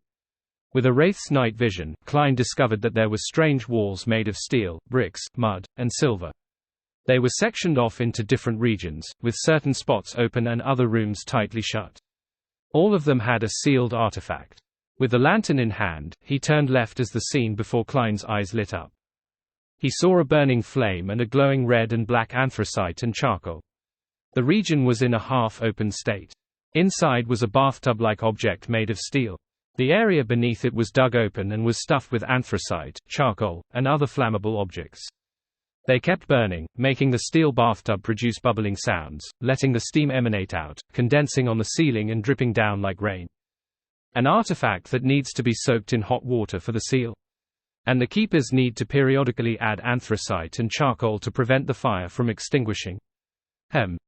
With a wraith's night vision, Klein discovered that there were strange walls made of steel, bricks, mud, and silver. They were sectioned off into different regions, with certain spots open and other rooms tightly shut. All of them had a sealed artifact. With the lantern in hand, he turned left as the scene before Klein's eyes lit up. He saw a burning flame and a glowing red and black anthracite and charcoal. The region was in a half-open state. Inside was a bathtub-like object made of steel. The area beneath it was dug open and was stuffed with anthracite, charcoal, and other flammable objects. They kept burning, making the steel bathtub produce bubbling sounds, letting the steam emanate out, condensing on the ceiling and dripping down like rain. An artifact that needs to be soaked in hot water for the seal. And the keepers need to periodically add anthracite and charcoal to prevent the fire from extinguishing.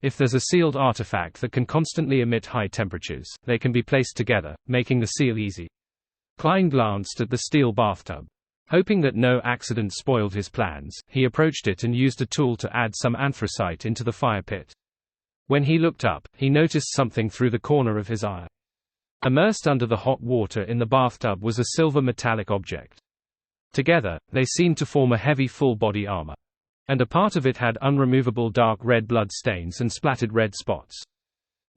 If there's a sealed artifact that can constantly emit high temperatures, they can be placed together, making the seal easy. Klein glanced at the steel bathtub. Hoping that no accident spoiled his plans, he approached it and used a tool to add some anthracite into the fire pit. When he looked up, he noticed something through the corner of his eye. Immersed under the hot water in the bathtub was a silver metallic object. Together, they seemed to form a heavy full-body armor. And a part of it had unremovable dark red blood stains and splattered red spots.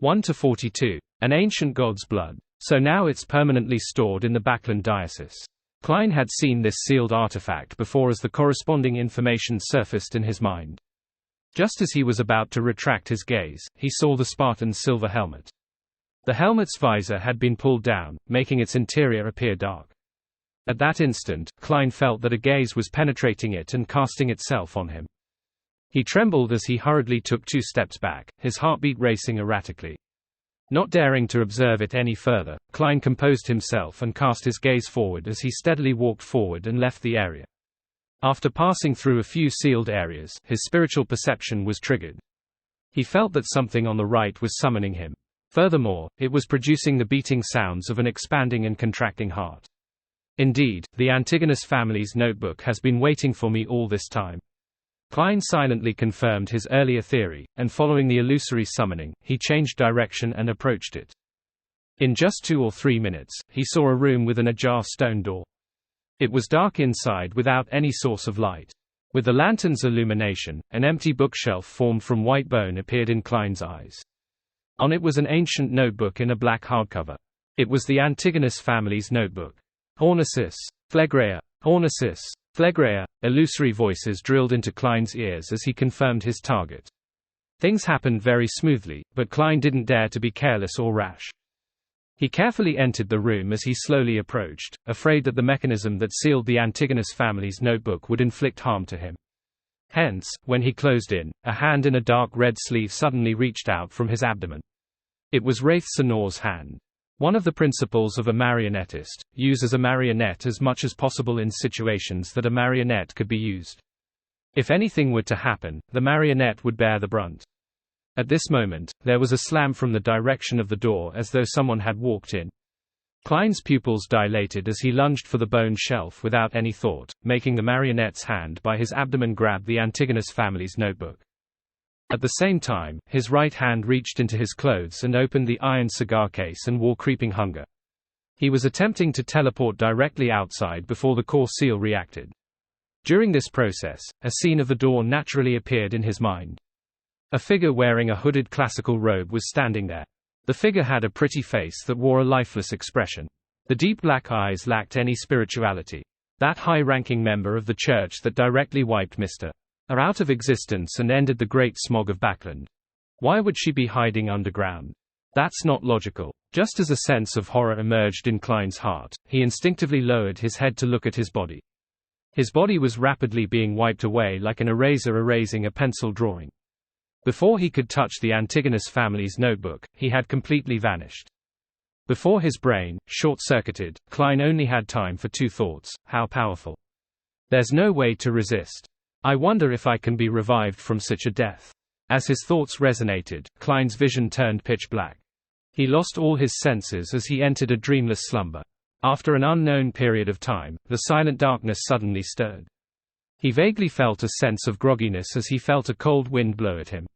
1-42. An ancient god's blood. So now it's permanently stored in the Backland diocese. Klein had seen this sealed artifact before as the corresponding information surfaced in his mind. Just as he was about to retract his gaze, he saw the Spartan's silver helmet. The helmet's visor had been pulled down, making its interior appear dark. At that instant, Klein felt that a gaze was penetrating it and casting itself on him. He trembled as he hurriedly took 2 steps back, his heartbeat racing erratically. Not daring to observe it any further, Klein composed himself and cast his gaze forward as he steadily walked forward and left the area. After passing through a few sealed areas, his spiritual perception was triggered. He felt that something on the right was summoning him. Furthermore, it was producing the beating sounds of an expanding and contracting heart. Indeed, the Antigonus family's notebook has been waiting for me all this time. Klein silently confirmed his earlier theory, and following the illusory summoning, he changed direction and approached it. In just 2 or 3 minutes, he saw a room with an ajar stone door. It was dark inside without any source of light. With the lantern's illumination, an empty bookshelf formed from white bone appeared in Klein's eyes. On it was an ancient notebook in a black hardcover. It was the Antigonus family's notebook. Hornesis, Phlegrea, Hornesis, Phlegrea. Illusory voices drilled into Klein's ears as he confirmed his target. Things happened very smoothly, but Klein didn't dare to be careless or rash. He carefully entered the room as he slowly approached, afraid that the mechanism that sealed the Antigonus family's notebook would inflict harm to him. Hence, when he closed in, a hand in a dark red sleeve suddenly reached out from his abdomen. It was Wraith Sonor's hand. One of the principles of a marionettist, use as a marionette as much as possible in situations that a marionette could be used. If anything were to happen, the marionette would bear the brunt. At this moment, there was a slam from the direction of the door as though someone had walked in. Klein's pupils dilated as he lunged for the bone shelf without any thought, making the marionette's hand by his abdomen grab the Antigonus family's notebook. At the same time, his right hand reached into his clothes and opened the iron cigar case and wore creeping hunger. He was attempting to teleport directly outside before the core seal reacted. During this process, a scene of the door naturally appeared in his mind. A figure wearing a hooded classical robe was standing there. The figure had a pretty face that wore a lifeless expression. The deep black eyes lacked any spirituality. That high-ranking member of the church that directly wiped Mr. A out of existence and ended the great smog of Backland. Why would she be hiding underground? That's not logical. Just as a sense of horror emerged in Klein's heart, he instinctively lowered his head to look at his body. His body was rapidly being wiped away like an eraser erasing a pencil drawing. Before he could touch the Antigonus family's notebook, he had completely vanished. Before his brain, short-circuited, Klein only had time for 2 thoughts: how powerful. There's no way to resist. I wonder if I can be revived from such a death. As his thoughts resonated, Klein's vision turned pitch black. He lost all his senses as he entered a dreamless slumber. After an unknown period of time, the silent darkness suddenly stirred. He vaguely felt a sense of grogginess as he felt a cold wind blow at him.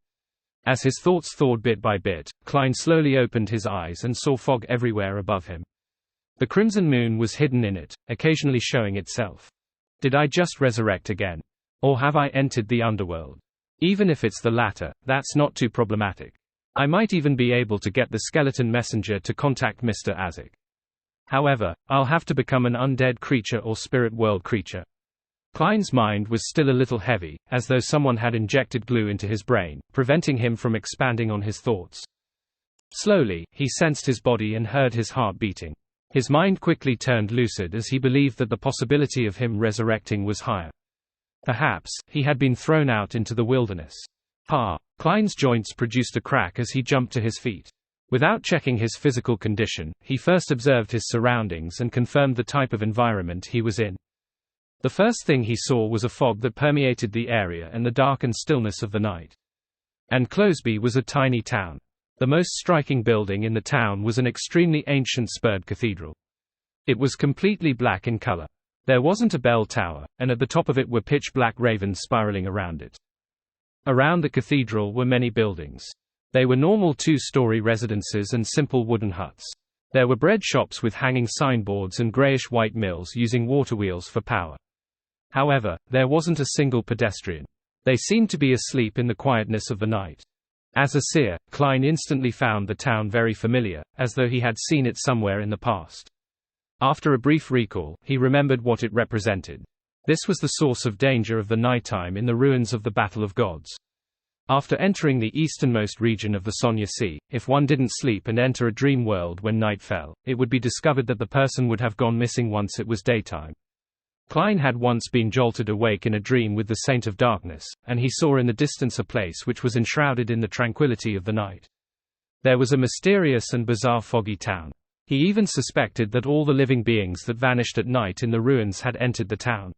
As his thoughts thawed bit by bit, Klein slowly opened his eyes and saw fog everywhere above him. The crimson moon was hidden in it, occasionally showing itself. Did I just resurrect again? Or have I entered the underworld? Even if it's the latter, that's not too problematic. I might even be able to get the skeleton messenger to contact Mr. Azik. However, I'll have to become an undead creature or spirit world creature. Klein's mind was still a little heavy, as though someone had injected glue into his brain, preventing him from expanding on his thoughts. Slowly, he sensed his body and heard his heart beating. His mind quickly turned lucid as he believed that the possibility of him resurrecting was higher. Perhaps, he had been thrown out into the wilderness. Klein's joints produced a crack as he jumped to his feet. Without checking his physical condition, he first observed his surroundings and confirmed the type of environment he was in. The first thing he saw was a fog that permeated the area and the darkened stillness of the night. And Closeby was a tiny town. The most striking building in the town was an extremely ancient spurred cathedral. It was completely black in color. There wasn't a bell tower, and at the top of it were pitch-black ravens spiraling around it. Around the cathedral were many buildings. They were normal two-story residences and simple wooden huts. There were bread shops with hanging signboards and greyish-white mills using water wheels for power. However, there wasn't a single pedestrian. They seemed to be asleep in the quietness of the night. As a seer, Klein instantly found the town very familiar, as though he had seen it somewhere in the past. After a brief recall, he remembered what it represented. This was the source of danger of the nighttime in the ruins of the Battle of Gods. After entering the easternmost region of the Sonya Sea, if one didn't sleep and enter a dream world when night fell, it would be discovered that the person would have gone missing once it was daytime. Klein had once been jolted awake in a dream with the Saint of Darkness, and he saw in the distance a place which was enshrouded in the tranquility of the night. There was a mysterious and bizarre foggy town. He even suspected that all the living beings that vanished at night in the ruins had entered the town.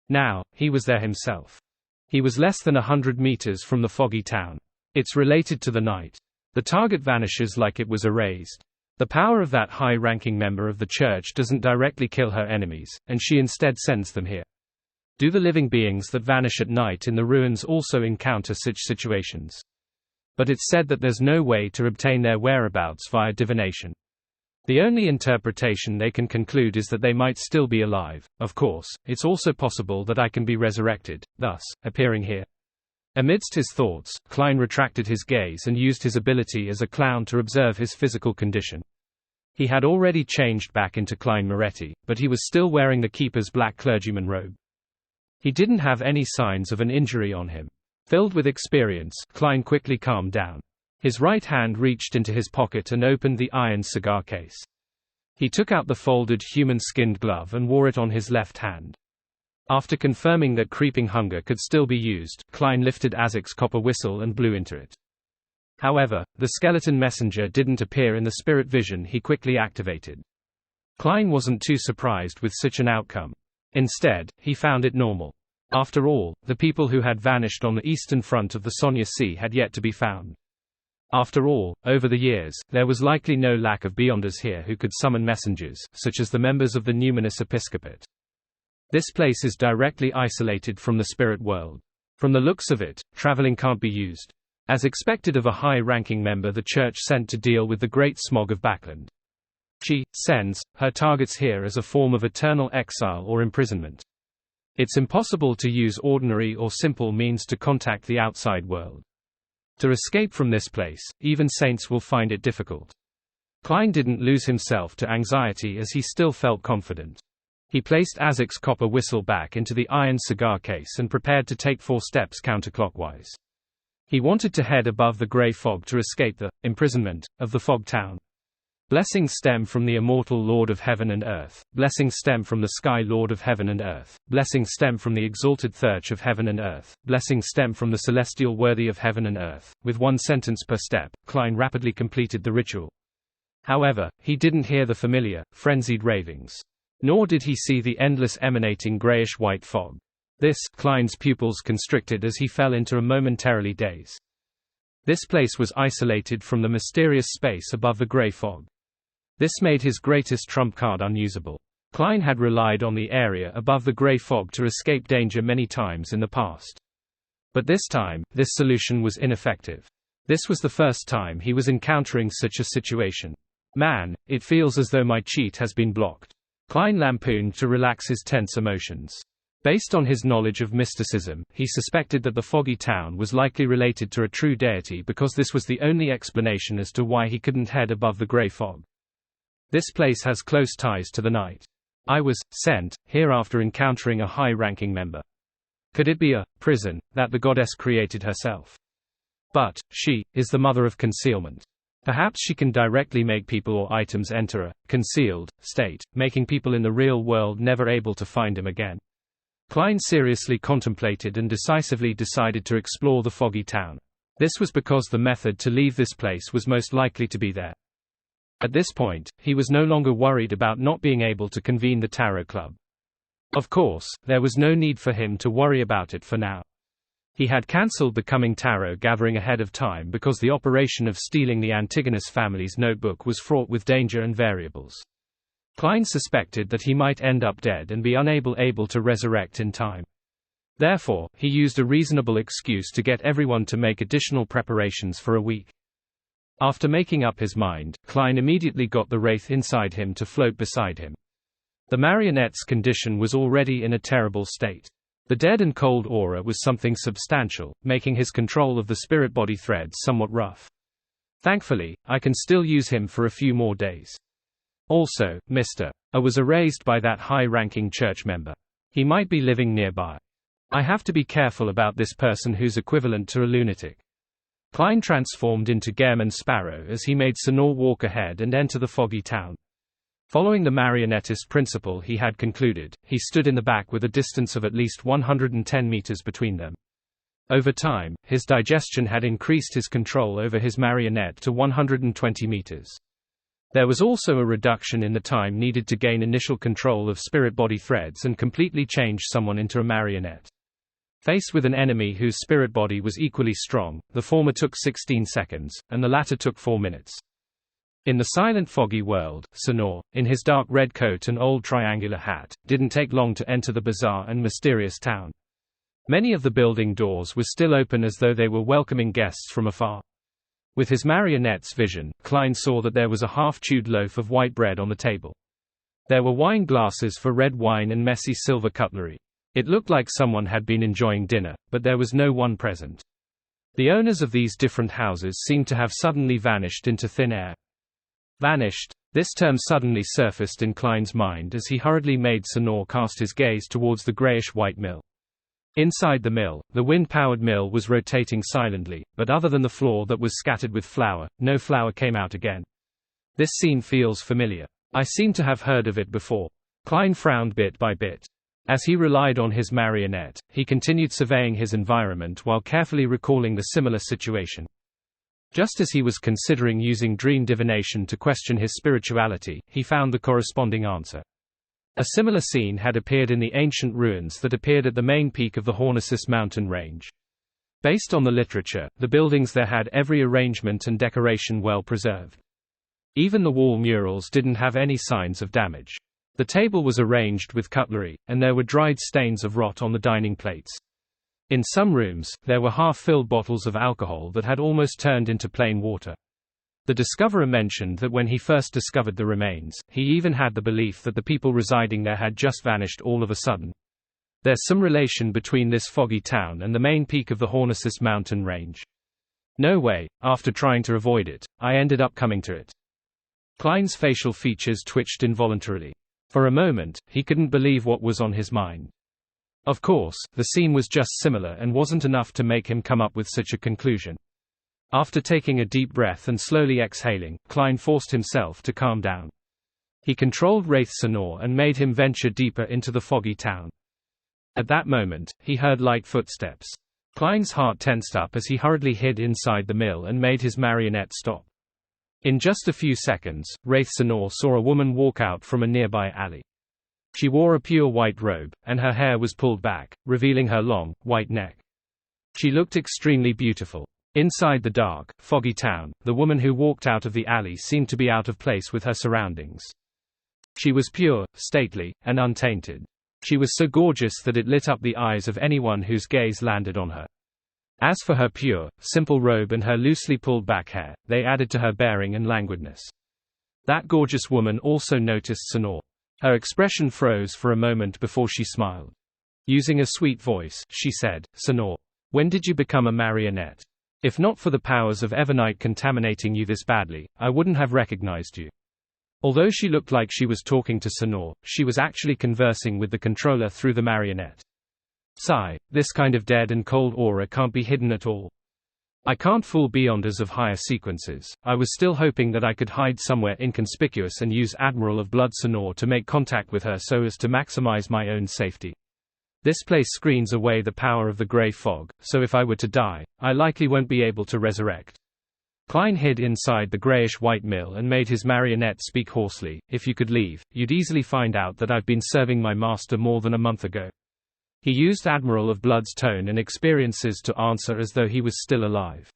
Now, he was there himself. He was less than 100 meters from the foggy town. It's related to the night. The target vanishes like it was erased. The power of that high-ranking member of the church doesn't directly kill her enemies, and she instead sends them here. Do the living beings that vanish at night in the ruins also encounter such situations? But it's said that there's no way to obtain their whereabouts via divination. The only interpretation they can conclude is that they might still be alive. Of course, it's also possible that I can be resurrected, thus, appearing here. Amidst his thoughts, Klein retracted his gaze and used his ability as a clown to observe his physical condition. He had already changed back into Klein Moretti, but he was still wearing the keeper's black clergyman robe. He didn't have any signs of an injury on him. Filled with experience, Klein quickly calmed down. His right hand reached into his pocket and opened the iron cigar case. He took out the folded human-skinned glove and wore it on his left hand. After confirming that creeping hunger could still be used, Klein lifted Azek's copper whistle and blew into it. However, the skeleton messenger didn't appear in the spirit vision he quickly activated. Klein wasn't too surprised with such an outcome. Instead, he found it normal. After all, the people who had vanished on the eastern front of the Sonya Sea had yet to be found. After all, over the years, there was likely no lack of beyonders here who could summon messengers, such as the members of the Numinous Episcopate. This place is directly isolated from the spirit world. From the looks of it, traveling can't be used. As expected of a high-ranking member the church sent to deal with the great smog of Backland. She sends her targets here as a form of eternal exile or imprisonment. It's impossible to use ordinary or simple means to contact the outside world. To escape from this place, even saints will find it difficult. Klein didn't lose himself to anxiety as he still felt confident. He placed Azek's copper whistle back into the iron cigar case and prepared to take 4 steps counterclockwise. He wanted to head above the grey fog to escape the imprisonment of the fog town. Blessings stem from the immortal Lord of Heaven and Earth. Blessings stem from the Sky Lord of Heaven and Earth. Blessings stem from the exalted Thirch of Heaven and Earth. Blessings stem from the celestial worthy of Heaven and Earth. With 1 sentence per step, Klein rapidly completed the ritual. However, he didn't hear the familiar, frenzied ravings. Nor did he see the endless emanating greyish-white fog. Klein's pupils constricted as he fell into a momentarily daze. This place was isolated from the mysterious space above the grey fog. This made his greatest trump card unusable. Klein had relied on the area above the grey fog to escape danger many times in the past. But this time, this solution was ineffective. This was the first time he was encountering such a situation. Man, it feels as though my cheat has been blocked. Klein lampooned to relax his tense emotions. Based on his knowledge of mysticism, he suspected that the foggy town was likely related to a true deity because this was the only explanation as to why he couldn't head above the grey fog. This place has close ties to the night. I was sent here after encountering a high-ranking member. Could it be a prison that the goddess created herself? But she is the mother of concealment. Perhaps she can directly make people or items enter a concealed state, making people in the real world never able to find him again. Klein seriously contemplated and decisively decided to explore the foggy town. This was because the method to leave this place was most likely to be there. At this point, he was no longer worried about not being able to convene the Tarot Club. Of course, there was no need for him to worry about it for now. He had cancelled the coming tarot gathering ahead of time because the operation of stealing the Antigonus family's notebook was fraught with danger and variables. Klein suspected that he might end up dead and be able to resurrect in time. Therefore, he used a reasonable excuse to get everyone to make additional preparations for a week. After making up his mind, Klein immediately got the wraith inside him to float beside him. The marionette's condition was already in a terrible state. The dead and cold aura was something substantial, making his control of the spirit body threads somewhat rough. Thankfully, I can still use him for a few more days. Also, Mr. A was erased by that high-ranking church member. He might be living nearby. I have to be careful about this person who's equivalent to a lunatic. Klein transformed into Gehrman Sparrow as he made Sonor walk ahead and enter the foggy town. Following the marionettist principle he had concluded, he stood in the back with a distance of at least 110 meters between them. Over time, his digestion had increased his control over his marionette to 120 meters. There was also a reduction in the time needed to gain initial control of spirit body threads and completely change someone into a marionette. Faced with an enemy whose spirit body was equally strong, the former took 16 seconds, and the latter took 4 minutes. In the silent foggy world, Sonor, in his dark red coat and old triangular hat, didn't take long to enter the bizarre and mysterious town. Many of the building doors were still open as though they were welcoming guests from afar. With his marionette's vision, Klein saw that there was a half-chewed loaf of white bread on the table. There were wine glasses for red wine and messy silver cutlery. It looked like someone had been enjoying dinner, but there was no one present. The owners of these different houses seemed to have suddenly vanished into thin air. Vanished. This term suddenly surfaced in Klein's mind as he hurriedly made Sonor cast his gaze towards the grayish-white mill. Inside the mill, the wind-powered mill was rotating silently, but other than the floor that was scattered with flour, no flour came out again. This scene feels familiar. I seem to have heard of it before. Klein frowned bit by bit. As he relied on his marionette, he continued surveying his environment while carefully recalling the similar situation. Just as he was considering using dream divination to question his spirituality, he found the corresponding answer. A similar scene had appeared in the ancient ruins that appeared at the main peak of the Hornisus mountain range. Based on the literature, the buildings there had every arrangement and decoration well preserved. Even the wall murals didn't have any signs of damage. The table was arranged with cutlery, and there were dried stains of rot on the dining plates. In some rooms, there were half-filled bottles of alcohol that had almost turned into plain water. The discoverer mentioned that when he first discovered the remains, he even had the belief that the people residing there had just vanished all of a sudden. There's some relation between this foggy town and the main peak of the Hornisus mountain range. No way, after trying to avoid it, I ended up coming to it. Klein's facial features twitched involuntarily. For a moment, he couldn't believe what was on his mind. Of course, the scene was just similar and wasn't enough to make him come up with such a conclusion. After taking a deep breath and slowly exhaling, Klein forced himself to calm down. He controlled Wraith Sonor and made him venture deeper into the foggy town. At that moment, he heard light footsteps. Klein's heart tensed up as he hurriedly hid inside the mill and made his marionette stop. In just a few seconds, Wraith Sonor saw a woman walk out from a nearby alley. She wore a pure white robe, and her hair was pulled back, revealing her long, white neck. She looked extremely beautiful. Inside the dark, foggy town, the woman who walked out of the alley seemed to be out of place with her surroundings. She was pure, stately, and untainted. She was so gorgeous that it lit up the eyes of anyone whose gaze landed on her. As for her pure, simple robe and her loosely pulled back hair, they added to her bearing and languidness. That gorgeous woman also noticed Sonor. Her expression froze for a moment before she smiled. Using a sweet voice, she said, "Sonor, when did you become a marionette? If not for the powers of Evernite contaminating you this badly, I wouldn't have recognized you." Although she looked like she was talking to Sonor, she was actually conversing with the controller through the marionette. Sigh, this kind of dead and cold aura can't be hidden at all. I can't fool Beyonders of higher sequences. I was still hoping that I could hide somewhere inconspicuous and use Admiral of Blood Sonor to make contact with her so as to maximize my own safety. This place screens away the power of the gray fog, so if I were to die, I likely won't be able to resurrect. Klein hid inside the grayish-white mill and made his marionette speak hoarsely. If you could leave, you'd easily find out that I've been serving my master more than a month ago. He used Admiral of Blood's tone and experiences to answer as though he was still alive.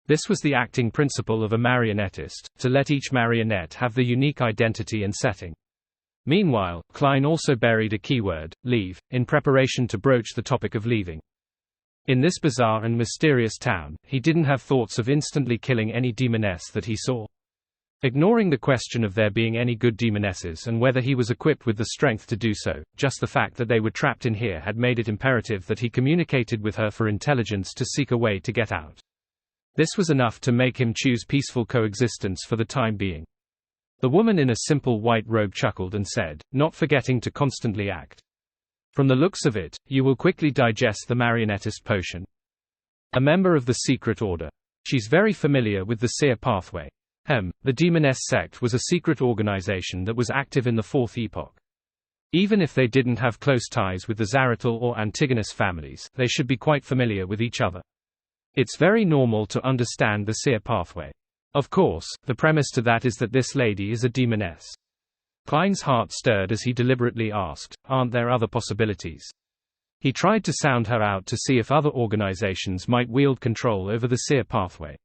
This was the acting principle of a marionettist, to let each marionette have the unique identity and setting. Meanwhile, Klein also buried a keyword, leave, in preparation to broach the topic of leaving. In this bizarre and mysterious town, he didn't have thoughts of instantly killing any demoness that he saw. Ignoring the question of there being any good demonesses and whether he was equipped with the strength to do so, just the fact that they were trapped in here had made it imperative that he communicated with her for intelligence to seek a way to get out. This was enough to make him choose peaceful coexistence for the time being. The woman in a simple white robe chuckled and said, not forgetting to constantly act. From the looks of it, you will quickly digest the marionettist potion. A member of the secret order. She's very familiar with the seer pathway. The Demoness sect was a secret organization that was active in the Fourth Epoch. Even if they didn't have close ties with the Zarathul or Antigonus families, they should be quite familiar with each other. It's very normal to understand the seer pathway. Of course, the premise to that is that this lady is a demoness. Klein's heart stirred as he deliberately asked, aren't there other possibilities? He tried to sound her out to see if other organizations might wield control over the seer pathway.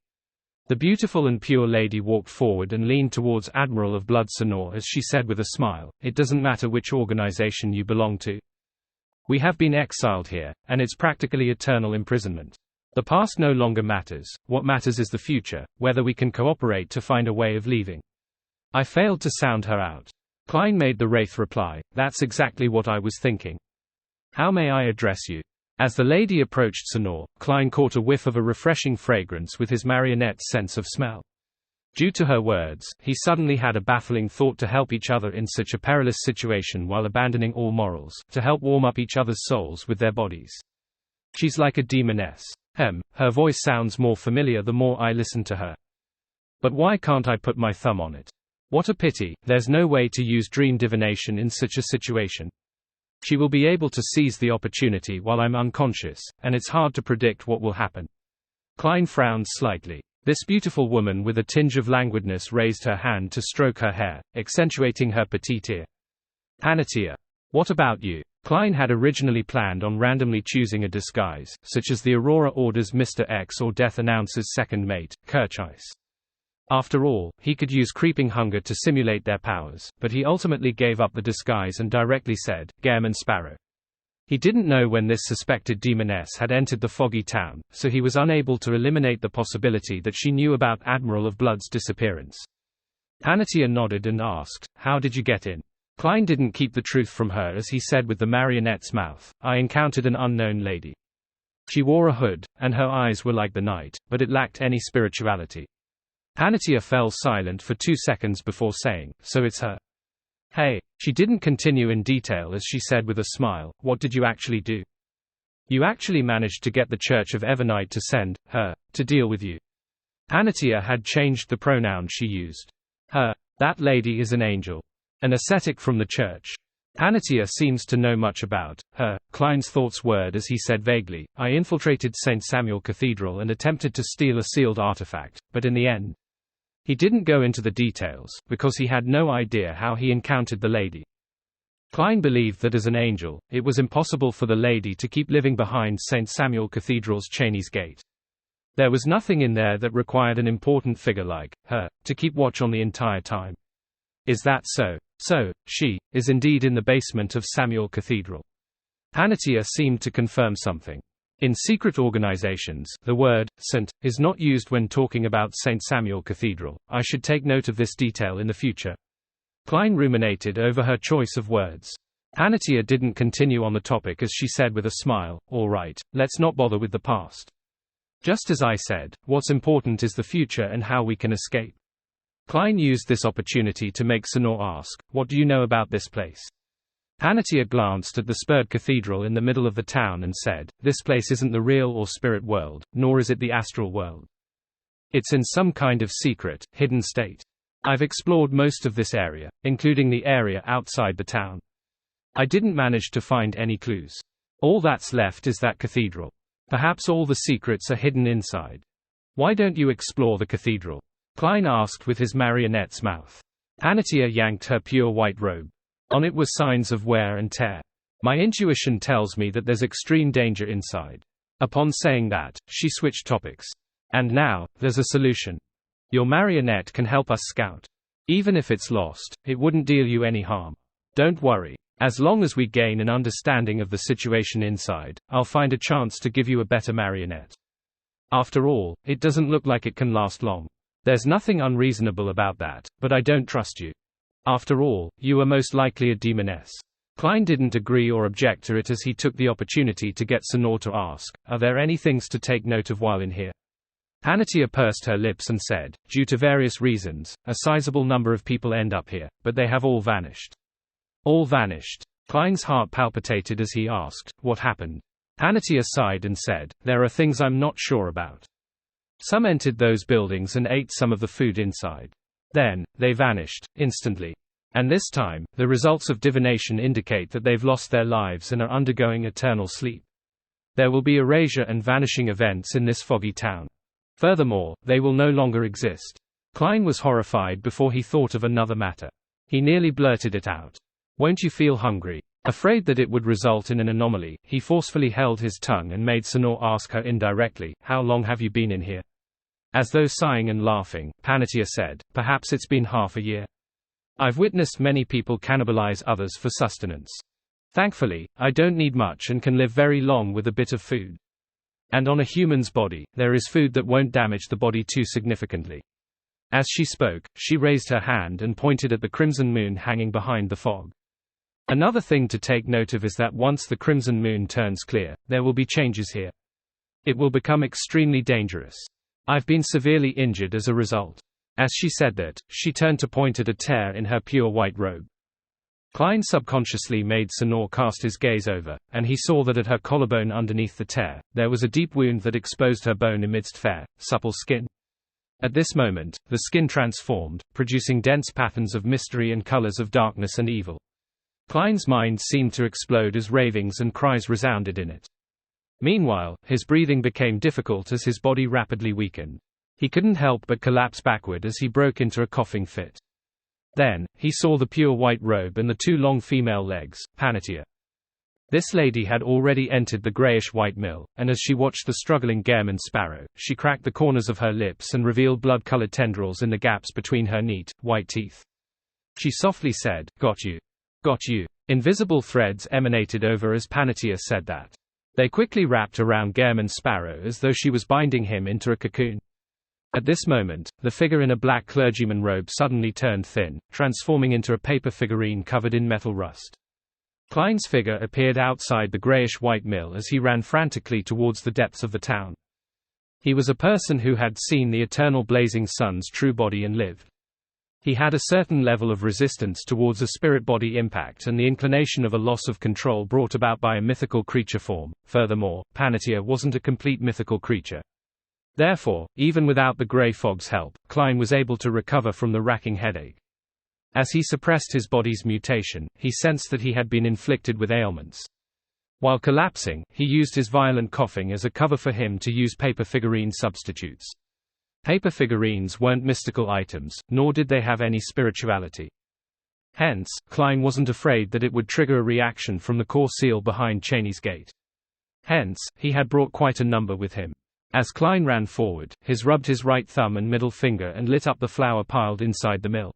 The beautiful and pure lady walked forward and leaned towards Admiral of Blood Sonor as she said with a smile, it doesn't matter which organization you belong to. We have been exiled here, and it's practically eternal imprisonment. The past no longer matters, what matters is the future, whether we can cooperate to find a way of leaving. I failed to sound her out. Klein made the Wraith reply, that's exactly what I was thinking. How may I address you? As the lady approached Sonor, Klein caught a whiff of a refreshing fragrance with his marionette's sense of smell. Due to her words, he suddenly had a baffling thought to help each other in such a perilous situation while abandoning all morals, to help warm up each other's souls with their bodies. She's like a demoness. Her voice sounds more familiar the more I listen to her. But why can't I put my thumb on it? What a pity, there's no way to use dream divination in such a situation. She will be able to seize the opportunity while I'm unconscious, and it's hard to predict what will happen. Klein frowned slightly. This beautiful woman with a tinge of languidness raised her hand to stroke her hair, accentuating her petite ear. Hanatia. What about you? Klein had originally planned on randomly choosing a disguise, such as the Aurora Order's Mr. X or Death Announcer's second mate, Kirchis. After all, he could use creeping hunger to simulate their powers, but he ultimately gave up the disguise and directly said, Gairman Sparrow. He didn't know when this suspected demoness had entered the foggy town, so he was unable to eliminate the possibility that she knew about Admiral of Blood's disappearance. Hanatia nodded and asked, how did you get in? Klein didn't keep the truth from her as he said with the marionette's mouth, I encountered an unknown lady. She wore a hood, and her eyes were like the night, but it lacked any spirituality. Hanatia fell silent for 2 seconds before saying, so it's her. Hey. She didn't continue in detail as she said with a smile, what did you actually do? You actually managed to get the Church of Evernite to send her to deal with you. Hanatia had changed the pronoun she used. Her. That lady is an angel. An ascetic from the church. Hanatia seems to know much about her. Klein's thoughts whirred as he said vaguely, I infiltrated St. Samuel Cathedral and attempted to steal a sealed artifact, but in the end, he didn't go into the details, because he had no idea how he encountered the lady. Klein believed that as an angel, it was impossible for the lady to keep living behind St. Samuel Cathedral's Cheney's Gate. There was nothing in there that required an important figure like her to keep watch on the entire time. Is that so? So, she is indeed in the basement of Samuel Cathedral. Hanatia seemed to confirm something. In secret organizations, the word Saint is not used when talking about St. Samuel Cathedral. I should take note of this detail in the future. Klein ruminated over her choice of words. Hanatia didn't continue on the topic as she said with a smile, all right, let's not bother with the past. Just as I said, what's important is the future and how we can escape. Klein used this opportunity to make Sonor ask, what do you know about this place? Hanatia glanced at the spurred cathedral in the middle of the town and said, this place isn't the real or spirit world, nor is it the astral world. It's in some kind of secret, hidden state. I've explored most of this area, including the area outside the town. I didn't manage to find any clues. All that's left is that cathedral. Perhaps all the secrets are hidden inside. Why don't you explore the cathedral? Klein asked with his marionette's mouth. Hanatia yanked her pure white robe. On it were signs of wear and tear. My intuition tells me that there's extreme danger inside. Upon saying that, she switched topics. And now, there's a solution. Your marionette can help us scout. Even if it's lost, it wouldn't deal you any harm. Don't worry. As long as we gain an understanding of the situation inside, I'll find a chance to give you a better marionette. After all, it doesn't look like it can last long. There's nothing unreasonable about that, but I don't trust you. After all, you are most likely a demoness. Klein didn't agree or object to it as he took the opportunity to get Sonor to ask, are there any things to take note of while in here? Panatia pursed her lips and said, due to various reasons, a sizable number of people end up here, but they have all vanished. All vanished. Klein's heart palpitated as he asked, what happened? Panatia sighed and said, there are things I'm not sure about. Some entered those buildings and ate some of the food inside. Then, they vanished, instantly. And this time, the results of divination indicate that they've lost their lives and are undergoing eternal sleep. There will be erasure and vanishing events in this foggy town. Furthermore, they will no longer exist. Klein was horrified before he thought of another matter. He nearly blurted it out. Won't you feel hungry? Afraid that it would result in an anomaly, he forcefully held his tongue and made Sonor ask her indirectly, how long have you been in here? As though sighing and laughing, Panatia said, perhaps it's been half a year. I've witnessed many people cannibalize others for sustenance. Thankfully, I don't need much and can live very long with a bit of food. And on a human's body, there is food that won't damage the body too significantly. As she spoke, she raised her hand and pointed at the crimson moon hanging behind the fog. Another thing to take note of is that once the crimson moon turns clear, there will be changes here. It will become extremely dangerous. I've been severely injured as a result. As she said that, she turned to point at a tear in her pure white robe. Klein subconsciously made Sonor cast his gaze over, and he saw that at her collarbone underneath the tear, there was a deep wound that exposed her bone amidst fair, supple skin. At this moment, the skin transformed, producing dense patterns of mystery and colors of darkness and evil. Klein's mind seemed to explode as ravings and cries resounded in it. Meanwhile, his breathing became difficult as his body rapidly weakened. He couldn't help but collapse backward as he broke into a coughing fit. Then, he saw the pure white robe and the two long female legs, Panatia. This lady had already entered the grayish-white mill, and as she watched the struggling Gehrman sparrow, she cracked the corners of her lips and revealed blood-colored tendrils in the gaps between her neat, white teeth. She softly said, got you. Got you. Invisible threads emanated over as Panatia said that. They quickly wrapped around Gehrman Sparrow as though she was binding him into a cocoon. At this moment, the figure in a black clergyman robe suddenly turned thin, transforming into a paper figurine covered in metal rust. Klein's figure appeared outside the grayish-white mill as he ran frantically towards the depths of the town. He was a person who had seen the eternal blazing sun's true body and lived. He had a certain level of resistance towards a spirit-body impact and the inclination of a loss of control brought about by a mythical creature form. Furthermore, Panatia wasn't a complete mythical creature. Therefore, even without the grey fog's help, Klein was able to recover from the racking headache. As he suppressed his body's mutation, he sensed that he had been inflicted with ailments. While collapsing, he used his violent coughing as a cover for him to use paper figurine substitutes. Paper figurines weren't mystical items, nor did they have any spirituality. Hence, Klein wasn't afraid that it would trigger a reaction from the core seal behind Cheney's gate. Hence, he had brought quite a number with him. As Klein ran forward, he rubbed his right thumb and middle finger and lit up the flour piled inside the mill.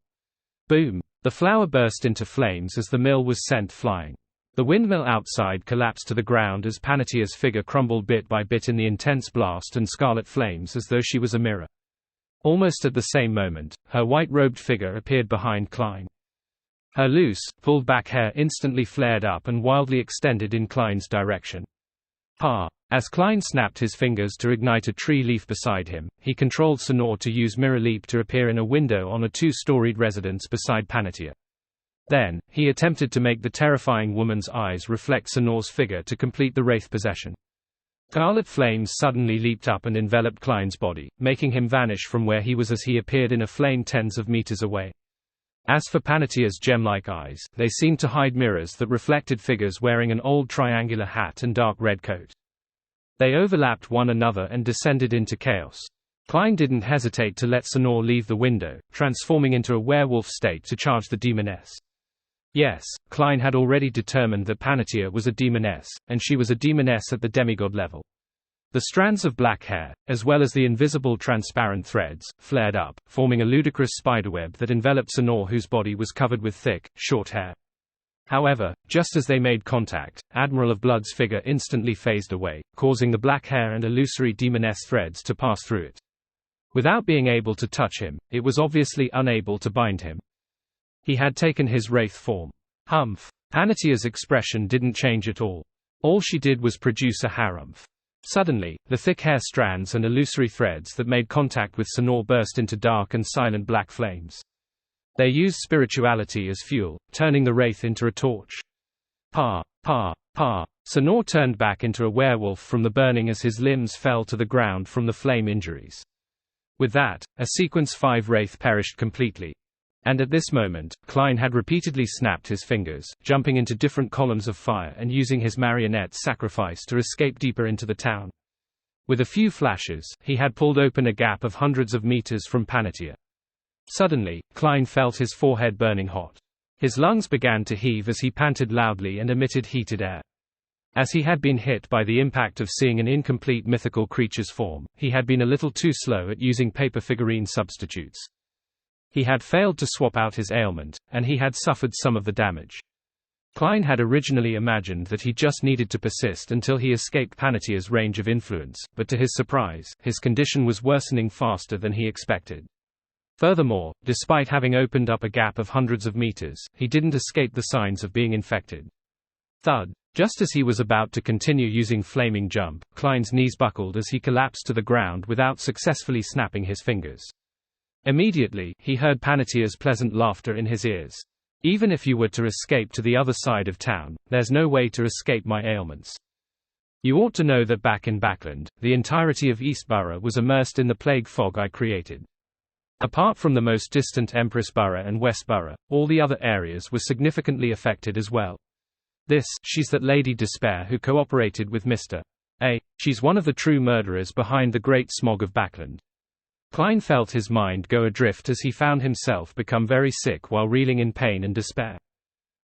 Boom! The flour burst into flames as the mill was sent flying. The windmill outside collapsed to the ground as Panatia's figure crumbled bit by bit in the intense blast and scarlet flames as though she was a mirror. Almost at the same moment, her white-robed figure appeared behind Klein. Her loose, pulled-back hair instantly flared up and wildly extended in Klein's direction. Ha! As Klein snapped his fingers to ignite a tree leaf beside him, he controlled Sonor to use Mirror Leap to appear in a window on a two-storied residence beside Panatia. Then, he attempted to make the terrifying woman's eyes reflect Sonor's figure to complete the wraith possession. Scarlet flames suddenly leaped up and enveloped Klein's body, making him vanish from where he was as he appeared in a flame tens of meters away. As for Panatia's gem-like eyes, they seemed to hide mirrors that reflected figures wearing an old triangular hat and dark red coat. They overlapped one another and descended into chaos. Klein didn't hesitate to let Sonor leave the window, transforming into a werewolf state to charge the demoness. Yes, Klein had already determined that Panatia was a demoness, and she was a demoness at the demigod level. The strands of black hair, as well as the invisible transparent threads, flared up, forming a ludicrous spiderweb that enveloped Sonor, whose body was covered with thick, short hair. However, just as they made contact, Admiral of Blood's figure instantly phased away, causing the black hair and illusory demoness threads to pass through it. Without being able to touch him, it was obviously unable to bind him. He had taken his wraith form. Humph. Panetia's expression didn't change at all. All she did was produce a harumph. Suddenly, the thick hair strands and illusory threads that made contact with Senor burst into dark and silent black flames. They used spirituality as fuel, turning the wraith into a torch. Pa, pa, pa. Senor turned back into a werewolf from the burning as his limbs fell to the ground from the flame injuries. With that, a sequence 5 wraith perished completely. And at this moment, Klein had repeatedly snapped his fingers, jumping into different columns of fire and using his marionette sacrifice to escape deeper into the town. With a few flashes, he had pulled open a gap of hundreds of meters from Panetia. Suddenly, Klein felt his forehead burning hot. His lungs began to heave as he panted loudly and emitted heated air. As he had been hit by the impact of seeing an incomplete mythical creature's form, he had been a little too slow at using paper figurine substitutes. He had failed to swap out his ailment, and he had suffered some of the damage. Klein had originally imagined that he just needed to persist until he escaped Panetia's range of influence, but to his surprise, his condition was worsening faster than he expected. Furthermore, despite having opened up a gap of hundreds of meters, he didn't escape the signs of being infected. Thud. Just as he was about to continue using Flaming Jump, Klein's knees buckled as he collapsed to the ground without successfully snapping his fingers. Immediately, he heard Panetia's pleasant laughter in his ears. Even if you were to escape to the other side of town, there's no way to escape my ailments. You ought to know that back in Backland, the entirety of Eastborough was immersed in the plague fog I created. Apart from the most distant Empress Borough and Westborough, all the other areas were significantly affected as well. She's that Lady Despair who cooperated with Mr. A. She's one of the true murderers behind the Great Smog of Backland. Klein felt his mind go adrift as he found himself become very sick while reeling in pain and despair.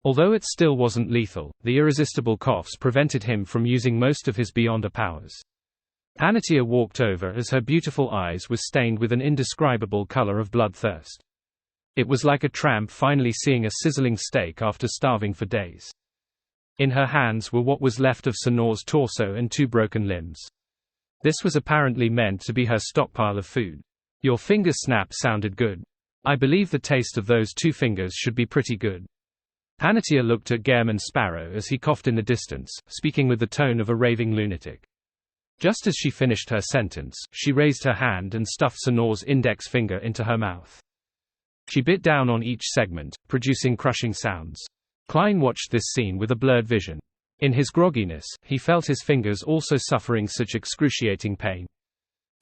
Although it still wasn't lethal, the irresistible coughs prevented him from using most of his Beyonder powers. Panetia walked over as her beautiful eyes were stained with an indescribable color of bloodthirst. It was like a tramp finally seeing a sizzling steak after starving for days. In her hands were what was left of Senor's torso and 2 broken limbs. This was apparently meant to be her stockpile of food. Your finger snap sounded good. I believe the taste of those 2 fingers should be pretty good. Panetia looked at Gairman Sparrow as he coughed in the distance, speaking with the tone of a raving lunatic. Just as she finished her sentence, she raised her hand and stuffed Senor's index finger into her mouth. She bit down on each segment, producing crushing sounds. Klein watched this scene with a blurred vision. In his grogginess, he felt his fingers also suffering such excruciating pain.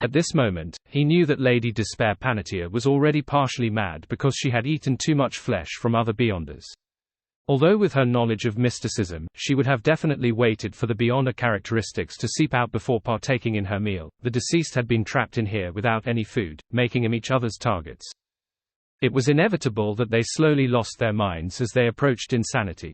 At this moment, he knew that Lady Despair Panetia was already partially mad because she had eaten too much flesh from other Beyonders. Although with her knowledge of mysticism, she would have definitely waited for the Beyonder characteristics to seep out before partaking in her meal, the deceased had been trapped in here without any food, making them each other's targets. It was inevitable that they slowly lost their minds as they approached insanity.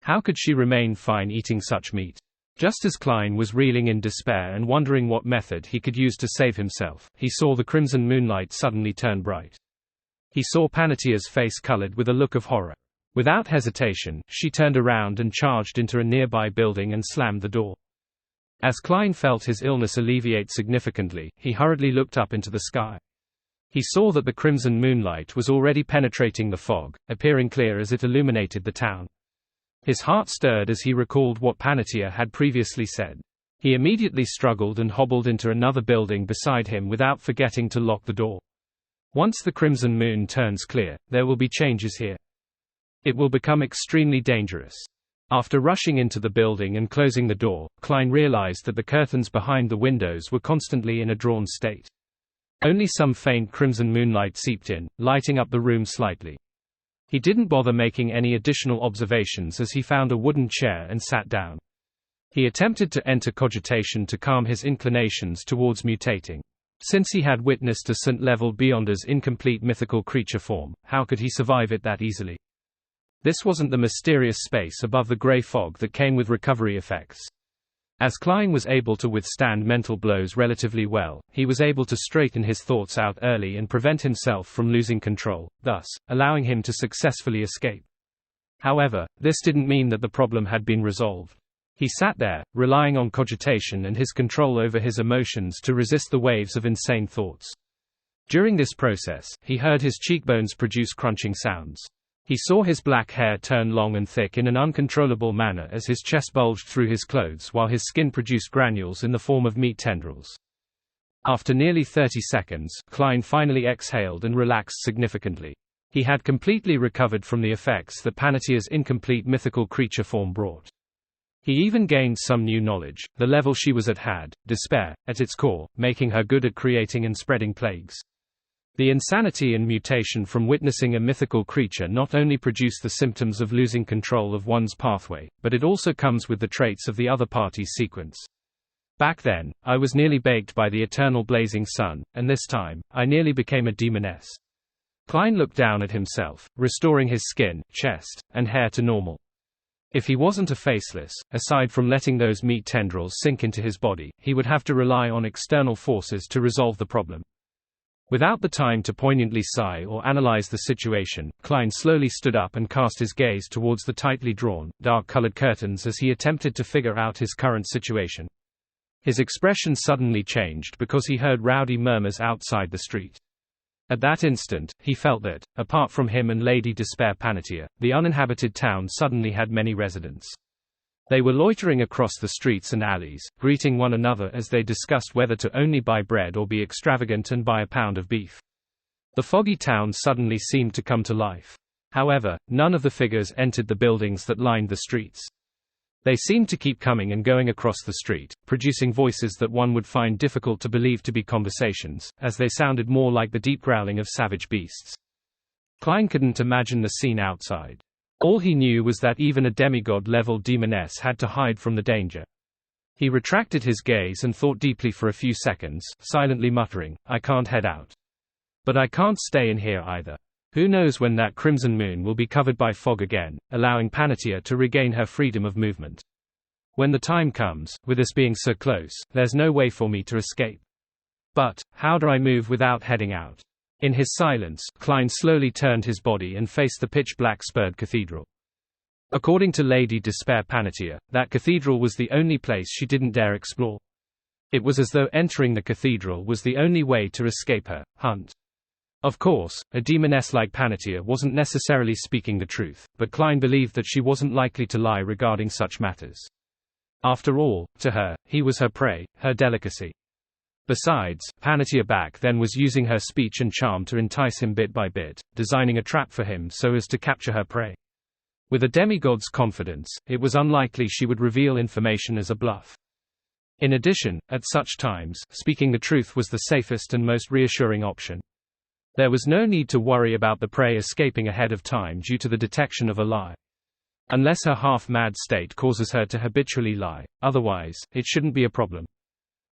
How could she remain fine eating such meat? Just as Klein was reeling in despair and wondering what method he could use to save himself, he saw the crimson moonlight suddenly turn bright. He saw Panetia's face colored with a look of horror. Without hesitation, she turned around and charged into a nearby building and slammed the door. As Klein felt his illness alleviate significantly, he hurriedly looked up into the sky. He saw that the crimson moonlight was already penetrating the fog, appearing clear as it illuminated the town. His heart stirred as he recalled what Panetia had previously said. He immediately struggled and hobbled into another building beside him without forgetting to lock the door. Once the crimson moon turns clear, there will be changes here. It will become extremely dangerous. After rushing into the building and closing the door, Klein realized that the curtains behind the windows were constantly in a drawn state. Only some faint crimson moonlight seeped in, lighting up the room slightly. He didn't bother making any additional observations as he found a wooden chair and sat down. He attempted to enter cogitation to calm his inclinations towards mutating. Since he had witnessed a Saint-level Beyonder's incomplete mythical creature form, how could he survive it that easily? This wasn't the mysterious space above the grey fog that came with recovery effects. As Klein was able to withstand mental blows relatively well, he was able to straighten his thoughts out early and prevent himself from losing control, thus allowing him to successfully escape. However, this didn't mean that the problem had been resolved. He sat there, relying on cogitation and his control over his emotions to resist the waves of insane thoughts. During this process, he heard his cheekbones produce crunching sounds. He saw his black hair turn long and thick in an uncontrollable manner as his chest bulged through his clothes while his skin produced granules in the form of meat tendrils. After nearly 30 seconds, Klein finally exhaled and relaxed significantly. He had completely recovered from the effects that Panettia's incomplete mythical creature form brought. He even gained some new knowledge. The level she was at had despair at its core, making her good at creating and spreading plagues. The insanity and mutation from witnessing a mythical creature not only produce the symptoms of losing control of one's pathway, but it also comes with the traits of the other party's sequence. Back then, I was nearly baked by the eternal blazing sun, and this time, I nearly became a demoness. Klein looked down at himself, restoring his skin, chest, and hair to normal. If he wasn't a faceless, aside from letting those meat tendrils sink into his body, he would have to rely on external forces to resolve the problem. Without the time to poignantly sigh or analyze the situation, Klein slowly stood up and cast his gaze towards the tightly drawn, dark-colored curtains as he attempted to figure out his current situation. His expression suddenly changed because he heard rowdy murmurs outside the street. At that instant, he felt that, apart from him and Lady Despair Panettia, the uninhabited town suddenly had many residents. They were loitering across the streets and alleys, greeting one another as they discussed whether to only buy bread or be extravagant and buy a pound of beef. The foggy town suddenly seemed to come to life. However, none of the figures entered the buildings that lined the streets. They seemed to keep coming and going across the street, producing voices that one would find difficult to believe to be conversations, as they sounded more like the deep growling of savage beasts. Klein couldn't imagine the scene outside. All he knew was that even a demigod-level demoness had to hide from the danger. He retracted his gaze and thought deeply for a few seconds, silently muttering, "I can't head out. But I can't stay in here either. Who knows when that crimson moon will be covered by fog again, allowing Panettia to regain her freedom of movement. When the time comes, with us being so close, there's no way for me to escape. But, how do I move without heading out?" In his silence, Klein slowly turned his body and faced the pitch-black spurred cathedral. According to Lady Despair Panettia, that cathedral was the only place she didn't dare explore. It was as though entering the cathedral was the only way to escape her hunt. Of course, a demoness like Panettia wasn't necessarily speaking the truth, but Klein believed that she wasn't likely to lie regarding such matters. After all, to her, he was her prey, her delicacy. Besides, Panettia back then was using her speech and charm to entice him bit by bit, designing a trap for him so as to capture her prey. With a demigod's confidence, it was unlikely she would reveal information as a bluff. In addition, at such times, speaking the truth was the safest and most reassuring option. There was no need to worry about the prey escaping ahead of time due to the detection of a lie. Unless her half-mad state causes her to habitually lie, otherwise, it shouldn't be a problem.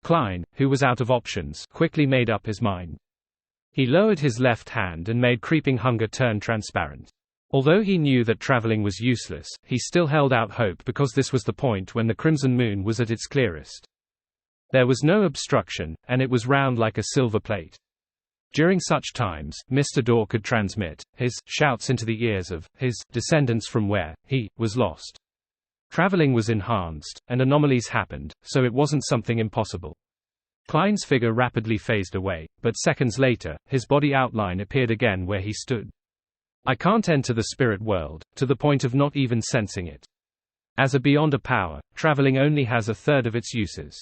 Klein, who was out of options, quickly made up his mind. He lowered his left hand and made creeping hunger turn transparent. Although he knew that traveling was useless, he still held out hope because this was the point when the crimson moon was at its clearest. There was no obstruction, and it was round like a silver plate. During such times, Mr. Daw could transmit his shouts into the ears of his descendants from where he was lost. Traveling was enhanced, and anomalies happened, so it wasn't something impossible. Klein's figure rapidly phased away, but seconds later, his body outline appeared again where he stood. I can't enter the spirit world, to the point of not even sensing it. As a beyond a power, traveling only has a third of its uses.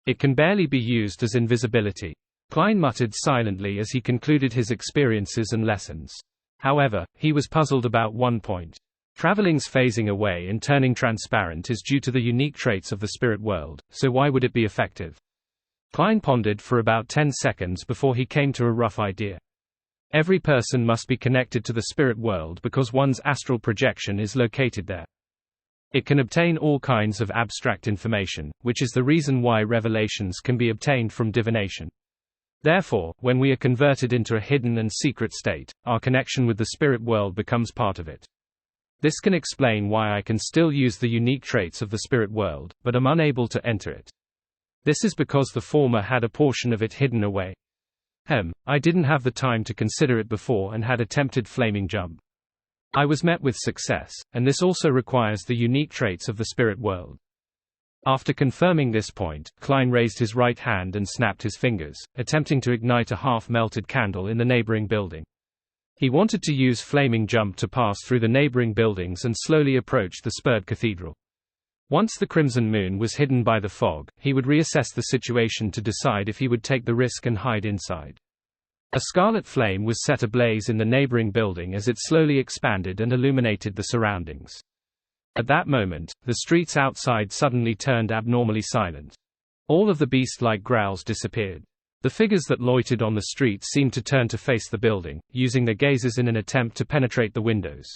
It can barely be used as invisibility. Klein muttered silently as he concluded his experiences and lessons. However, he was puzzled about one point. Traveling's phasing away and turning transparent is due to the unique traits of the spirit world, so why would it be effective? Klein pondered for about 10 seconds before he came to a rough idea. Every person must be connected to the spirit world because one's astral projection is located there. It can obtain all kinds of abstract information, which is the reason why revelations can be obtained from divination. Therefore, when we are converted into a hidden and secret state, our connection with the spirit world becomes part of it. This can explain why I can still use the unique traits of the spirit world, but am unable to enter it. This is because the former had a portion of it hidden away. I didn't have the time to consider it before and had attempted flaming jump. I was met with success, and this also requires the unique traits of the spirit world. After confirming this point, Klein raised his right hand and snapped his fingers, attempting to ignite a half-melted candle in the neighboring building. He wanted to use Flaming Jump to pass through the neighboring buildings and slowly approach the spurred cathedral. Once the Crimson Moon was hidden by the fog, he would reassess the situation to decide if he would take the risk and hide inside. A scarlet flame was set ablaze in the neighboring building as it slowly expanded and illuminated the surroundings. At that moment, the streets outside suddenly turned abnormally silent. All of the beast-like growls disappeared. The figures that loitered on the street seemed to turn to face the building, using their gazes in an attempt to penetrate the windows.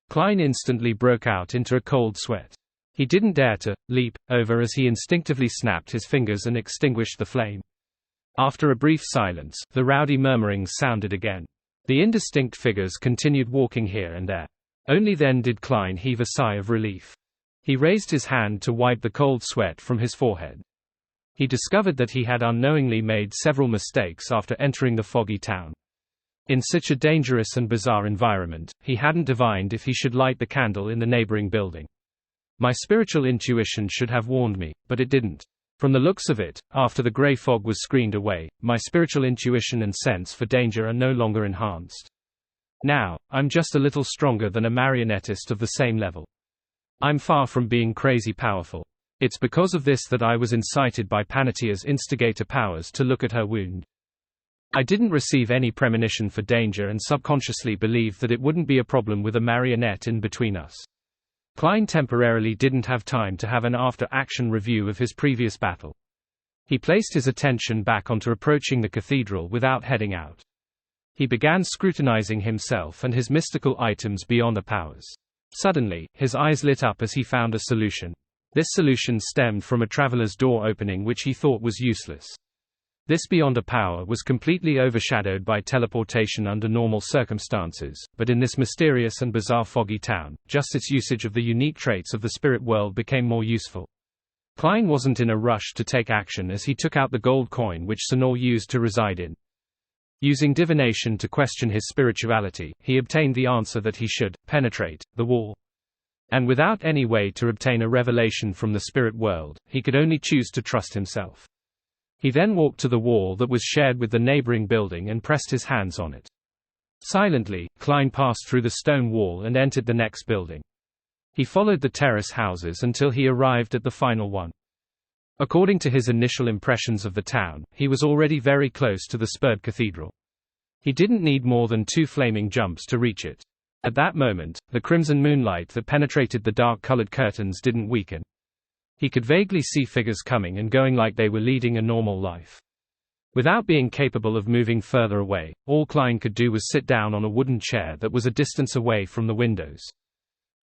Klein instantly broke out into a cold sweat. He didn't dare to leap over as he instinctively snapped his fingers and extinguished the flame. After a brief silence, the rowdy murmurings sounded again. The indistinct figures continued walking here and there. Only then did Klein heave a sigh of relief. He raised his hand to wipe the cold sweat from his forehead. He discovered that he had unknowingly made several mistakes after entering the foggy town. In such a dangerous and bizarre environment, he hadn't divined if he should light the candle in the neighboring building. My spiritual intuition should have warned me, but it didn't. From the looks of it, after the grey fog was screened away, my spiritual intuition and sense for danger are no longer enhanced. Now, I'm just a little stronger than a marionettist of the same level. I'm far from being crazy powerful. It's because of this that I was incited by Panettia's instigator powers to look at her wound. I didn't receive any premonition for danger and subconsciously believed that it wouldn't be a problem with a marionette in between us. Klein temporarily didn't have time to have an after-action review of his previous battle. He placed his attention back onto approaching the cathedral without heading out. He began scrutinizing himself and his mystical items beyond the powers. Suddenly, his eyes lit up as he found a solution. This solution stemmed from a traveler's door opening which he thought was useless. This beyond a power was completely overshadowed by teleportation under normal circumstances, but in this mysterious and bizarre foggy town, just its usage of the unique traits of the spirit world became more useful. Klein wasn't in a rush to take action as he took out the gold coin which Sonor used to reside in. Using divination to question his spirituality, he obtained the answer that he should penetrate the wall. And without any way to obtain a revelation from the spirit world, he could only choose to trust himself. He then walked to the wall that was shared with the neighboring building and pressed his hands on it. Silently, Klein passed through the stone wall and entered the next building. He followed the terrace houses until he arrived at the final one. According to his initial impressions of the town, he was already very close to the spurred cathedral. He didn't need more than 2 flaming jumps to reach it. At that moment, the crimson moonlight that penetrated the dark-colored curtains didn't weaken. He could vaguely see figures coming and going like they were leading a normal life. Without being capable of moving further away, all Klein could do was sit down on a wooden chair that was a distance away from the windows.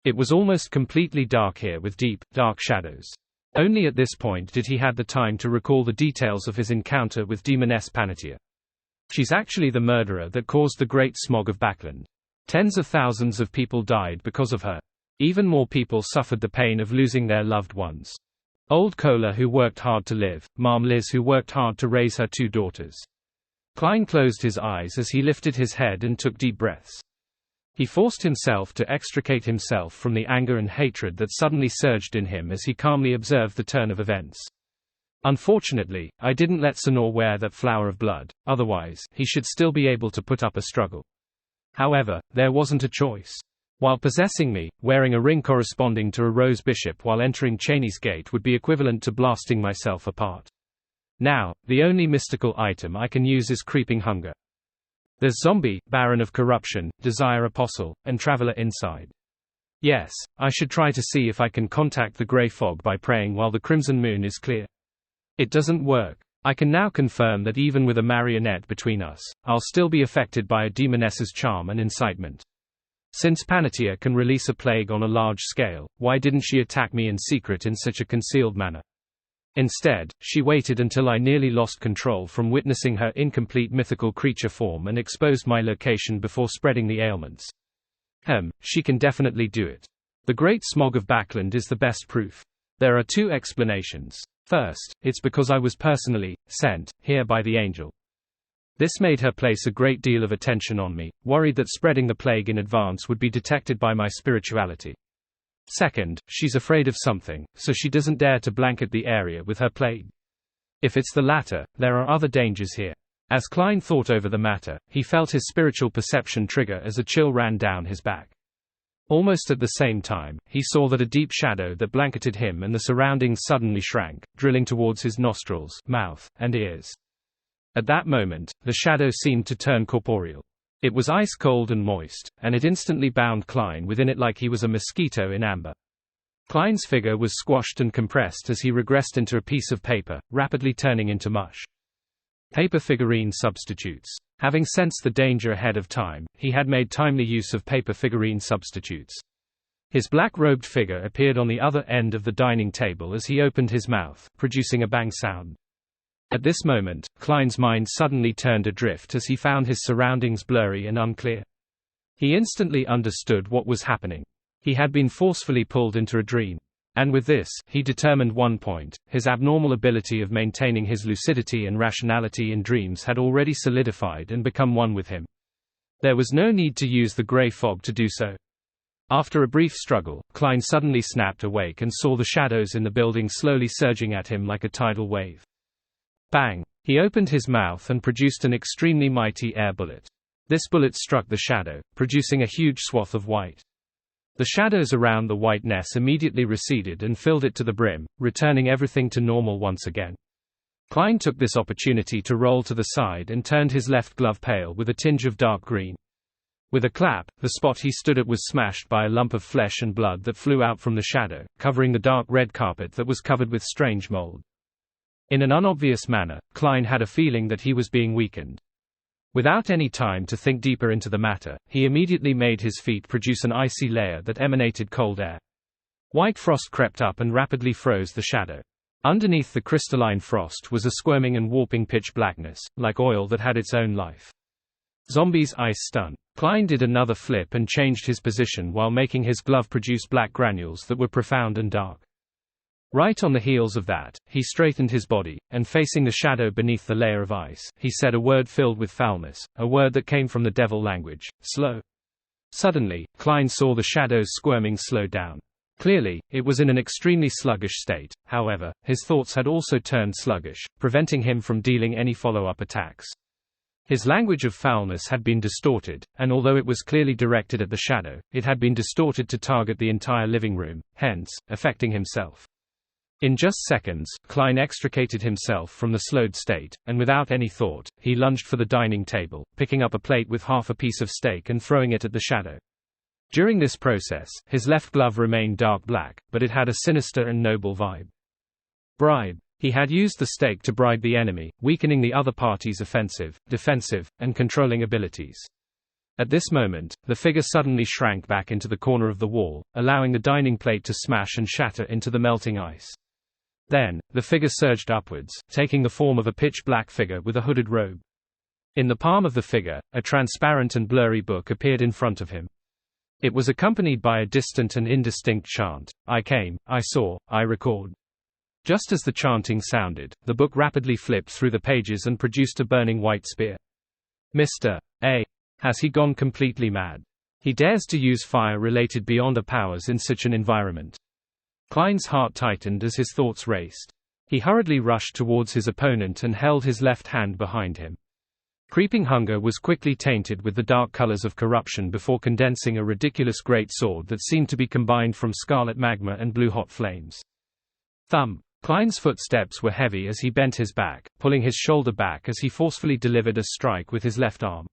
It was almost completely dark here with deep, dark shadows. Only at this point did he have the time to recall the details of his encounter with Demoness Panettia. She's actually the murderer that caused the Great Smog of Backland. Tens of thousands of people died because of her. Even more people suffered the pain of losing their loved ones. Old Kola who worked hard to live, Mom Liz who worked hard to raise her 2 daughters. Klein closed his eyes as he lifted his head and took deep breaths. He forced himself to extricate himself from the anger and hatred that suddenly surged in him as he calmly observed the turn of events. Unfortunately, I didn't let Sonor wear that flower of blood, otherwise, he should still be able to put up a struggle. However, there wasn't a choice. While possessing me, wearing a ring corresponding to a rose bishop while entering Cheney's gate would be equivalent to blasting myself apart. Now, the only mystical item I can use is creeping hunger. There's zombie, baron of corruption, desire apostle, and traveler inside. Yes, I should try to see if I can contact the grey fog by praying while the crimson moon is clear. It doesn't work. I can now confirm that even with a marionette between us, I'll still be affected by a demoness's charm and incitement. Since Panettia can release a plague on a large scale, why didn't she attack me in secret in such a concealed manner? Instead, she waited until I nearly lost control from witnessing her incomplete mythical creature form and exposed my location before spreading the ailments. She can definitely do it. The Great Smog of Backland is the best proof. There are 2 explanations. First, it's because I was personally sent here by the angel. This made her place a great deal of attention on me, worried that spreading the plague in advance would be detected by my spirituality. Second, she's afraid of something, so she doesn't dare to blanket the area with her plague. If it's the latter, there are other dangers here. As Klein thought over the matter, he felt his spiritual perception trigger as a chill ran down his back. Almost at the same time, he saw that a deep shadow that blanketed him and the surroundings suddenly shrank, drilling towards his nostrils, mouth, and ears. At that moment, the shadow seemed to turn corporeal. It was ice cold and moist, and it instantly bound Klein within it like he was a mosquito in amber. Klein's figure was squashed and compressed as he regressed into a piece of paper, rapidly turning into mush. Paper figurine substitutes. Having sensed the danger ahead of time, he had made timely use of paper figurine substitutes. His black-robed figure appeared on the other end of the dining table as he opened his mouth, producing a bang sound. At this moment, Klein's mind suddenly turned adrift as he found his surroundings blurry and unclear. He instantly understood what was happening. He had been forcefully pulled into a dream. And with this, he determined one point: his abnormal ability of maintaining his lucidity and rationality in dreams had already solidified and become one with him. There was no need to use the grey fog to do so. After a brief struggle, Klein suddenly snapped awake and saw the shadows in the building slowly surging at him like a tidal wave. Bang! He opened his mouth and produced an extremely mighty air bullet. This bullet struck the shadow, producing a huge swath of white. The shadows around the whiteness immediately receded and filled it to the brim, returning everything to normal once again. Klein took this opportunity to roll to the side and turned his left glove pale with a tinge of dark green. With a clap, the spot he stood at was smashed by a lump of flesh and blood that flew out from the shadow, covering the dark red carpet that was covered with strange mold. In an unobvious manner, Klein had a feeling that he was being weakened. Without any time to think deeper into the matter, he immediately made his feet produce an icy layer that emanated cold air. White frost crept up and rapidly froze the shadow. Underneath the crystalline frost was a squirming and warping pitch blackness, like oil that had its own life. Zombies ice stun. Klein did another flip and changed his position while making his glove produce black granules that were profound and dark. Right on the heels of that, he straightened his body, and facing the shadow beneath the layer of ice, he said a word filled with foulness, a word that came from the devil language: slow. Suddenly, Klein saw the shadows squirming slow down. Clearly, it was in an extremely sluggish state. However, his thoughts had also turned sluggish, preventing him from dealing any follow-up attacks. His language of foulness had been distorted, and although it was clearly directed at the shadow, it had been distorted to target the entire living room, hence, affecting himself. In just seconds, Klein extricated himself from the slowed state, and without any thought, he lunged for the dining table, picking up a plate with half a piece of steak and throwing it at the shadow. During this process, his left glove remained dark black, but it had a sinister and noble vibe. Bribe. He had used the steak to bribe the enemy, weakening the other party's offensive, defensive, and controlling abilities. At this moment, the figure suddenly shrank back into the corner of the wall, allowing the dining plate to smash and shatter into the melting ice. Then, the figure surged upwards, taking the form of a pitch-black figure with a hooded robe. In the palm of the figure, a transparent and blurry book appeared in front of him. It was accompanied by a distant and indistinct chant: "I came, I saw, I record." Just as the chanting sounded, the book rapidly flipped through the pages and produced a burning white spear. Mr. A. Has he gone completely mad? He dares to use fire-related Beyonder powers in such an environment. Klein's heart tightened as his thoughts raced. He hurriedly rushed towards his opponent and held his left hand behind him. Creeping hunger was quickly tainted with the dark colors of corruption before condensing a ridiculous great sword that seemed to be combined from scarlet magma and blue-hot flames. Thump! Klein's footsteps were heavy as he bent his back, pulling his shoulder back as he forcefully delivered a strike with his left arm.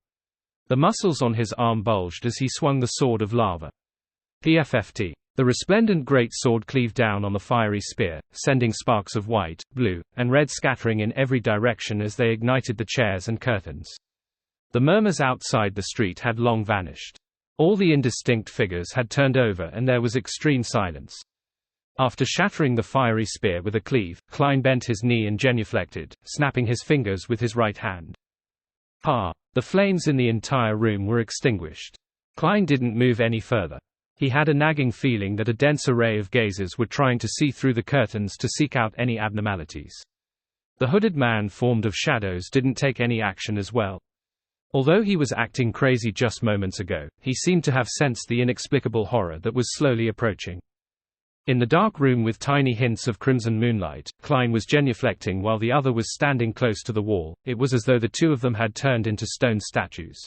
The muscles on his arm bulged as he swung the sword of lava. PFFT. The resplendent great sword cleaved down on the fiery spear, sending sparks of white, blue, and red scattering in every direction as they ignited the chairs and curtains. The murmurs outside the street had long vanished. All the indistinct figures had turned over and there was extreme silence. After shattering the fiery spear with a cleave, Klein bent his knee and genuflected, snapping his fingers with his right hand. Pa! The flames in the entire room were extinguished. Klein didn't move any further. He had a nagging feeling that a dense array of gazers were trying to see through the curtains to seek out any abnormalities. The hooded man formed of shadows didn't take any action as well. Although he was acting crazy just moments ago, he seemed to have sensed the inexplicable horror that was slowly approaching. In the dark room with tiny hints of crimson moonlight, Klein was genuflecting while the other was standing close to the wall. It was as though the two of them had turned into stone statues.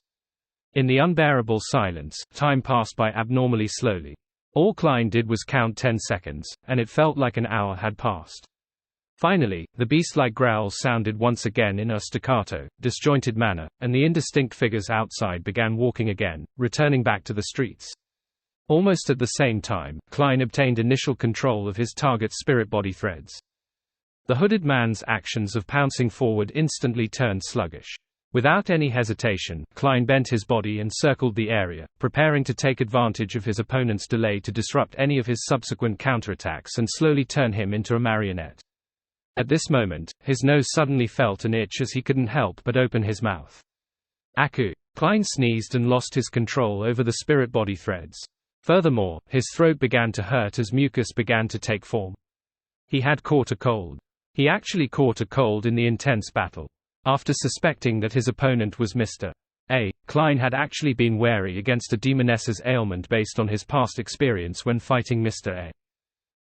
In the unbearable silence, time passed by abnormally slowly. All Klein did was count 10 seconds, and it felt like an hour had passed. Finally, the beast-like growl sounded once again in a staccato, disjointed manner, and the indistinct figures outside began walking again, returning back to the streets. Almost at the same time, Klein obtained initial control of his target's spirit-body threads. The hooded man's actions of pouncing forward instantly turned sluggish. Without any hesitation, Klein bent his body and circled the area, preparing to take advantage of his opponent's delay to disrupt any of his subsequent counterattacks and slowly turn him into a marionette. At this moment, his nose suddenly felt an itch as he couldn't help but open his mouth. Aku! Klein sneezed and lost his control over the spirit-body threads. Furthermore, his throat began to hurt as mucus began to take form. He had caught a cold. He actually caught a cold in the intense battle. After suspecting that his opponent was Mr. A, Klein had actually been wary against a demoness's ailment based on his past experience when fighting Mr. A.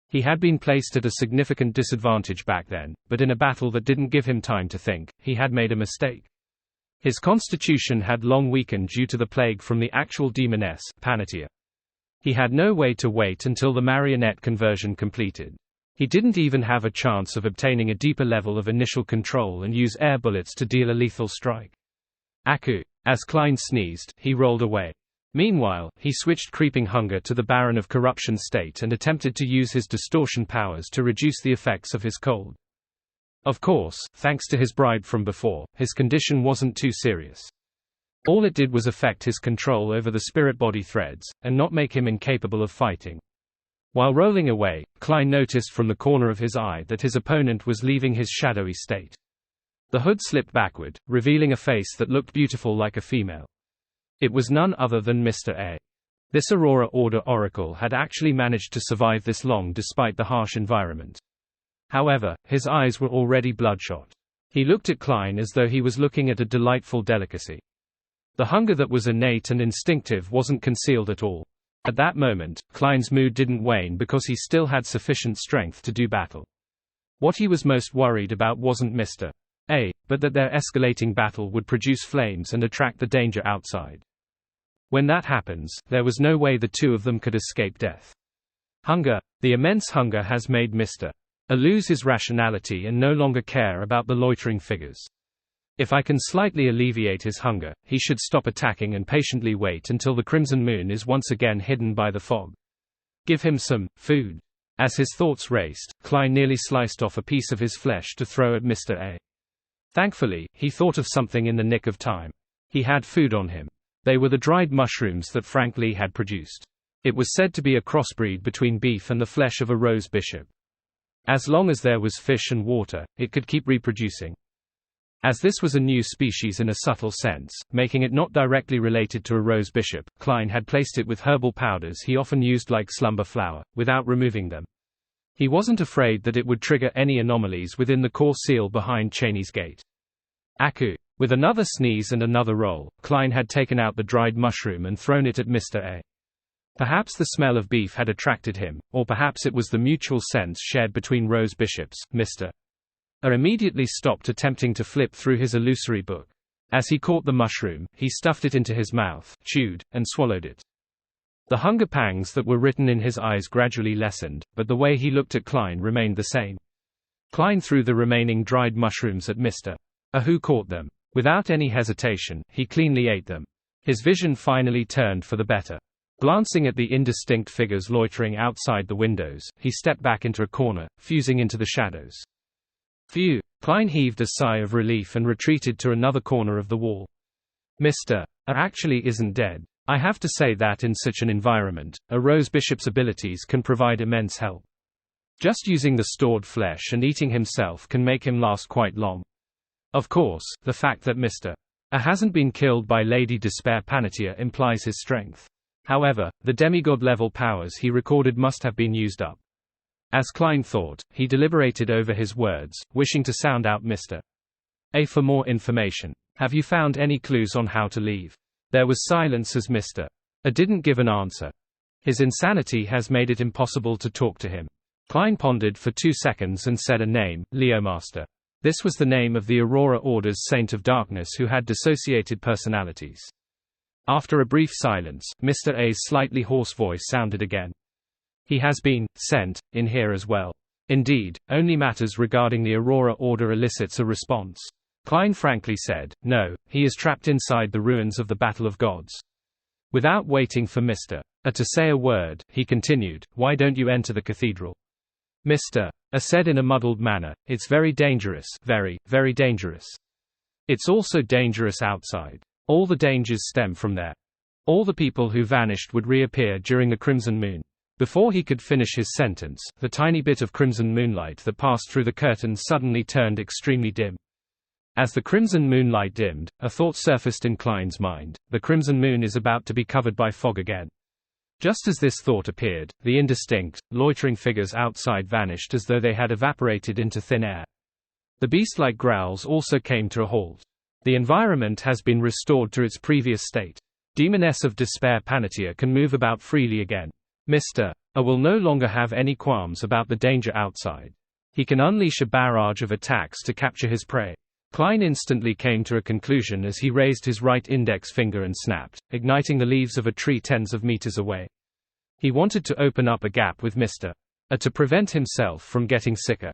He had been placed at a significant disadvantage back then, but in a battle that didn't give him time to think, he had made a mistake. His constitution had long weakened due to the plague from the actual demoness, Panatia. He had no way to wait until the marionette conversion completed. He didn't even have a chance of obtaining a deeper level of initial control and use air bullets to deal a lethal strike. Aku! As Klein sneezed, he rolled away. Meanwhile, he switched creeping hunger to the Baron of Corruption state and attempted to use his distortion powers to reduce the effects of his cold. Of course, thanks to his bribe from before, his condition wasn't too serious. All it did was affect his control over the spirit-body threads, and not make him incapable of fighting. While rolling away, Klein noticed from the corner of his eye that his opponent was leaving his shadowy state. The hood slipped backward, revealing a face that looked beautiful like a female. It was none other than Mr. A. This Aurora Order Oracle had actually managed to survive this long despite the harsh environment. However, his eyes were already bloodshot. He looked at Klein as though he was looking at a delightful delicacy. The hunger that was innate and instinctive wasn't concealed at all. At that moment, Klein's mood didn't wane because he still had sufficient strength to do battle. What he was most worried about wasn't Mr. A, but that their escalating battle would produce flames and attract the danger outside. When that happens, there was no way the two of them could escape death. Hunger. The immense hunger has made Mr. A lose his rationality and no longer care about the loitering figures. If I can slightly alleviate his hunger, he should stop attacking and patiently wait until the crimson moon is once again hidden by the fog. Give him some food. As his thoughts raced, Klein nearly sliced off a piece of his flesh to throw at Mr. A. Thankfully, he thought of something in the nick of time. He had food on him. They were the dried mushrooms that Frank Lee had produced. It was said to be a crossbreed between beef and the flesh of a rose bishop. As long as there was fish and water, it could keep reproducing. As this was a new species in a subtle sense, making it not directly related to a rose bishop, Klein had placed it with herbal powders he often used like slumber flower, without removing them. He wasn't afraid that it would trigger any anomalies within the core seal behind Cheney's gate. Aku. With another sneeze and another roll, Klein had taken out the dried mushroom and thrown it at Mr. A. Perhaps the smell of beef had attracted him, or perhaps it was the mutual sense shared between rose bishops. Mr. A immediately stopped attempting to flip through his illusory book. As he caught the mushroom, he stuffed it into his mouth, chewed, and swallowed it. The hunger pangs that were written in his eyes gradually lessened, but the way he looked at Klein remained the same. Klein threw the remaining dried mushrooms at Mr. A, who caught them. Without any hesitation, he cleanly ate them. His vision finally turned for the better. Glancing at the indistinct figures loitering outside the windows, he stepped back into a corner, fusing into the shadows. Phew! Klein heaved a sigh of relief and retreated to another corner of the wall. Mr. A actually isn't dead. I have to say that in such an environment, a rose bishop's abilities can provide immense help. Just using the stored flesh and eating himself can make him last quite long. Of course, the fact that Mr. A hasn't been killed by Lady Despair Panatia implies his strength. However, the demigod-level powers he recorded must have been used up. As Klein thought, he deliberated over his words, wishing to sound out Mr. A for more information. Have you found any clues on how to leave? There was silence as Mr. A didn't give an answer. His insanity has made it impossible to talk to him. Klein pondered for 2 seconds and said a name, Leomaster. This was the name of the Aurora Order's Saint of Darkness who had dissociated personalities. After a brief silence, Mr. A's slightly hoarse voice sounded again. He has been sent in here as well. Indeed, only matters regarding the Aurora Order elicits a response. Klein frankly said, no, he is trapped inside the ruins of the Battle of Gods. Without waiting for Mr. A to say a word, he continued, why don't you enter the cathedral? Mr. A said in a muddled manner, it's very dangerous, very, very dangerous. It's also dangerous outside. All the dangers stem from there. All the people who vanished would reappear during the crimson moon. Before he could finish his sentence, the tiny bit of crimson moonlight that passed through the curtain suddenly turned extremely dim. As the crimson moonlight dimmed, a thought surfaced in Klein's mind, the crimson moon is about to be covered by fog again. Just as this thought appeared, the indistinct, loitering figures outside vanished as though they had evaporated into thin air. The beast-like growls also came to a halt. The environment has been restored to its previous state. Demoness of Despair Panatia can move about freely again. Mr. A will no longer have any qualms about the danger outside. He can unleash a barrage of attacks to capture his prey. Klein instantly came to a conclusion as he raised his right index finger and snapped, igniting the leaves of a tree tens of meters away. He wanted to open up a gap with Mr. A to prevent himself from getting sicker.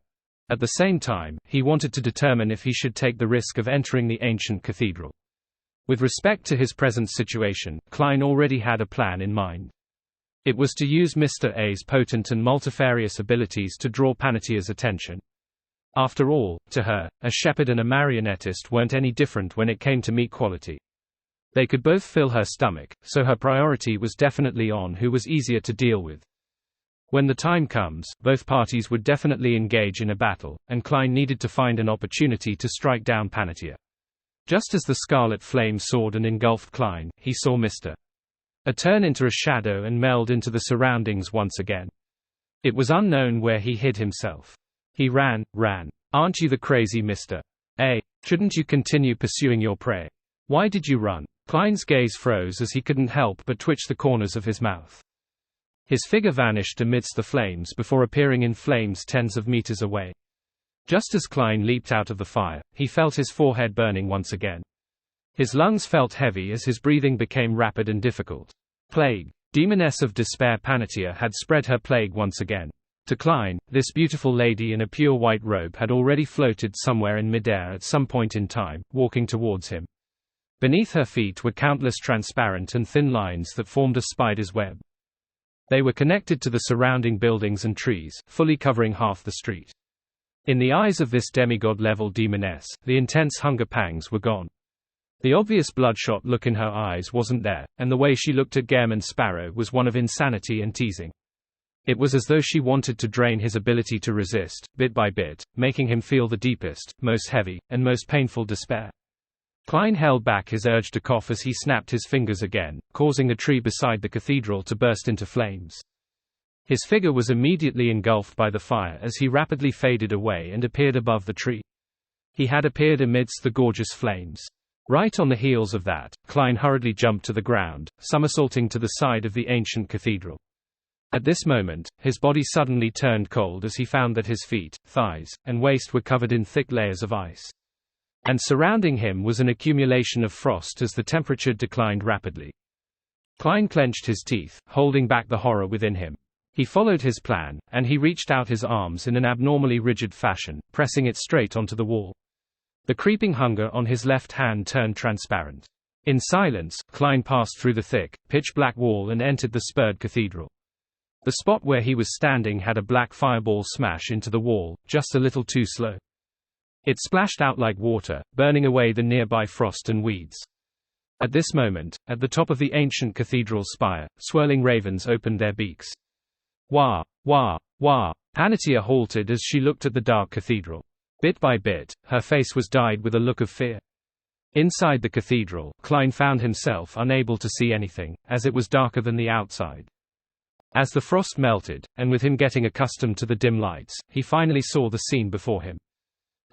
At the same time, he wanted to determine if he should take the risk of entering the ancient cathedral. With respect to his present situation, Klein already had a plan in mind. It was to use Mr. A's potent and multifarious abilities to draw Panatia's attention. After all, to her, a shepherd and a marionettist weren't any different when it came to meat quality. They could both fill her stomach, so her priority was definitely on who was easier to deal with. When the time comes, both parties would definitely engage in a battle, and Klein needed to find an opportunity to strike down Panatia. Just as the scarlet flame soared and engulfed Klein, he saw Mr. A turn into a shadow and meld into the surroundings once again. It was unknown where he hid himself. He ran. Aren't you the crazy Mr. A? Shouldn't you continue pursuing your prey? Why did you run? Klein's gaze froze as he couldn't help but twitch the corners of his mouth. His figure vanished amidst the flames before appearing in flames tens of meters away. Just as Klein leaped out of the fire, he felt his forehead burning once again. His lungs felt heavy as his breathing became rapid and difficult. Plague. Demoness of Despair Panatia had spread her plague once again. To Klein, this beautiful lady in a pure white robe had already floated somewhere in midair at some point in time, walking towards him. Beneath her feet were countless transparent and thin lines that formed a spider's web. They were connected to the surrounding buildings and trees, fully covering half the street. In the eyes of this demigod-level demoness, the intense hunger pangs were gone. The obvious bloodshot look in her eyes wasn't there, and the way she looked at Gehrman Sparrow was one of insanity and teasing. It was as though she wanted to drain his ability to resist, bit by bit, making him feel the deepest, most heavy, and most painful despair. Klein held back his urge to cough as he snapped his fingers again, causing the tree beside the cathedral to burst into flames. His figure was immediately engulfed by the fire as he rapidly faded away and appeared above the tree. He had appeared amidst the gorgeous flames. Right on the heels of that, Klein hurriedly jumped to the ground, somersaulting to the side of the ancient cathedral. At this moment, his body suddenly turned cold as he found that his feet, thighs, and waist were covered in thick layers of ice. And surrounding him was an accumulation of frost as the temperature declined rapidly. Klein clenched his teeth, holding back the horror within him. He followed his plan, and he reached out his arms in an abnormally rigid fashion, pressing it straight onto the wall. The creeping hunger on his left hand turned transparent. In silence, Klein passed through the thick, pitch-black wall and entered the spurred cathedral. The spot where he was standing had a black fireball smash into the wall, just a little too slow. It splashed out like water, burning away the nearby frost and weeds. At this moment, at the top of the ancient cathedral spire, swirling ravens opened their beaks. Wah! Wah! Wah! Panatia halted as she looked at the dark cathedral. Bit by bit, her face was dyed with a look of fear. Inside the cathedral, Klein found himself unable to see anything, as it was darker than the outside. As the frost melted, and with him getting accustomed to the dim lights, he finally saw the scene before him.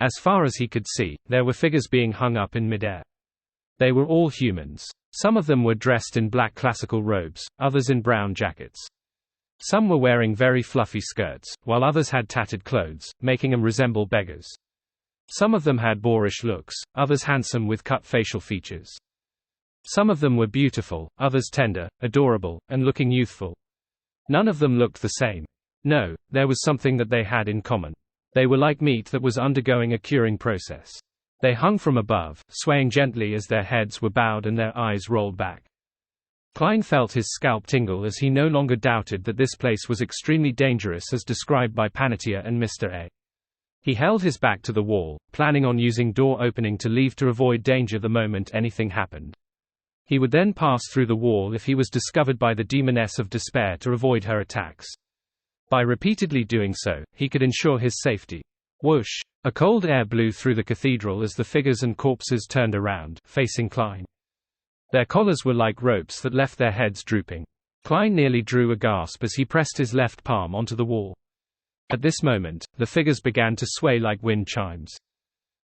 As far as he could see, there were figures being hung up in midair. They were all humans. Some of them were dressed in black classical robes, others in brown jackets. Some were wearing very fluffy skirts, while others had tattered clothes, making them resemble beggars. Some of them had boorish looks, others handsome with cut facial features. Some of them were beautiful, others tender, adorable, and looking youthful. None of them looked the same. No, there was something that they had in common. They were like meat that was undergoing a curing process. They hung from above, swaying gently as their heads were bowed and their eyes rolled back. Klein felt his scalp tingle as he no longer doubted that this place was extremely dangerous as described by Panitia and Mr. A. He held his back to the wall, planning on using door opening to leave to avoid danger the moment anything happened. He would then pass through the wall if he was discovered by the demoness of despair to avoid her attacks. By repeatedly doing so, he could ensure his safety. Whoosh! A cold air blew through the cathedral as the figures and corpses turned around, facing Klein. Their collars were like ropes that left their heads drooping. Klein nearly drew a gasp as he pressed his left palm onto the wall. At this moment, the figures began to sway like wind chimes.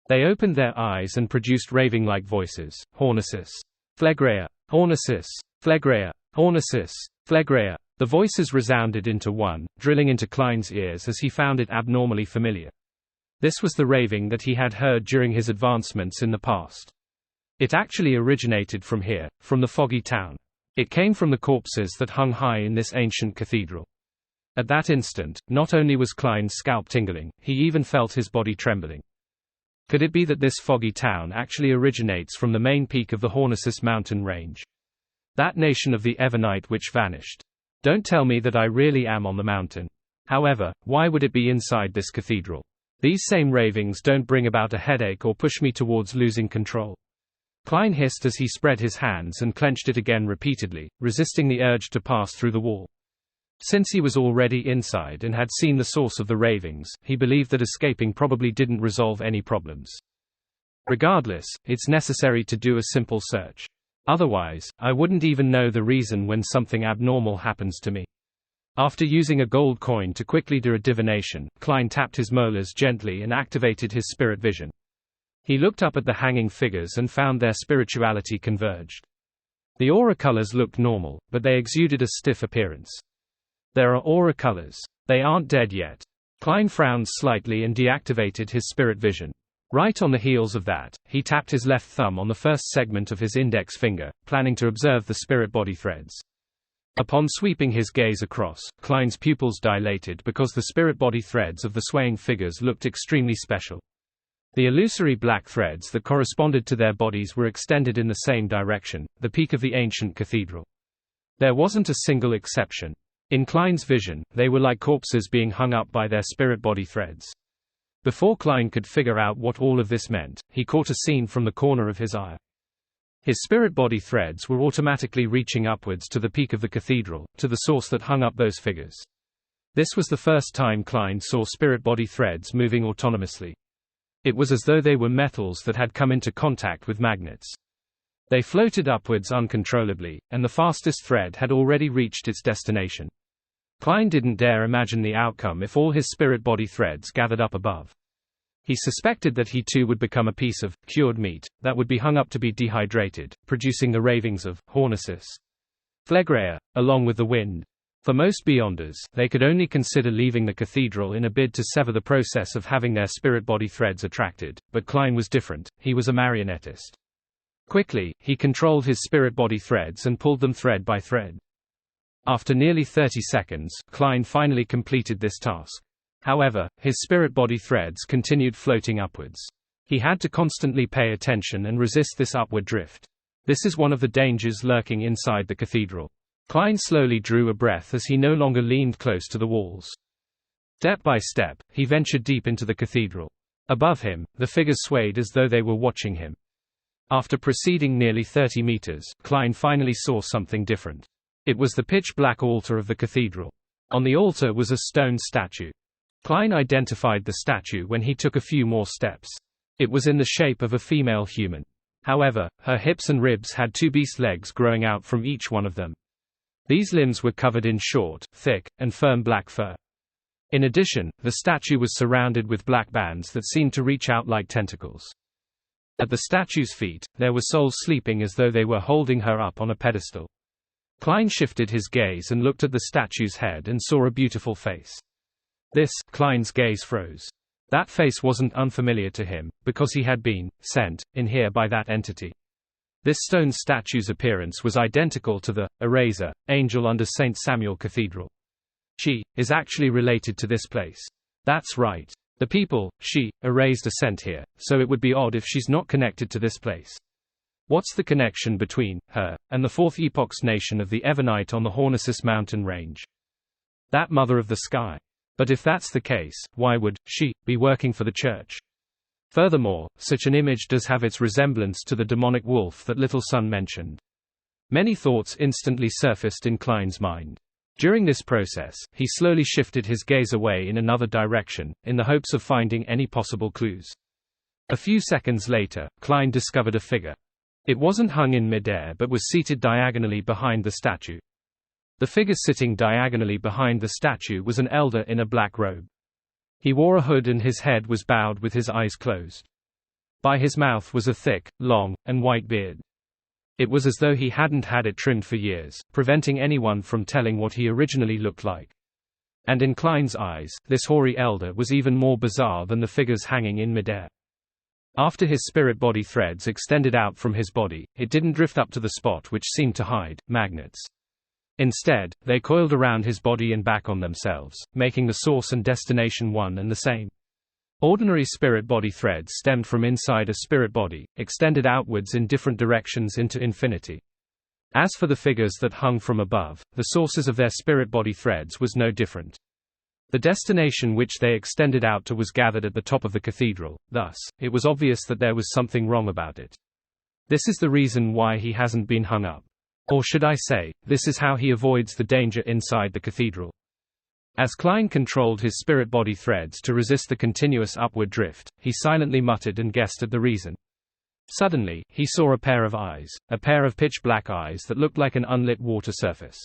They opened their eyes and produced raving-like voices. Hornesis. Phlegrea. Hornesis. Phlegrea. Hornesis. Phlegrea. The voices resounded into one, drilling into Klein's ears as he found it abnormally familiar. This was the raving that he had heard during his advancements in the past. It actually originated from here, from the foggy town. It came from the corpses that hung high in this ancient cathedral. At that instant, not only was Klein's scalp tingling, he even felt his body trembling. Could it be that this foggy town actually originates from the main peak of the Hornesis mountain range? That nation of the Evernight which vanished. Don't tell me that I really am on the mountain. However, why would it be inside this cathedral? These same ravings don't bring about a headache or push me towards losing control. Klein hissed as he spread his hands and clenched it again repeatedly, resisting the urge to pass through the wall. Since he was already inside and had seen the source of the ravings, he believed that escaping probably didn't resolve any problems. Regardless, it's necessary to do a simple search. Otherwise, I wouldn't even know the reason when something abnormal happens to me. After using a gold coin to quickly do a divination, Klein tapped his molars gently and activated his spirit vision. He looked up at the hanging figures and found their spirituality converged. The aura colors looked normal, but they exuded a stiff appearance. There are aura colors. They aren't dead yet. Klein frowned slightly and deactivated his spirit vision. Right on the heels of that, he tapped his left thumb on the first segment of his index finger, planning to observe the spirit body threads. Upon sweeping his gaze across, Klein's pupils dilated because the spirit body threads of the swaying figures looked extremely special. The illusory black threads that corresponded to their bodies were extended in the same direction, the peak of the ancient cathedral. There wasn't a single exception. In Klein's vision, they were like corpses being hung up by their spirit body threads. Before Klein could figure out what all of this meant, he caught a scene from the corner of his eye. His spirit body threads were automatically reaching upwards to the peak of the cathedral, to the source that hung up those figures. This was the first time Klein saw spirit body threads moving autonomously. It was as though they were metals that had come into contact with magnets. They floated upwards uncontrollably, and the fastest thread had already reached its destination. Klein didn't dare imagine the outcome if all his spirit body threads gathered up above. He suspected that he too would become a piece of cured meat that would be hung up to be dehydrated, producing the ravings of Hornesis. Phlegrea, along with the wind. For most Beyonders, they could only consider leaving the cathedral in a bid to sever the process of having their spirit body threads attracted, but Klein was different. He was a marionettist. Quickly, he controlled his spirit body threads and pulled them thread by thread. After nearly 30 seconds, Klein finally completed this task. However, his spirit body threads continued floating upwards. He had to constantly pay attention and resist this upward drift. This is one of the dangers lurking inside the cathedral. Klein slowly drew a breath as he no longer leaned close to the walls. Step by step, he ventured deep into the cathedral. Above him, the figures swayed as though they were watching him. After proceeding nearly 30 meters, Klein finally saw something different. It was the pitch-black altar of the cathedral. On the altar was a stone statue. Klein identified the statue when he took a few more steps. It was in the shape of a female human. However, her hips and ribs had two beast legs growing out from each one of them. These limbs were covered in short, thick, and firm black fur. In addition, the statue was surrounded with black bands that seemed to reach out like tentacles. At the statue's feet, there were souls sleeping as though they were holding her up on a pedestal. Klein shifted his gaze and looked at the statue's head and saw a beautiful face. Klein's gaze froze. That face wasn't unfamiliar to him, because he had been sent in here by that entity. This stone statue's appearance was identical to the Eraser angel under St. Samuel Cathedral. She is actually related to this place. That's right. The people she erased are sent here, so it would be odd if she's not connected to this place. What's the connection between her and the Fourth Epoch's nation of the Evernite on the Hornisus mountain range? That mother of the sky. But if that's the case, why would she be working for the church? Furthermore, such an image does have its resemblance to the demonic wolf that Little Sun mentioned. Many thoughts instantly surfaced in Klein's mind. During this process, he slowly shifted his gaze away in another direction, in the hopes of finding any possible clues. A few seconds later, Klein discovered a figure. It wasn't hung in midair but was seated diagonally behind the statue. The figure sitting diagonally behind the statue was an elder in a black robe. He wore a hood and his head was bowed with his eyes closed. By his mouth was a thick, long, and white beard. It was as though he hadn't had it trimmed for years, preventing anyone from telling what he originally looked like. And in Klein's eyes, this hoary elder was even more bizarre than the figures hanging in midair. After his spirit body threads extended out from his body, it didn't drift up to the spot which seemed to hide magnets. Instead, they coiled around his body and back on themselves, making the source and destination one and the same. Ordinary spirit body threads stemmed from inside a spirit body, extended outwards in different directions into infinity. As for the figures that hung from above, the sources of their spirit body threads was no different. The destination which they extended out to was gathered at the top of the cathedral, thus, it was obvious that there was something wrong about it. This is the reason why he hasn't been hung up. Or should I say, this is how he avoids the danger inside the cathedral. As Klein controlled his spirit body threads to resist the continuous upward drift, he silently muttered and guessed at the reason. Suddenly, he saw a pair of eyes, a pair of pitch-black eyes that looked like an unlit water surface.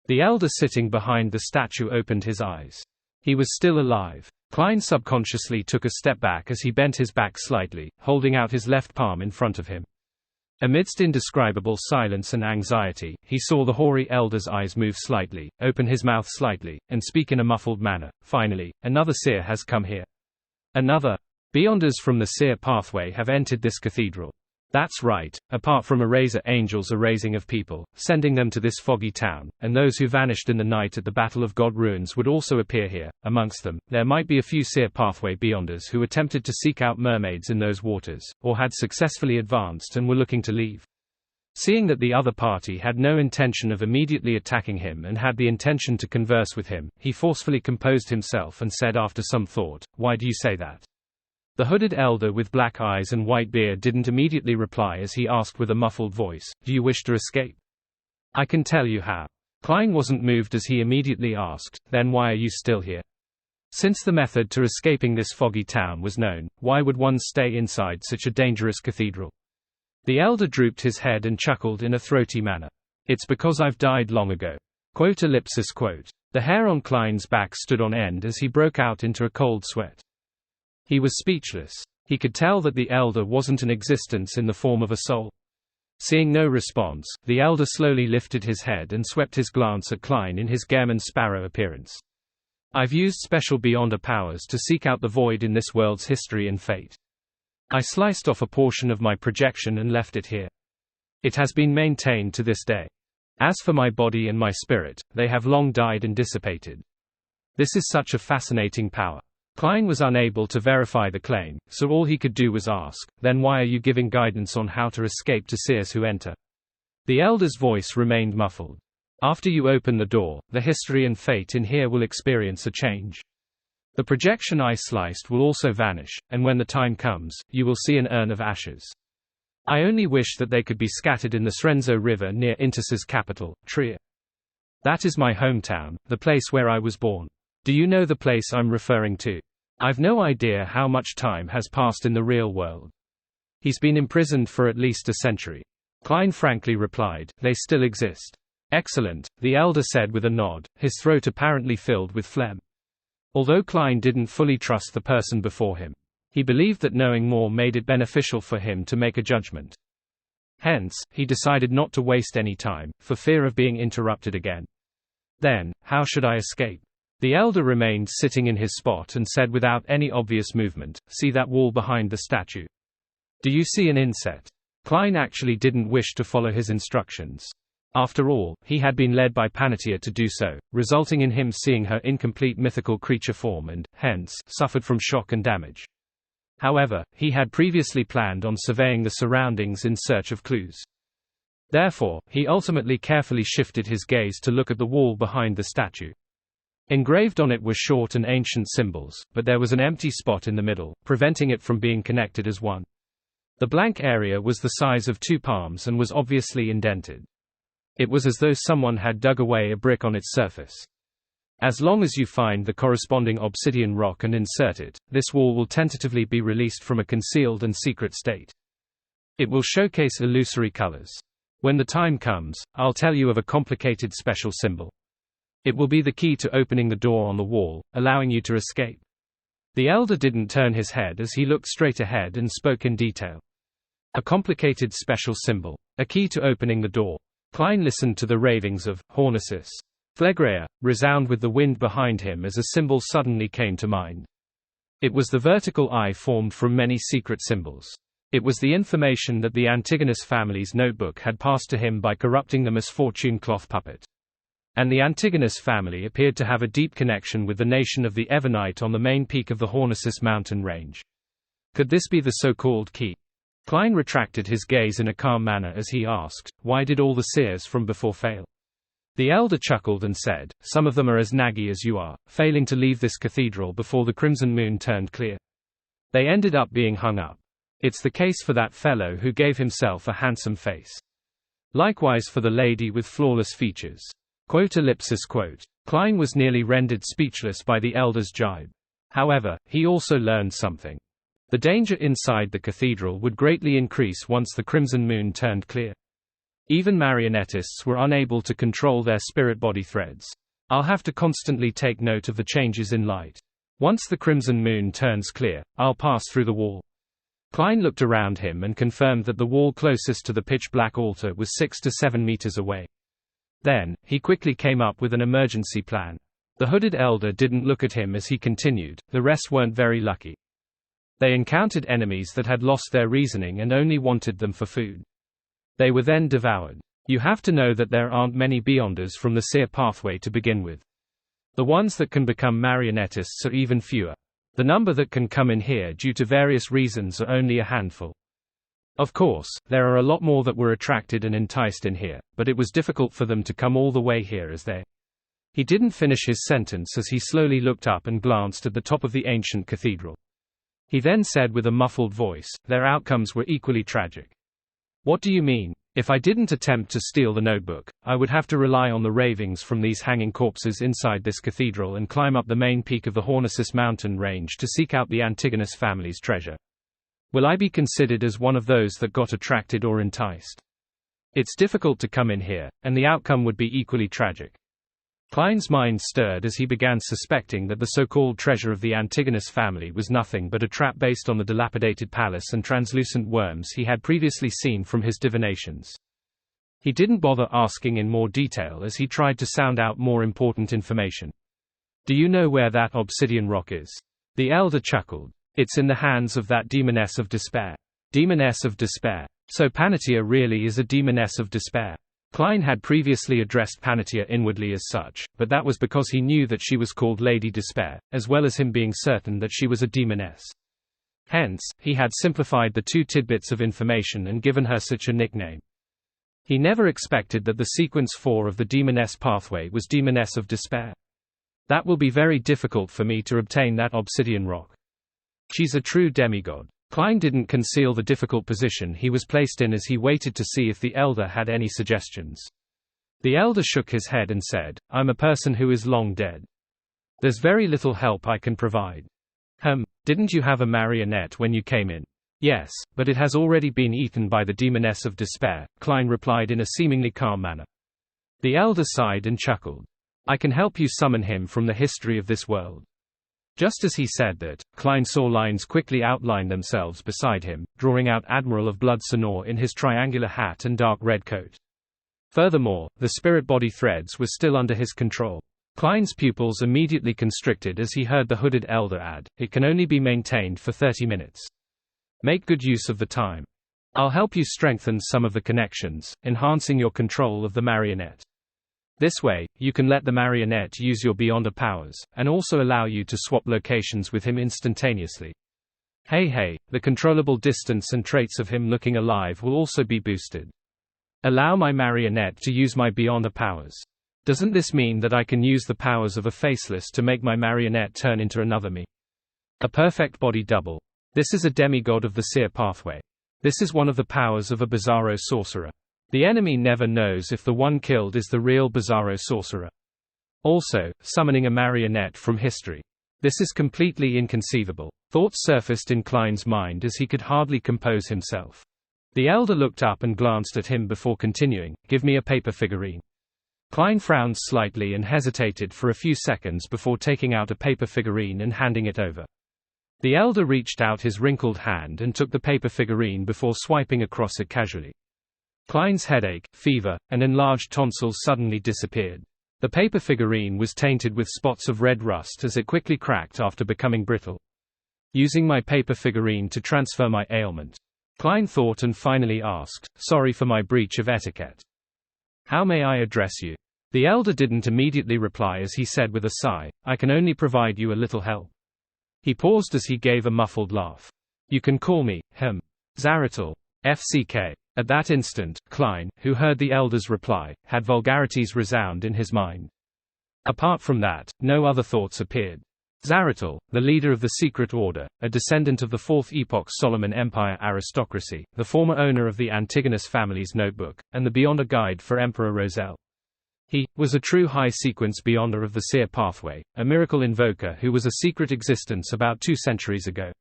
The elder sitting behind the statue opened his eyes. He was still alive. Klein subconsciously took a step back as he bent his back slightly, holding out his left palm in front of him. Amidst indescribable silence and anxiety, he saw the hoary elder's eyes move slightly, open his mouth slightly, and speak in a muffled manner. Finally, another seer has come here. Another. Beyonders from the seer pathway have entered this cathedral. That's right, apart from Eraser angels erasing of people, sending them to this foggy town, and those who vanished in the night at the Battle of God ruins would also appear here. Amongst them, there might be a few seer pathway beyonders who attempted to seek out mermaids in those waters, or had successfully advanced and were looking to leave. Seeing that the other party had no intention of immediately attacking him and had the intention to converse with him, he forcefully composed himself and said after some thought, "Why do you say that?" The hooded elder with black eyes and white beard didn't immediately reply as he asked with a muffled voice, "Do you wish to escape?" "I can tell you how." Klein wasn't moved as he immediately asked, "Then why are you still here?" Since the method to escaping this foggy town was known, why would one stay inside such a dangerous cathedral? The elder drooped his head and chuckled in a throaty manner. "It's because I've died long ago." Quote ellipsis quote. The hair on Klein's back stood on end as he broke out into a cold sweat. He was speechless. He could tell that the elder wasn't an existence in the form of a soul. Seeing no response, the elder slowly lifted his head and swept his glance at Klein in his Gehrman Sparrow appearance. "I've used special Beyonder powers to seek out the void in this world's history and fate. I sliced off a portion of my projection and left it here. It has been maintained to this day. As for my body and my spirit, they have long died and dissipated. This is such a fascinating power." Klein was unable to verify the claim, so all he could do was ask, "Then why are you giving guidance on how to escape to seers who enter?" The elder's voice remained muffled. "After you open the door, the history and fate in here will experience a change. The projection I sliced will also vanish, and when the time comes, you will see an urn of ashes. I only wish that they could be scattered in the Srenzo River near Intis's capital, Trier. That is my hometown, the place where I was born. Do you know the place I'm referring to? I've no idea how much time has passed in the real world." "He's been imprisoned for at least a century." Klein frankly replied, "They still exist. Excellent, the elder said with a nod, his throat apparently filled with phlegm. Although Klein didn't fully trust the person before him, he believed that knowing more made it beneficial for him to make a judgment. Hence, he decided not to waste any time, for fear of being interrupted again. Then, how should I escape? The elder remained sitting in his spot and said without any obvious movement, "See that wall behind the statue? Do you see an inset?" Klein actually didn't wish to follow his instructions. After all, he had been led by Panatia to do so, resulting in him seeing her incomplete mythical creature form and, hence, suffered from shock and damage. However, he had previously planned on surveying the surroundings in search of clues. Therefore, he ultimately carefully shifted his gaze to look at the wall behind the statue. Engraved on it were short and ancient symbols, but there was an empty spot in the middle, preventing it from being connected as one. The blank area was the size of 2 palms and was obviously indented. It was as though someone had dug away a brick on its surface. As long as you find the corresponding obsidian rock and insert it, this wall will tentatively be released from a concealed and secret state. It will showcase illusory colors. When the time comes, I'll tell you of a complicated special symbol. It will be the key to opening the door on the wall, allowing you to escape. The elder didn't turn his head as he looked straight ahead and spoke in detail. A complicated special symbol. A key to opening the door. Klein listened to the ravings of Hornesis Phlegrea resound with the wind behind him as a symbol suddenly came to mind. It was the vertical eye formed from many secret symbols. It was the information that the Antigonus family's notebook had passed to him by corrupting the misfortune cloth puppet. And the Antigonus family appeared to have a deep connection with the nation of the Evernite on the main peak of the Hornesis mountain range. Could this be the so-called key? Klein retracted his gaze in a calm manner as he asked, "Why did all the seers from before fail?" The elder chuckled and said, "Some of them are as naggy as you are, failing to leave this cathedral before the crimson moon turned clear. They ended up being hung up. It's the case for that fellow who gave himself a handsome face. Likewise for the lady with flawless features." Quote ellipsis quote. Klein was nearly rendered speechless by the elder's jibe. However, he also learned something. The danger inside the cathedral would greatly increase once the crimson moon turned clear. Even marionettists were unable to control their spirit-body threads. I'll have to constantly take note of the changes in light. Once the crimson moon turns clear, I'll pass through the wall. Klein looked around him and confirmed that the wall closest to the pitch-black altar was 6 to 7 meters away. Then, he quickly came up with an emergency plan. The hooded elder didn't look at him as he continued, "The rest weren't very lucky. They encountered enemies that had lost their reasoning and only wanted them for food. They were then devoured. You have to know that there aren't many Beyonders from the seer pathway to begin with. The ones that can become marionettists are even fewer. The number that can come in here due to various reasons are only a handful. Of course, there are a lot more that were attracted and enticed in here, but it was difficult for them to come all the way here as they." He didn't finish his sentence as he slowly looked up and glanced at the top of the ancient cathedral. He then said with a muffled voice, "Their outcomes were equally tragic." "What do you mean?" "If I didn't attempt to steal the notebook, I would have to rely on the ravings from these hanging corpses inside this cathedral and climb up the main peak of the Hornesis mountain range to seek out the Antigonus family's treasure. Will I be considered as one of those that got attracted or enticed? It's difficult to come in here, and the outcome would be equally tragic." Klein's mind stirred as he began suspecting that the so-called treasure of the Antigonus family was nothing but a trap based on the dilapidated palace and translucent worms he had previously seen from his divinations. He didn't bother asking in more detail as he tried to sound out more important information. "Do you know where that obsidian rock is?" The elder chuckled. "It's in the hands of that demoness of despair." Demoness of despair. So Panatia really is a demoness of despair. Klein had previously addressed Panatia inwardly as such, but that was because he knew that she was called Lady Despair, as well as him being certain that she was a demoness. Hence, he had simplified the 2 tidbits of information and given her such a nickname. He never expected that the sequence 4 of the demoness pathway was Demoness of Despair. "That will be very difficult for me to obtain that obsidian rock. She's a true demigod." Klein didn't conceal the difficult position he was placed in as he waited to see if the elder had any suggestions. The elder shook his head and said, "I'm a person who is long dead. There's very little help I can provide." Didn't you have a marionette when you came in?" "Yes, but it has already been eaten by the demoness of despair," Klein replied in a seemingly calm manner. The elder sighed and chuckled. I can help you summon him from the history of this world. Just as he said that, Klein saw lines quickly outline themselves beside him, drawing out Admiral of Blood Sonor in his triangular hat and dark red coat. Furthermore, the spirit body threads were still under his control. Klein's pupils immediately constricted as he heard the hooded elder add, "It can only be maintained for 30 minutes. Make good use of the time. I'll help you strengthen some of the connections, enhancing your control of the marionette. This way, you can let the marionette use your Beyonder powers, and also allow you to swap locations with him instantaneously. Hey, the controllable distance and traits of him looking alive will also be boosted. Allow my marionette to use my Beyonder powers. Doesn't this mean that I can use the powers of a faceless to make my marionette turn into another me? A perfect body double. This is a demigod of the seer pathway. This is one of the powers of a Bizarro sorcerer. The enemy never knows if the one killed is the real Bizarro sorcerer. Also, summoning a marionette from history. This is completely inconceivable. Thoughts surfaced in Klein's mind as he could hardly compose himself. The elder looked up and glanced at him before continuing, "Give me a paper figurine." Klein frowned slightly and hesitated for a few seconds before taking out a paper figurine and handing it over. The elder reached out his wrinkled hand and took the paper figurine before swiping across it casually. Klein's headache, fever, and enlarged tonsils suddenly disappeared. The paper figurine was tainted with spots of red rust as it quickly cracked after becoming brittle. Using my paper figurine to transfer my ailment. Klein thought and finally asked, "Sorry for my breach of etiquette. How may I address you?" The elder didn't immediately reply as he said with a sigh, "I can only provide you a little help." He paused as he gave a muffled laugh. "You can call me, Zaratul. FCK. At that instant, Klein, who heard the elder's reply, had vulgarities resound in his mind. Apart from that, no other thoughts appeared. Zaratul, the leader of the Secret Order, a descendant of the Fourth Epoch Solomon Empire aristocracy, the former owner of the Antigonus family's notebook, and the Beyonder guide for Emperor Roselle. He was a true high-sequence Beyonder of the Seer pathway, a miracle invoker who was a secret existence about 2 centuries ago.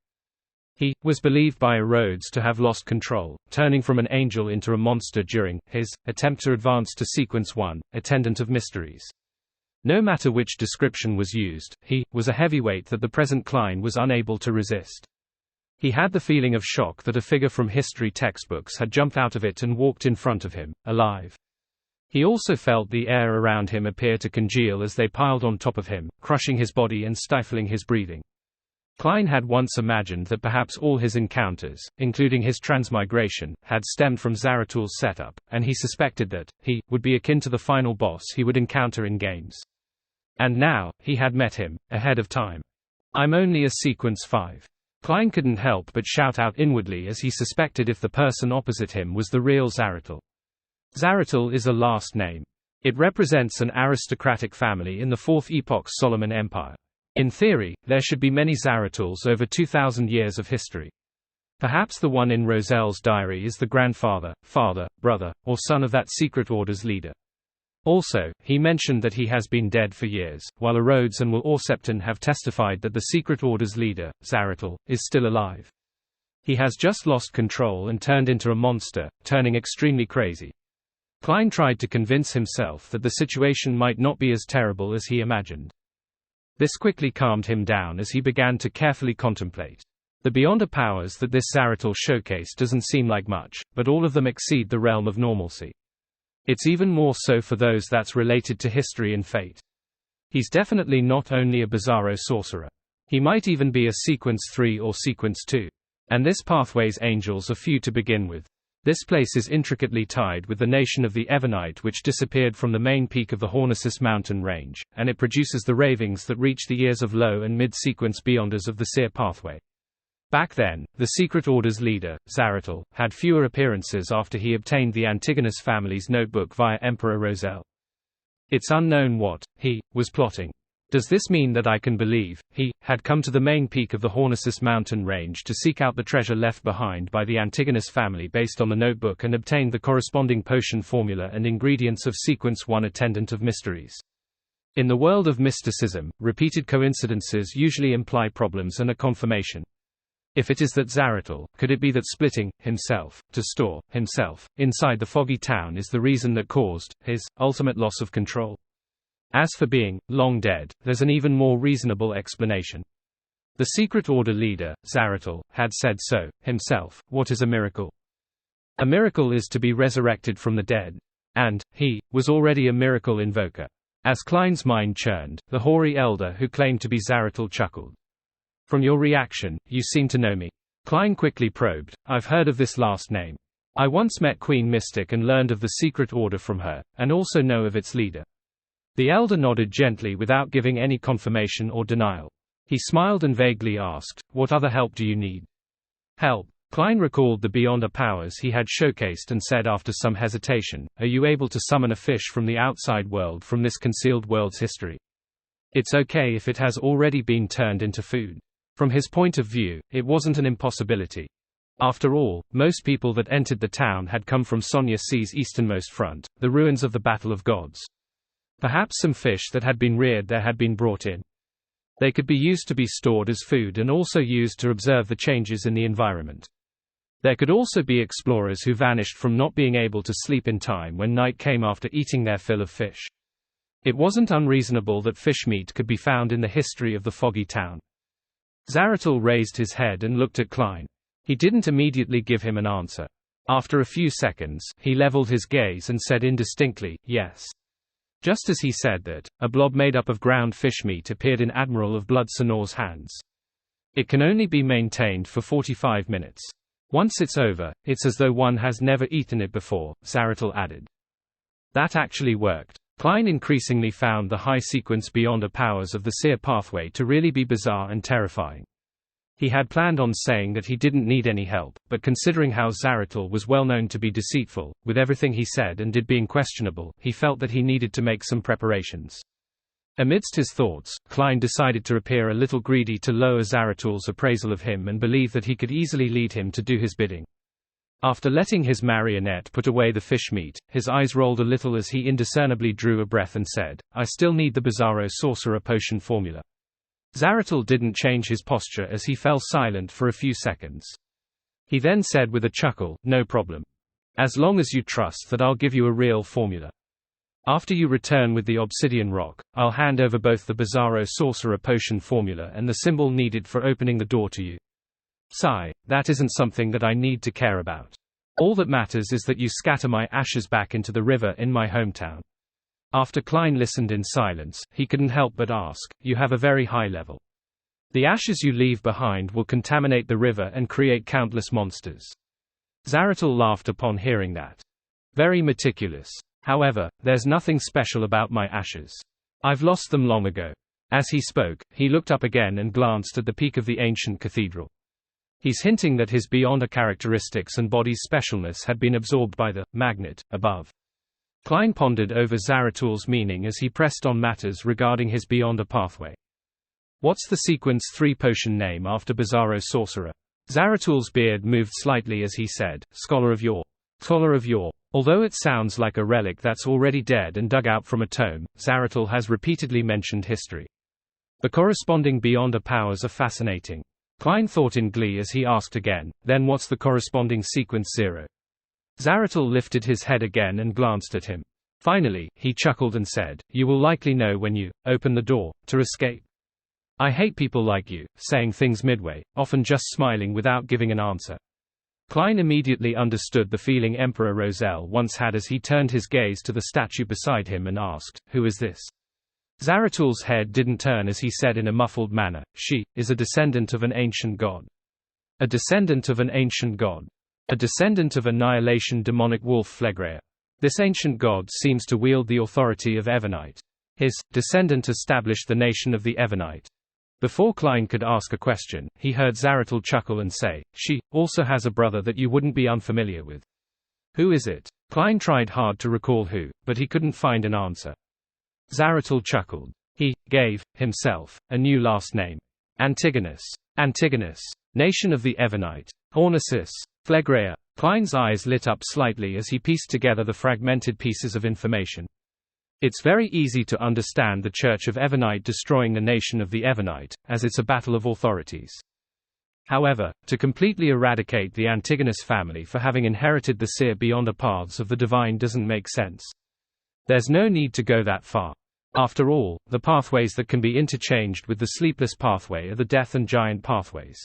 He was believed by Rhodes to have lost control, turning from an angel into a monster during his attempt to advance to Sequence 1, Attendant of Mysteries. No matter which description was used, he was a heavyweight that the present Klein was unable to resist. He had the feeling of shock that a figure from history textbooks had jumped out of it and walked in front of him, alive. He also felt the air around him appear to congeal as they piled on top of him, crushing his body and stifling his breathing. Klein had once imagined that perhaps all his encounters, including his transmigration, had stemmed from Zaratul's setup, and he suspected that he would be akin to the final boss he would encounter in games. And now, he had met him, ahead of time. "I'm only a Sequence 5. Klein couldn't help but shout out inwardly as he suspected if the person opposite him was the real Zaratul. Zaratul is a last name. It represents an aristocratic family in the Fourth Epoch Solomon Empire. In theory, there should be many Zaratuls over 2,000 years of history. Perhaps the one in Roselle's diary is the grandfather, father, brother, or son of that secret order's leader. Also, he mentioned that he has been dead for years, while Rhodes and Will Orsepton have testified that the secret order's leader, Zaratul, is still alive. He has just lost control and turned into a monster, turning extremely crazy. Klein tried to convince himself that the situation might not be as terrible as he imagined. This quickly calmed him down as he began to carefully contemplate. The Beyonder powers that this Zaratul showcased doesn't seem like much, but all of them exceed the realm of normalcy. It's even more so for those that's related to history and fate. He's definitely not only a Bizarro sorcerer. He might even be a Sequence 3 or Sequence 2. And this pathway's angels are few to begin with. This place is intricately tied with the nation of the Evernite which disappeared from the main peak of the Hornisus mountain range, and it produces the ravings that reach the ears of low and mid-sequence Beyonders of the Seer pathway. Back then, the Secret Order's leader, Zaratul, had fewer appearances after he obtained the Antigonus family's notebook via Emperor Roselle. It's unknown what he was plotting. Does this mean that I can believe he had come to the main peak of the Hornisus mountain range to seek out the treasure left behind by the Antigonus family based on the notebook and obtained the corresponding potion formula and ingredients of Sequence 1 Attendant of Mysteries? In the world of mysticism, repeated coincidences usually imply problems and a confirmation. If it is that Zaratul, could it be that splitting himself to store himself inside the foggy town is the reason that caused his ultimate loss of control? As for being long dead, there's an even more reasonable explanation. The Secret Order leader, Zaratul, had said so himself. What is a miracle? A miracle is to be resurrected from the dead. And he was already a miracle invoker. As Klein's mind churned, the hoary elder who claimed to be Zaratul chuckled. From your reaction, you seem to know me. Klein quickly probed. I've heard of this last name. I once met Queen Mystic and learned of the Secret Order from her, and also know of its leader. The elder nodded gently without giving any confirmation or denial. He smiled and vaguely asked, what other help do you need? Help. Klein recalled the Beyonder powers he had showcased and said after some hesitation, are you able to summon a fish from the outside world from this concealed world's history? It's okay if it has already been turned into food. From his point of view, it wasn't an impossibility. After all, most people that entered the town had come from Sonya C's easternmost front, the ruins of the Battle of Gods. Perhaps some fish that had been reared there had been brought in. They could be used to be stored as food and also used to observe the changes in the environment. There could also be explorers who vanished from not being able to sleep in time when night came after eating their fill of fish. It wasn't unreasonable that fish meat could be found in the history of the foggy town. Zaratul raised his head and looked at Klein. He didn't immediately give him an answer. After a few seconds, he leveled his gaze and said indistinctly, yes. Just as he said that, a blob made up of ground fish meat appeared in Admiral of Blood Sonor's hands. It can only be maintained for 45 minutes. Once it's over, it's as though one has never eaten it before, Zaratul added. That actually worked. Klein increasingly found the high-sequence Beyonder powers of the Seer pathway to really be bizarre and terrifying. He had planned on saying that he didn't need any help, but considering how Zaratul was well known to be deceitful, with everything he said and did being questionable, he felt that he needed to make some preparations. Amidst his thoughts, Klein decided to appear a little greedy to lower Zaratul's appraisal of him and believe that he could easily lead him to do his bidding. After letting his marionette put away the fish meat, his eyes rolled a little as he indiscernibly drew a breath and said, I still need the Bizarro Sorcerer Potion formula. Zaratul didn't change his posture as he fell silent for a few seconds. He then said with a chuckle, no problem. As long as you trust that I'll give you a real formula. After you return with the obsidian rock, I'll hand over both the Bizarro Sorcerer Potion formula and the symbol needed for opening the door to you. Sigh, that isn't something that I need to care about. All that matters is that you scatter my ashes back into the river in my hometown. After Klein listened in silence, he couldn't help but ask, you have a very high level. The ashes you leave behind will contaminate the river and create countless monsters. Zaratul laughed upon hearing that. Very meticulous. However, there's nothing special about my ashes. I've lost them long ago. As he spoke, he looked up again and glanced at the peak of the ancient cathedral. He's hinting that his Beyonder characteristics and body's specialness had been absorbed by the magnet above. Klein pondered over Zaratul's meaning as he pressed on matters regarding his Beyonder pathway. What's the sequence 3 potion name after Bizarro Sorcerer? Zaratul's beard moved slightly as he said, Scholar of Yore. Scholar of Yore. Although it sounds like a relic that's already dead and dug out from a tome, Zaratul has repeatedly mentioned history. The corresponding Beyonder powers are fascinating. Klein thought in glee as he asked again, then what's the corresponding sequence 0? Zaratul lifted his head again and glanced at him. Finally, he chuckled and said, you will likely know when you open the door to escape. I hate people like you, saying things midway, often just smiling without giving an answer. Klein immediately understood the feeling Emperor Roselle once had as he turned his gaze to the statue beside him and asked, who is this? Zaratul's head didn't turn as he said in a muffled manner, she is a descendant of an ancient god. A descendant of an ancient god. A descendant of annihilation demonic wolf Phlegrea. This ancient god seems to wield the authority of Evernite. His descendant established the nation of the Evernite. Before Klein could ask a question, he heard Zaratul chuckle and say, she also has a brother that you wouldn't be unfamiliar with. Who is it? Klein tried hard to recall who, but he couldn't find an answer. Zaratul chuckled. He gave himself a new last name. Antigonus. Antigonus. Nation of the Evernite. Hornesis. Phlegrea. Klein's eyes lit up slightly as he pieced together the fragmented pieces of information. It's very easy to understand the Church of Evernite destroying the nation of the Evernite, as it's a battle of authorities. However, to completely eradicate the Antigonus family for having inherited the seer beyond the paths of the divine doesn't make sense. There's no need to go that far. After all, the pathways that can be interchanged with the sleepless pathway are the death and giant pathways.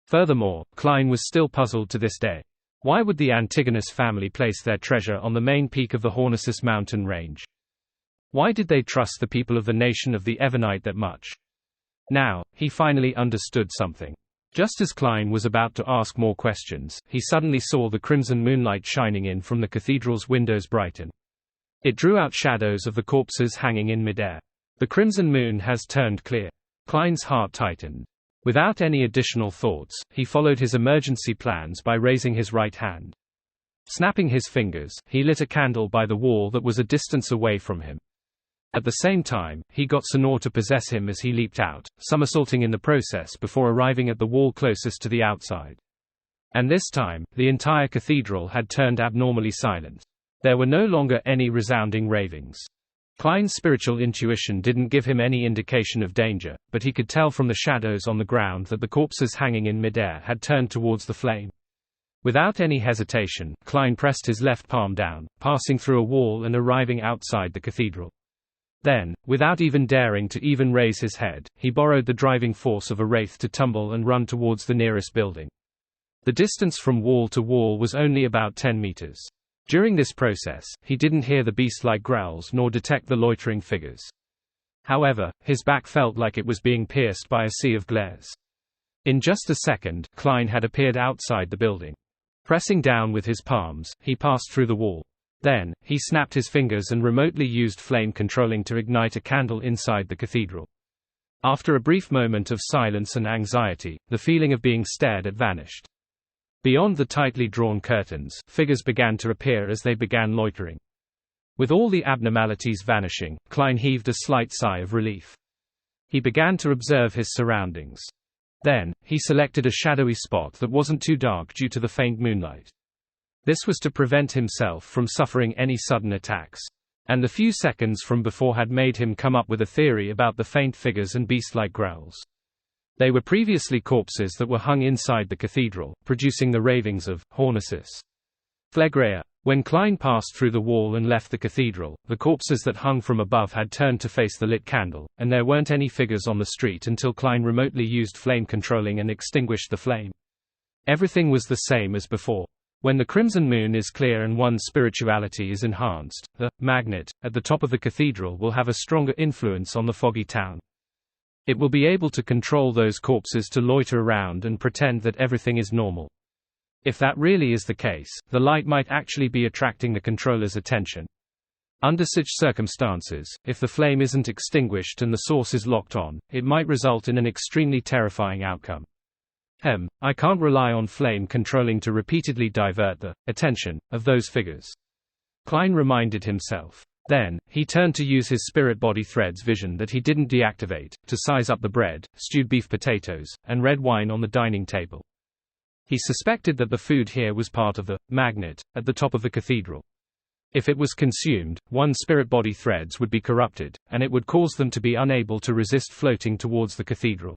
Furthermore, Klein was still puzzled to this day. Why would the Antigonus family place their treasure on the main peak of the Hornisus mountain range? Why did they trust the people of the nation of the Evernite that much? Now, he finally understood something. Just as Klein was about to ask more questions, he suddenly saw the crimson moonlight shining in from the cathedral's windows brighten. It drew out shadows of the corpses hanging in midair. The crimson moon has turned clear. Klein's heart tightened. Without any additional thoughts, he followed his emergency plans by raising his right hand. Snapping his fingers, he lit a candle by the wall that was a distance away from him. At the same time, he got Senor to possess him as he leaped out, somersaulting in the process before arriving at the wall closest to the outside. And this time, the entire cathedral had turned abnormally silent. There were no longer any resounding ravings. Klein's spiritual intuition didn't give him any indication of danger, but he could tell from the shadows on the ground that the corpses hanging in midair had turned towards the flame. Without any hesitation, Klein pressed his left palm down, passing through a wall and arriving outside the cathedral. Then, without even daring to even raise his head, he borrowed the driving force of a wraith to tumble and run towards the nearest building. The distance from wall to wall was only about 10 meters. During this process, he didn't hear the beast-like growls nor detect the loitering figures. However, his back felt like it was being pierced by a sea of glares. In just a second, Klein had appeared outside the building. Pressing down with his palms, he passed through the wall. Then, he snapped his fingers and remotely used flame controlling to ignite a candle inside the cathedral. After a brief moment of silence and anxiety, the feeling of being stared at vanished. Beyond the tightly drawn curtains, figures began to appear as they began loitering. With all the abnormalities vanishing, Klein heaved a slight sigh of relief. He began to observe his surroundings. Then, he selected a shadowy spot that wasn't too dark due to the faint moonlight. This was to prevent himself from suffering any sudden attacks. And the few seconds from before had made him come up with a theory about the faint figures and beast-like growls. They were previously corpses that were hung inside the cathedral, producing the ravings of Hornisus. Phlegrea. When Klein passed through the wall and left the cathedral, the corpses that hung from above had turned to face the lit candle, and there weren't any figures on the street until Klein remotely used flame controlling and extinguished the flame. Everything was the same as before. When the crimson moon is clear and one's spirituality is enhanced, the magnet at the top of the cathedral will have a stronger influence on the foggy town. It will be able to control those corpses to loiter around and pretend that everything is normal. If that really is the case, the light might actually be attracting the controller's attention. Under such circumstances, if the flame isn't extinguished and the source is locked on, it might result in an extremely terrifying outcome. I can't rely on flame controlling to repeatedly divert the attention of those figures. Klein reminded himself. Then, he turned to use his spirit body thread's vision that he didn't deactivate, to size up the bread, stewed beef potatoes, and red wine on the dining table. He suspected that the food here was part of the magnet at the top of the cathedral. If it was consumed, one's spirit body threads would be corrupted, and it would cause them to be unable to resist floating towards the cathedral.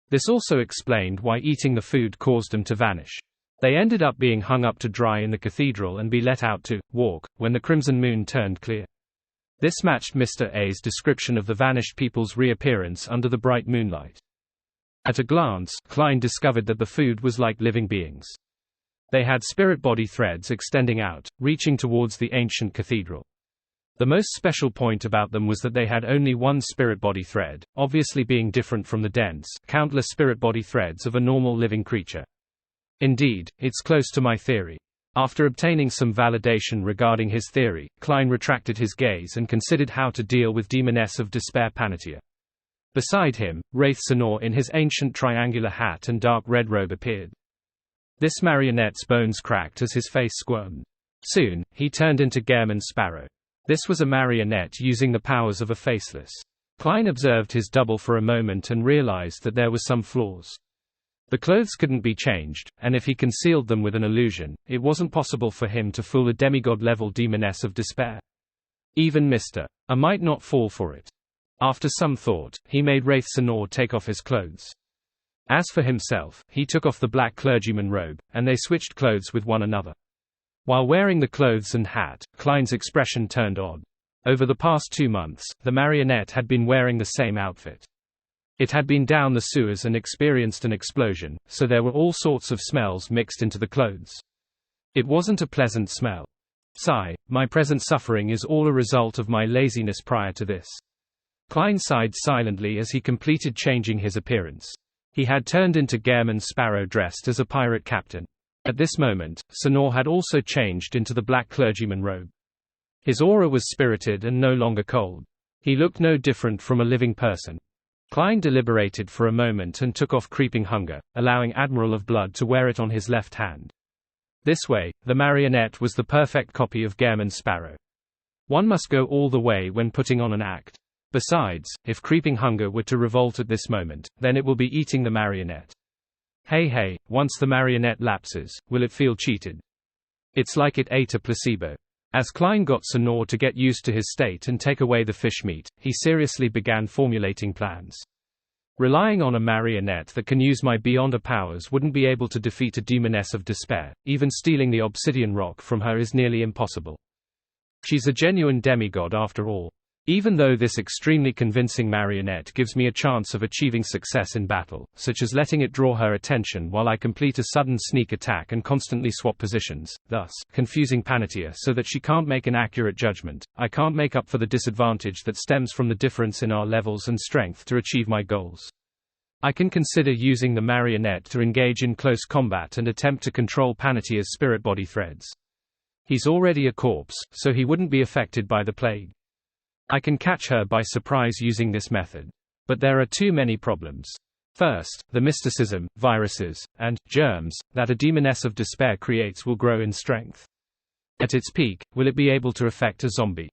This also explained why eating the food caused them to vanish. They ended up being hung up to dry in the cathedral and be let out to walk when the crimson moon turned clear. This matched Mr. A's description of the vanished people's reappearance under the bright moonlight. At a glance, Klein discovered that the food was like living beings. They had spirit body threads extending out, reaching towards the ancient cathedral. The most special point about them was that they had only one spirit body thread, obviously being different from the dense, countless spirit body threads of a normal living creature. Indeed, it's close to my theory. After obtaining some validation regarding his theory, Klein retracted his gaze and considered how to deal with Demoness of Despair Panatia. Beside him, Wraith Senor in his ancient triangular hat and dark red robe appeared. This marionette's bones cracked as his face squirmed. Soon, he turned into Gehrman Sparrow. This was a marionette using the powers of a faceless. Klein observed his double for a moment and realized that there were some flaws. The clothes couldn't be changed, and if he concealed them with an illusion, it wasn't possible for him to fool a demigod-level Demoness of Despair. Even Mr. A might not fall for it. After some thought, he made Wraith Senor take off his clothes. As for himself, he took off the black clergyman robe, and they switched clothes with one another. While wearing the clothes and hat, Klein's expression turned odd. Over the past 2 months, the marionette had been wearing the same outfit. It had been down the sewers and experienced an explosion, so there were all sorts of smells mixed into the clothes. It wasn't a pleasant smell. Sigh, my present suffering is all a result of my laziness prior to this. Klein sighed silently as he completed changing his appearance. He had turned into Gehrman Sparrow dressed as a pirate captain. At this moment, Sonor had also changed into the black clergyman robe. His aura was spirited and no longer cold. He looked no different from a living person. Klein deliberated for a moment and took off Creeping Hunger, allowing Admiral of Blood to wear it on his left hand. This way, the marionette was the perfect copy of Gehrman Sparrow. One must go all the way when putting on an act. Besides, if Creeping Hunger were to revolt at this moment, then it will be eating the marionette. Hey, once the marionette lapses, will it feel cheated? It's like it ate a placebo. As Klein got Sonor to get used to his state and take away the fish meat, he seriously began formulating plans. Relying on a marionette that can use my Beyonder powers wouldn't be able to defeat a demoness of despair. Even stealing the obsidian rock from her is nearly impossible. She's a genuine demigod after all. Even though this extremely convincing marionette gives me a chance of achieving success in battle, such as letting it draw her attention while I complete a sudden sneak attack and constantly swap positions, thus confusing Panatia so that she can't make an accurate judgment, I can't make up for the disadvantage that stems from the difference in our levels and strength to achieve my goals. I can consider using the marionette to engage in close combat and attempt to control Panatia's spirit body threads. He's already a corpse, so he wouldn't be affected by the plague. I can catch her by surprise using this method. But there are too many problems. First, the mysticism, viruses, and germs that a demoness of despair creates will grow in strength. At its peak, will it be able to affect a zombie?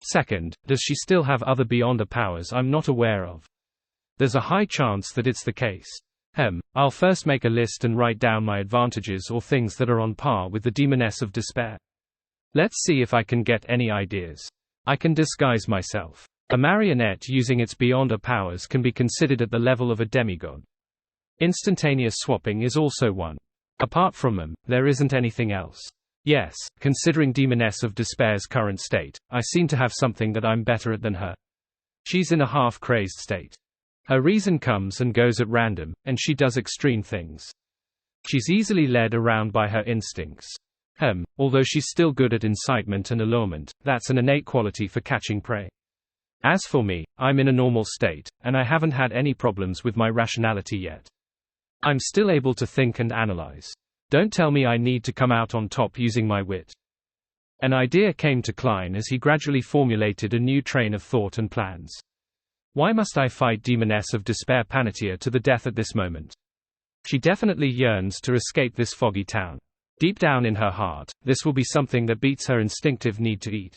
Second, does she still have other Beyonder powers I'm not aware of? There's a high chance that it's the case. I'll first make a list and write down my advantages or things that are on par with the demoness of despair. Let's see if I can get any ideas. I can disguise myself. A marionette using its Beyonder powers can be considered at the level of a demigod. Instantaneous swapping is also one. Apart from them, there isn't anything else. Yes, considering Demoness of Despair's current state, I seem to have something that I'm better at than her. She's in a half-crazed state. Her reason comes and goes at random, and she does extreme things. She's easily led around by her instincts. Although she's still good at incitement and allurement, that's an innate quality for catching prey. As for me, I'm in a normal state, and I haven't had any problems with my rationality yet. I'm still able to think and analyze. Don't tell me I need to come out on top using my wit. An idea came to Klein as he gradually formulated a new train of thought and plans. Why must I fight Demoness of Despair Panatia to the death at this moment? She definitely yearns to escape this foggy town. Deep down in her heart, this will be something that beats her instinctive need to eat.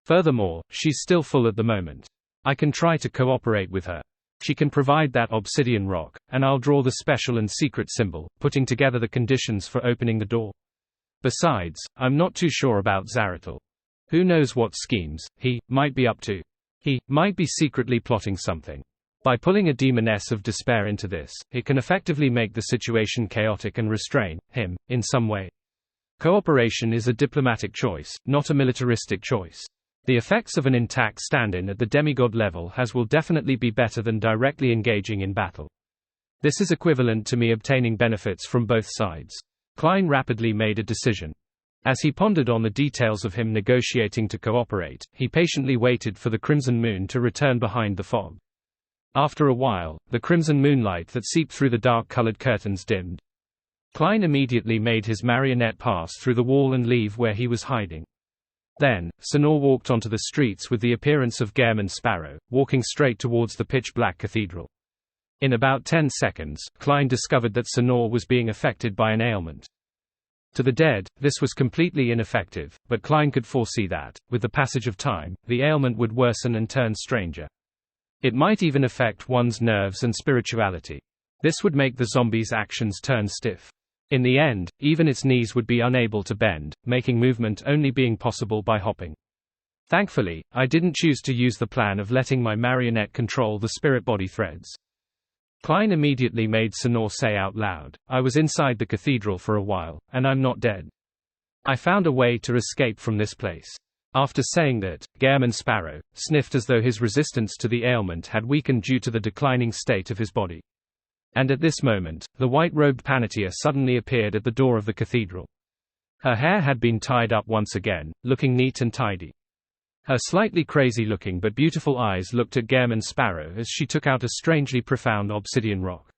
Furthermore, she's still full at the moment. I can try to cooperate with her. She can provide that obsidian rock, and I'll draw the special and secret symbol, putting together the conditions for opening the door. Besides, I'm not too sure about Zaratul. Who knows what schemes he might be up to. He might be secretly plotting something. By pulling a Demoness of Despair into this, it can effectively make the situation chaotic and restrain him in some way. Cooperation is a diplomatic choice, not a militaristic choice. The effects of an intact stand-in at the demigod level will definitely be better than directly engaging in battle. This is equivalent to me obtaining benefits from both sides. Klein rapidly made a decision. As he pondered on the details of him negotiating to cooperate, he patiently waited for the crimson moon to return behind the fog. After a while, the crimson moonlight that seeped through the dark-colored curtains dimmed. Klein immediately made his marionette pass through the wall and leave where he was hiding. Then, Sonor walked onto the streets with the appearance of Gehrman Sparrow, walking straight towards the pitch-black cathedral. In about 10 seconds, Klein discovered that Sonor was being affected by an ailment. To the dead, this was completely ineffective, but Klein could foresee that, with the passage of time, the ailment would worsen and turn stranger. It might even affect one's nerves and spirituality. This would make the zombie's actions turn stiff. In the end, even its knees would be unable to bend, making movement only being possible by hopping. Thankfully, I didn't choose to use the plan of letting my marionette control the spirit body threads. Klein immediately made Sonor say out loud, I was inside the cathedral for a while, and I'm not dead. I found a way to escape from this place. After saying that, Gairman Sparrow sniffed as though his resistance to the ailment had weakened due to the declining state of his body. And at this moment, the white-robed Panatia suddenly appeared at the door of the cathedral. Her hair had been tied up once again, looking neat and tidy. Her slightly crazy-looking but beautiful eyes looked at Gairman Sparrow as she took out a strangely profound obsidian rock.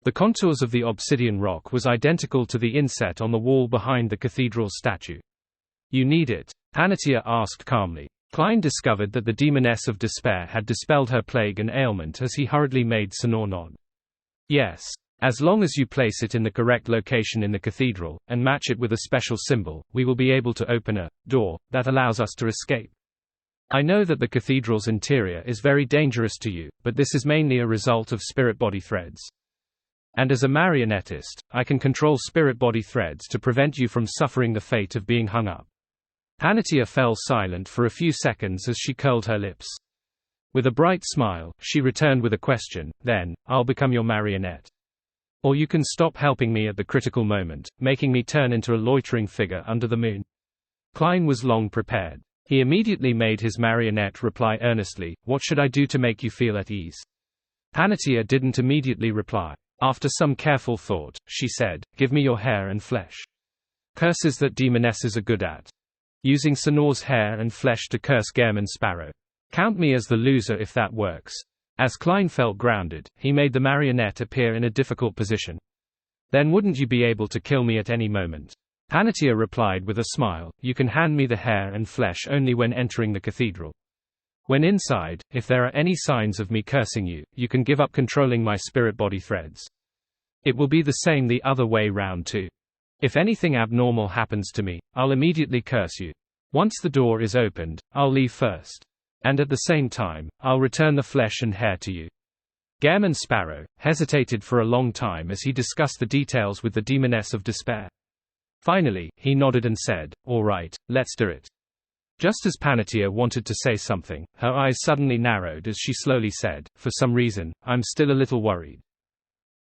The contours of the obsidian rock was identical to the inset on the wall behind the cathedral statue. You need it? Panatia asked calmly. Klein discovered that the demoness of despair had dispelled her plague and ailment as he hurriedly made Sonor nod. Yes. As long as you place it in the correct location in the cathedral, and match it with a special symbol, we will be able to open a door that allows us to escape. I know that the cathedral's interior is very dangerous to you, but this is mainly a result of spirit-body threads. And as a marionettist, I can control spirit-body threads to prevent you from suffering the fate of being hung up. Panatia fell silent for a few seconds as she curled her lips. With a bright smile, she returned with a question, then, I'll become your marionette. Or you can stop helping me at the critical moment, making me turn into a loitering figure under the moon. Klein was long prepared. He immediately made his marionette reply earnestly, what should I do to make you feel at ease? Panatia didn't immediately reply. After some careful thought, she said, give me your hair and flesh. Curses that demonesses are good at. Using Sonor's hair and flesh to curse Gairman Sparrow. Count me as the loser if that works. As Klein felt grounded, he made the marionette appear in a difficult position. Then wouldn't you be able to kill me at any moment? Panatia replied with a smile, you can hand me the hair and flesh only when entering the cathedral. When inside, if there are any signs of me cursing you, you can give up controlling my spirit-body threads. It will be the same the other way round too. If anything abnormal happens to me, I'll immediately curse you. Once the door is opened, I'll leave first. And at the same time, I'll return the flesh and hair to you. Gairman Sparrow hesitated for a long time as he discussed the details with the demoness of despair. Finally, he nodded and said, all right, let's do it. Just as Panatia wanted to say something, her eyes suddenly narrowed as she slowly said, for some reason, I'm still a little worried.